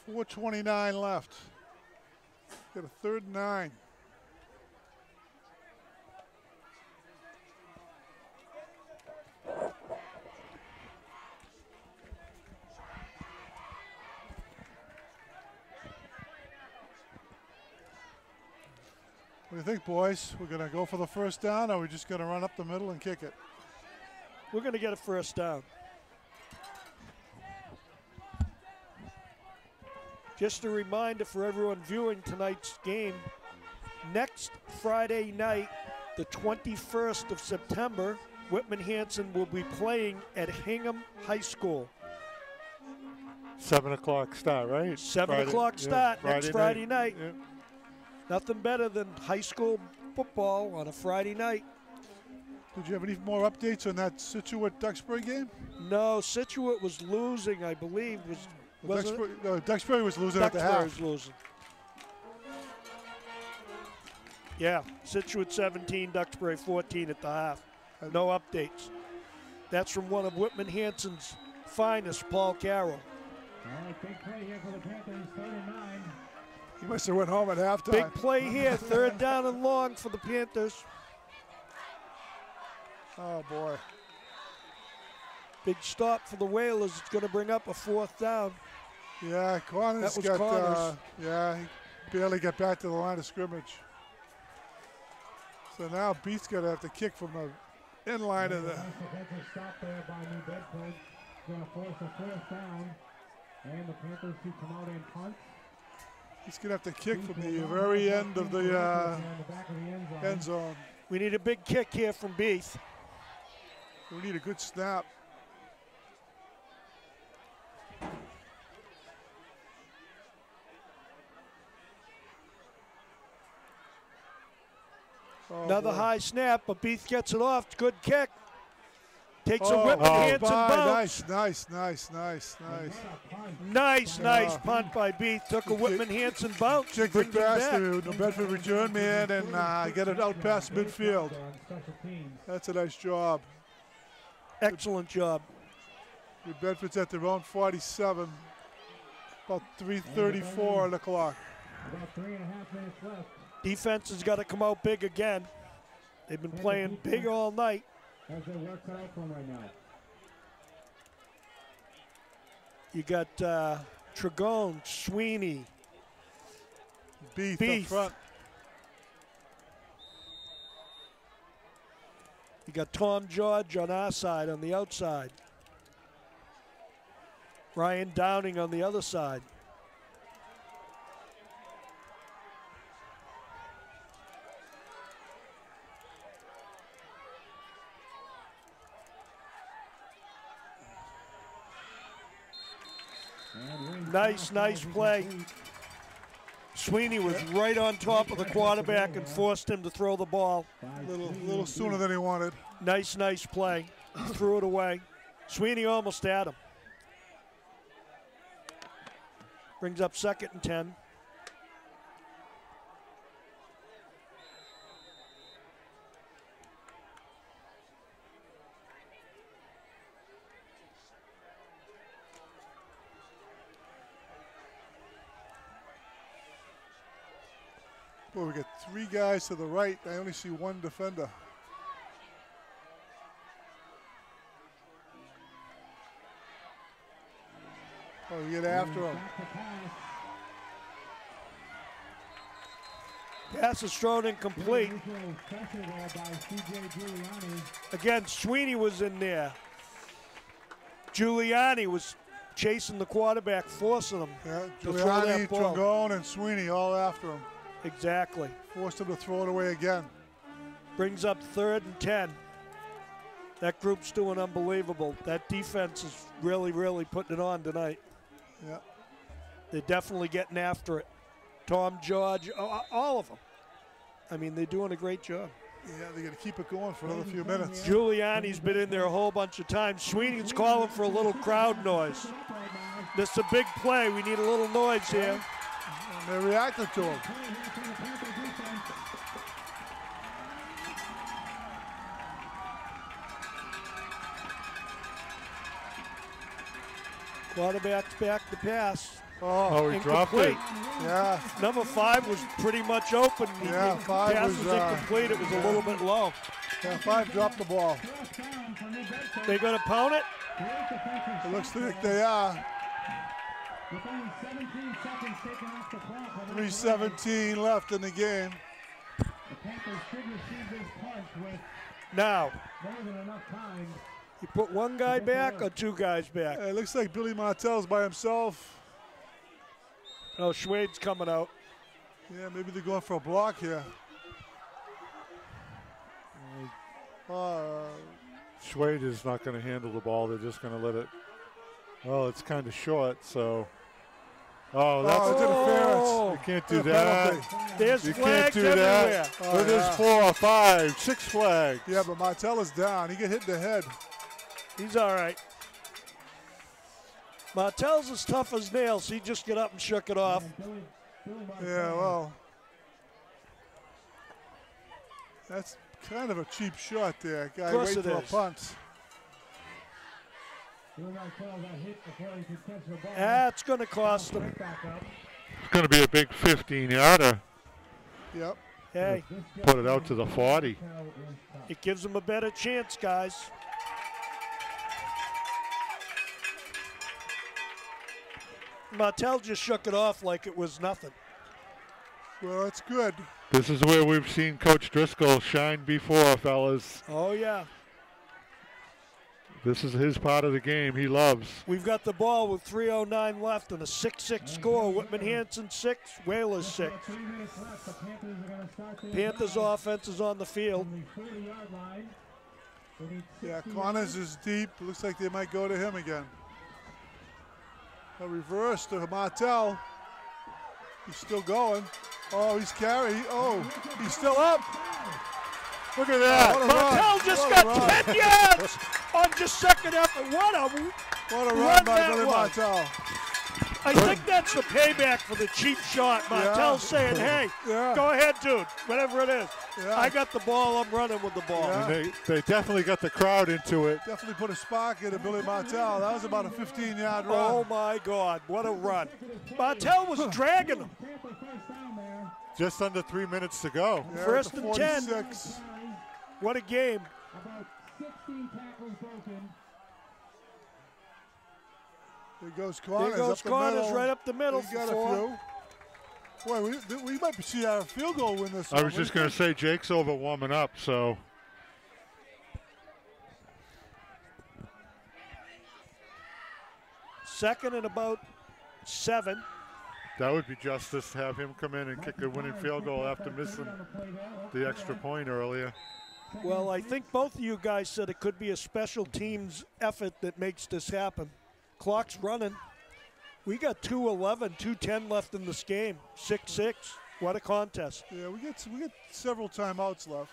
Speaker 2: .429 left. Got a 3rd and 9. What do you think, boys? We're going to go for the first down, or are we just going to run up the middle and kick it?
Speaker 1: We're going to get a first down. Just a reminder for everyone viewing tonight's game, next Friday night, the 21st of September, Whitman Hanson will be playing at Hingham High School.
Speaker 3: 7 o'clock start, right?
Speaker 1: 7 o'clock start next Friday night.
Speaker 3: Yeah.
Speaker 1: Nothing better than high school football on a Friday night.
Speaker 2: Did you have any more updates on that Situate-Duxbury game?
Speaker 1: No, Situate was losing, I believe.
Speaker 2: Duxbury was losing at the half.
Speaker 1: Duxbury was losing. Yeah, Situate 17, Duxbury 14 at the half. No updates. That's from one of Whitman Hanson's finest, Paul Carroll.
Speaker 4: All right, big play here for the Panthers, 3rd and 9.
Speaker 2: He must have went home at halftime.
Speaker 1: Big play here, 3rd down and long for the Panthers.
Speaker 2: Oh, boy.
Speaker 1: Big stop for the Whalers. It's going to bring up a 4th down.
Speaker 2: Yeah, Connors
Speaker 1: That was Connors.
Speaker 2: Yeah, he barely got back to the line of scrimmage. So now Beath's going to have to kick from the end line of the.
Speaker 4: Defensive stop there by New Bedford. Going to force a 4th down. And the Panthers to come out and punt.
Speaker 2: He's going to have to kick from the very end of the end zone.
Speaker 1: We need a big kick here from Beath.
Speaker 2: We need a good snap. Oh,
Speaker 1: Another
Speaker 2: boy.
Speaker 1: high snap, but Beath gets it off. Good kick. Takes a Whitman Hanson bounce.
Speaker 2: Nice
Speaker 1: Nice punt by Beath. Took a Whitman Hanson bounce.
Speaker 2: Kick it past to New Bedford return man and get it out past midfield. That's a nice job.
Speaker 1: Excellent job.
Speaker 2: New Bedford's at their own 47. About 3:34 on the clock.
Speaker 4: About 3.5 minutes left.
Speaker 1: Defense has got to come out big again. They've been playing big all night.
Speaker 4: How's their work cut out for them right now?
Speaker 1: You got Tragone, Sweeney,
Speaker 2: Beath up front.
Speaker 1: You got Tom George on our side, on the outside. Ryan Downing on the other side. Nice play. Sweeney was right on top of the quarterback and forced him to throw the ball.
Speaker 2: A little sooner than he wanted.
Speaker 1: Nice play. Threw it away. Sweeney almost had him. Brings up 2nd and 10.
Speaker 2: Well, we got 3 guys to the right. I only see 1 defender. Oh, we get after him.
Speaker 1: Pass is thrown incomplete. Again, Sweeney was in there. Giuliani was chasing the quarterback, forcing him to throw that ball.
Speaker 2: Trangone, and Sweeney all after him.
Speaker 1: Exactly.
Speaker 2: Forced him to throw it away again.
Speaker 1: Brings up 3rd and 10. That group's doing unbelievable. That defense is really, really putting it on tonight.
Speaker 2: Yeah.
Speaker 1: They're definitely getting after it. Tom, George, all of them. I mean, they're doing a great job.
Speaker 2: Yeah, they're going to keep it going for another few minutes.
Speaker 1: Giuliani's been in there a whole bunch of times. Sweeney's calling for a little crowd noise. This is a big play. We need a little noise here.
Speaker 2: And they reacted to him.
Speaker 1: Quarterback's back to pass.
Speaker 3: Oh, he dropped it.
Speaker 2: Yeah.
Speaker 1: Number 5 was pretty much open.
Speaker 2: Yeah, 5
Speaker 1: pass
Speaker 2: was
Speaker 1: incomplete. It was a little bit low.
Speaker 2: Yeah, 5 dropped the ball.
Speaker 1: They going to pound it?
Speaker 2: It looks like they are. 3:17 left in the game.
Speaker 1: Now, you put 1 guy back or 2 guys back?
Speaker 2: It looks like Billy Martell's by himself.
Speaker 1: Oh, Schwade's coming out.
Speaker 2: Yeah, maybe they're going for a block here.
Speaker 3: Schwade is not going to handle the ball. They're just going to let it. Oh, it's kind of short, so. Oh, that's
Speaker 2: interference.
Speaker 3: You can't do that.
Speaker 1: There's
Speaker 3: You
Speaker 1: flags
Speaker 3: can't do
Speaker 1: everywhere.
Speaker 3: that. Well, there's 4, 5, 6 flags.
Speaker 2: Yeah, but Martell is down. He get hit in the head.
Speaker 1: He's all right. Martell's as tough as nails. He just get up and shook it off.
Speaker 2: Yeah, well. That's kind of a cheap shot there. Guy waiting for a punt.
Speaker 1: That's going to cost them.
Speaker 3: It's going to be a big 15-yarder.
Speaker 2: Yep.
Speaker 1: Hey.
Speaker 3: Put it out to the 40.
Speaker 1: It gives them a better chance, guys. Martell just shook it off like it was nothing.
Speaker 2: Well, that's good.
Speaker 3: This is where we've seen Coach Driscoll shine before, fellas.
Speaker 1: Oh, yeah.
Speaker 3: This is his part of the game he loves.
Speaker 1: We've got the ball with 3:09 left and a 6-6 score. Whitman Hanson 6, Whalers 6. Panthers offense is on the field.
Speaker 2: Yeah, Connors is deep. Looks like they might go to him again. A reverse to Martell. He's still going. Oh, he's carrying. Oh, he's still up.
Speaker 3: Look at that.
Speaker 1: Martell just got 10 yards on just second effort. What a
Speaker 2: run by Billy Martell.
Speaker 1: I think that's the payback for the cheap shot. Martell's saying, hey, go ahead, dude, whatever it is.
Speaker 2: Yeah.
Speaker 1: I got the ball, I'm running with the ball.
Speaker 3: Yeah. They definitely got the crowd into it.
Speaker 2: Definitely put a spark into Billy Martell. That was about a 15-yard run.
Speaker 1: Oh, my God, what a run. Martell was dragging him.
Speaker 3: Just under 3 minutes to go.
Speaker 2: Yeah,
Speaker 1: 1st and 10.
Speaker 2: 46.
Speaker 1: What a game.
Speaker 2: There goes Connors.
Speaker 1: There goes Connors right up the middle.
Speaker 2: He got a few. Boy, we might see our field goal win this one.
Speaker 3: I was just going to say, Jake's over warming up, so.
Speaker 1: Second and about 7.
Speaker 3: That would be justice to have him come in and kick a winning field goal after missing the extra point earlier.
Speaker 1: Well, I think both of you guys said it could be a special teams effort that makes this happen. Clock's running. We got 2:11, 2:10 left in this game. 6-6. What a contest.
Speaker 2: Yeah, we get several timeouts left.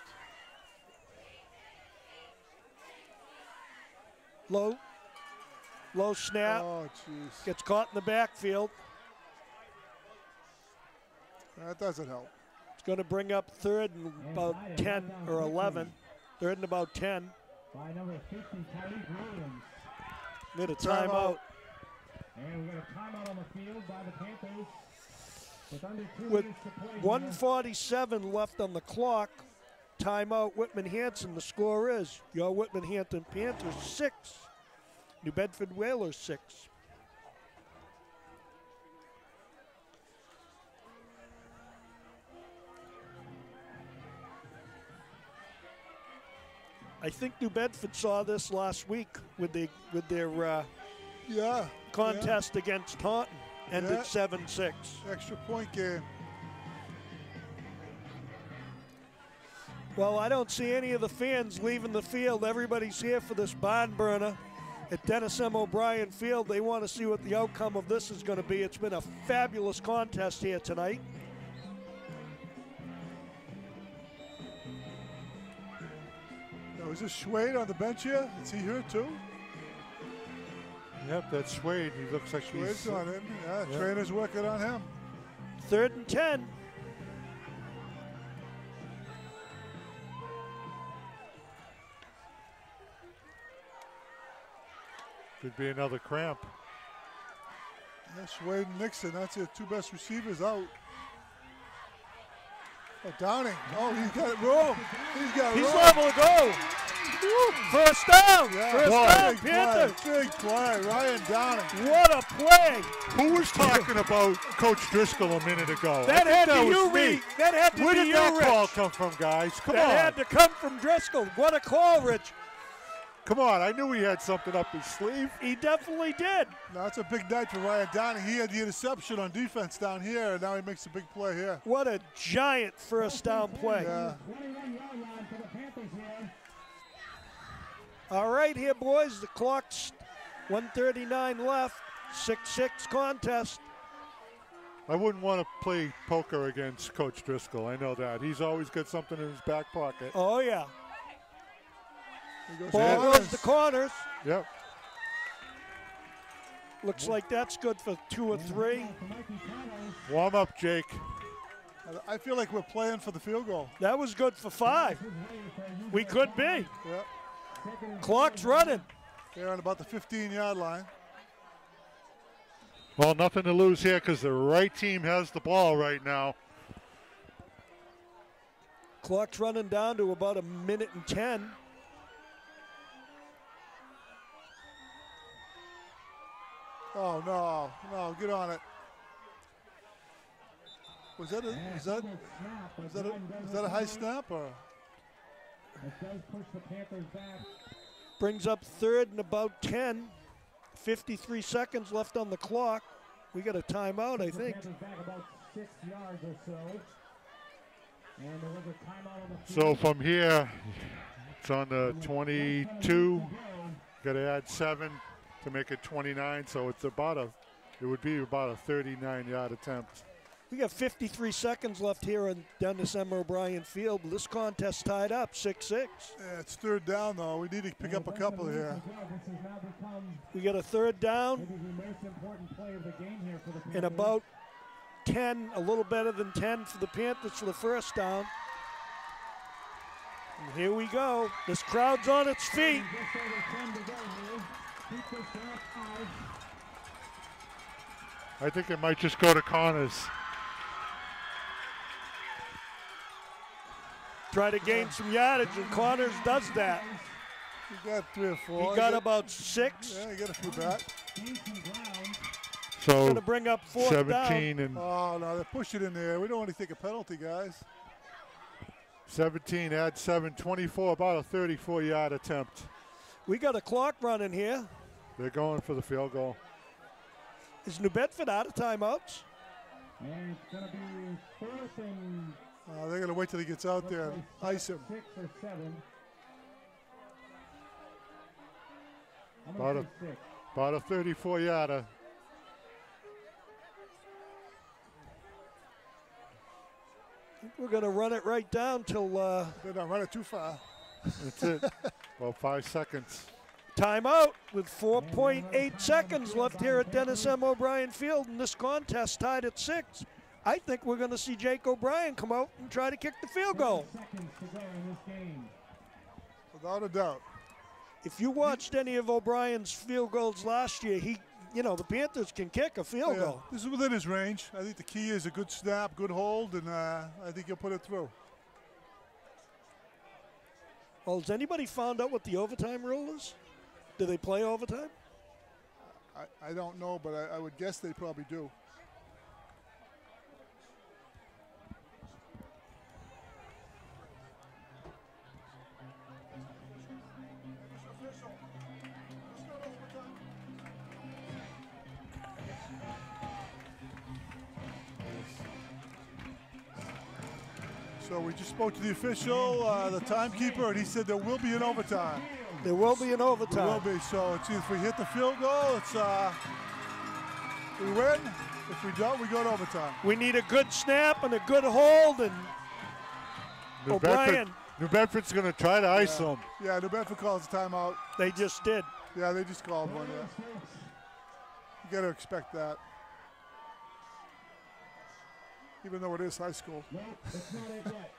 Speaker 1: Low snap.
Speaker 2: Oh, jeez.
Speaker 1: Gets caught in the backfield.
Speaker 2: That doesn't help.
Speaker 1: It's going to bring up third and about 10 or 11. Third and about 10.
Speaker 4: By number 50, Tyreek Williams.
Speaker 1: Get a timeout.
Speaker 4: And we got a timeout on the field by the Panthers. With under 2
Speaker 1: With
Speaker 4: minutes to play.
Speaker 1: 1:47 left on the clock. Timeout Whitman Hanson. The score is your Whitman Hanson Panthers 6. New Bedford Whalers 6. I think New Bedford saw this last week with their contest against Taunton. Ended 7-6.
Speaker 2: Extra point game.
Speaker 1: Well, I don't see any of the fans leaving the field. Everybody's here for this barn burner at Dennis M. O'Brien Field. They want to see what the outcome of this is going to be. It's been a fabulous contest here tonight.
Speaker 2: Now, is this Schwade on the bench here? Is he here too?
Speaker 3: Yep, that's Schwade. He looks like
Speaker 2: Schwade's
Speaker 3: he's
Speaker 2: on him. Yeah,
Speaker 3: yeah.
Speaker 2: Trainer's working on him.
Speaker 1: 3rd and 10.
Speaker 3: Could be another cramp.
Speaker 2: Yeah, Schwade and Nixon, that's the two best receivers out. Oh, Downing. Oh, he's got room.
Speaker 1: He's liable to go. First down.
Speaker 2: Yeah,
Speaker 1: First down,
Speaker 2: big
Speaker 1: Panthers.
Speaker 2: play, big play. Ryan Downing.
Speaker 1: What a play.
Speaker 3: Who was talking about Coach Driscoll a minute ago?
Speaker 1: That had to
Speaker 3: was
Speaker 1: you,
Speaker 3: me.
Speaker 1: Reed. That had to
Speaker 3: Where
Speaker 1: be
Speaker 3: did
Speaker 1: you,
Speaker 3: that
Speaker 1: Rich.
Speaker 3: call come from, guys? Come
Speaker 1: That
Speaker 3: on.
Speaker 1: had to come from Driscoll. What a call, Rich.
Speaker 3: Come on. I knew he had something up his sleeve.
Speaker 1: He definitely did.
Speaker 2: Now, that's a big night for Ryan Downing. He had the interception on defense down here, and now he makes a big play here.
Speaker 1: What a giant first down play.
Speaker 2: Yeah.
Speaker 4: 21-yard line for the Panthers here.
Speaker 1: All right, here, boys. The clock's 1:39 left. 6-6 contest.
Speaker 3: I wouldn't want to play poker against Coach Driscoll. I know that. He's always got something in his back pocket.
Speaker 1: Oh, yeah.
Speaker 2: Here goes
Speaker 1: Ball
Speaker 2: Corners.
Speaker 1: goes to corners.
Speaker 3: Yep.
Speaker 1: Looks like that's good for 2 or 3.
Speaker 3: Warm up, Jake.
Speaker 2: I feel like we're playing for the field goal.
Speaker 1: That was good for 5. We could be.
Speaker 2: Yeah.
Speaker 1: Clock's running.
Speaker 2: They're on about the 15-yard line.
Speaker 3: Well, nothing to lose here because the right team has the ball right now.
Speaker 1: Clock's running down to about 1:10.
Speaker 2: Oh, no, get on it. Was that a high snap or?
Speaker 4: It does push the Panthers back.
Speaker 1: Brings up 3rd and about 10. 53 seconds left on the clock. We got a timeout, I think.
Speaker 4: Panthers back about 6 yards or so. And there was a timeout on the
Speaker 3: So
Speaker 4: field.
Speaker 3: from here, it's on the 22. Got to add 7 to make it 29. So it's it would be about a 39-yard attempt.
Speaker 1: We got 53 seconds left here on Dennis M. O'Brien Field. This contest tied up 6-6.
Speaker 2: Yeah, it's 3rd down, though. We need to pick up a couple here.
Speaker 4: This has now become
Speaker 1: We got a 3rd down
Speaker 4: maybe the most important play of the game here for the Panthers.
Speaker 1: and about 10, a little better than 10 for the Panthers for the first down. And here we go. This crowd's on its feet.
Speaker 4: Just over 10 to go here. Keep this drive high.
Speaker 3: I think it might just go to Connors.
Speaker 1: Try to gain some yardage, and Connors does that.
Speaker 2: You got 3 or 4.
Speaker 1: He got about 6.
Speaker 2: Yeah, you got a few back.
Speaker 3: So
Speaker 1: Going to bring up 4th down.
Speaker 3: 17 and
Speaker 2: Oh, no, they're pushing in there. We don't want to take a penalty, guys.
Speaker 3: 17, add 7, 24, about a 34-yard attempt.
Speaker 1: We got a clock running here.
Speaker 3: They're going for the field goal.
Speaker 1: Is New Bedford out of timeouts?
Speaker 4: And it's going to be 4th and
Speaker 2: They're going to wait till he gets out there and ice him.
Speaker 4: 6 or 7. I'm
Speaker 3: About
Speaker 4: going
Speaker 3: a-
Speaker 4: to say 6.
Speaker 3: About a 34-yarder.
Speaker 1: we're going to run it right down till
Speaker 2: They're not running too far.
Speaker 3: That's it. Well, 5 seconds.
Speaker 1: timeout with 4.8 seconds left here at Dennis M. O'Brien Field, and this contest tied at 6. I think we're going to see Jake O'Brien come out and try to kick the field goal.
Speaker 2: Without a doubt.
Speaker 1: If you watched any of O'Brien's field goals last year, the Panthers can kick a field goal.
Speaker 2: This is within his range. I think the key is a good snap, good hold, and I think he'll put it through.
Speaker 1: Well, has anybody found out what the overtime rule is? Do they play overtime?
Speaker 2: I don't know, but I would guess they probably do. So we just spoke to the official, the timekeeper, and he said there will be an overtime.
Speaker 1: There will be an overtime.
Speaker 2: There will be. So it's either if we hit the field goal, it's we win. If we don't, we go to overtime.
Speaker 1: We need a good snap and a good hold, and O'Brien.
Speaker 3: New Bedford's going to try to ice them.
Speaker 2: Yeah, New Bedford calls a timeout.
Speaker 1: They just did.
Speaker 2: Yeah, they just called one. Yeah, you got to expect that. Even though it is high school.
Speaker 4: No, that's not it yet.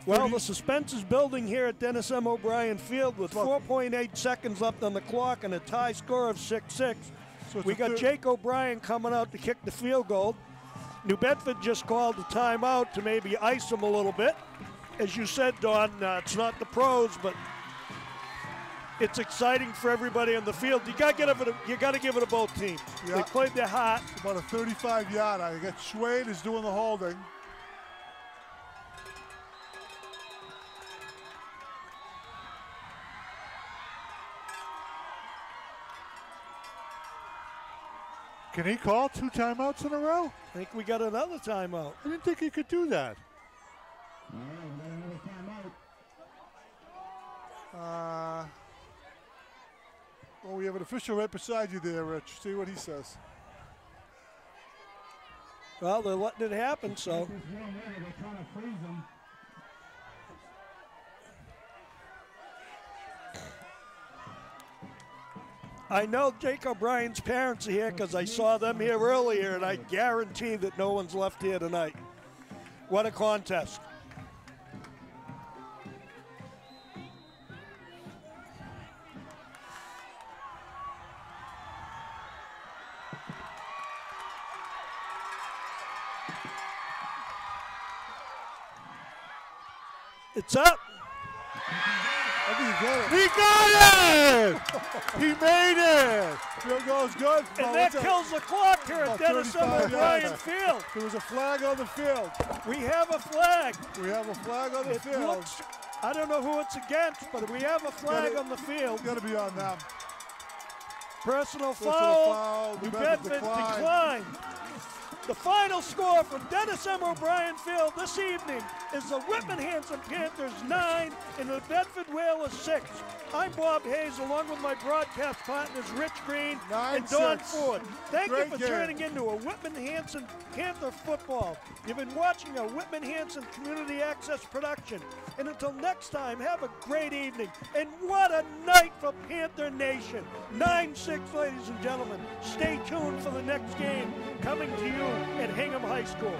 Speaker 1: Well, the suspense is building here at Dennis M. O'Brien Field with 4.8 seconds left on the clock and a tie score of 6-6.
Speaker 2: So
Speaker 1: we got Jake O'Brien coming out to kick the field goal. New Bedford just called the timeout to maybe ice him a little bit. As you said, Don, it's not the pros, but it's exciting for everybody on the field. You got to give it to both teams. Yeah. They played their heart.
Speaker 2: It's about a 35-yard. I got Schwade is doing the holding.
Speaker 3: Can he call 2 timeouts in a row?
Speaker 1: I think we got another timeout.
Speaker 3: I didn't think he could do that.
Speaker 2: Well, we have an official right beside you there, Rich. See what he says.
Speaker 1: Well, they're letting it happen, so. I know Jake O'Brien's parents are here because I saw them here earlier, and I guarantee that no one's left here tonight. What a contest. It's up.
Speaker 2: I think he got it.
Speaker 3: He got it! He made it!
Speaker 2: Field goal's good.
Speaker 1: And that kills the clock here at Dennis M. O'Brien Field.
Speaker 2: There was a flag on the field.
Speaker 1: We have a flag.
Speaker 2: We have a flag on the field.
Speaker 1: Looks, I don't know who it's against, but we have a flag on the field.
Speaker 2: It's got to be on them.
Speaker 1: Personal foul. New Bedford declined. The final score from Dennis M. O'Brien Field this evening is the Whitman Hanson Panthers 9 and the Bedford Whalers 6. I'm Bob Hayes along with my broadcast partners Rich Green and Don Ford. Thank you for turning into a Whitman Hanson Panther football. You've been watching a Whitman Hanson Community Access production. And until next time, have a great evening. And what a night for Panther Nation. 9-6, ladies and gentlemen. Stay tuned for the next game coming to you at Hingham High School.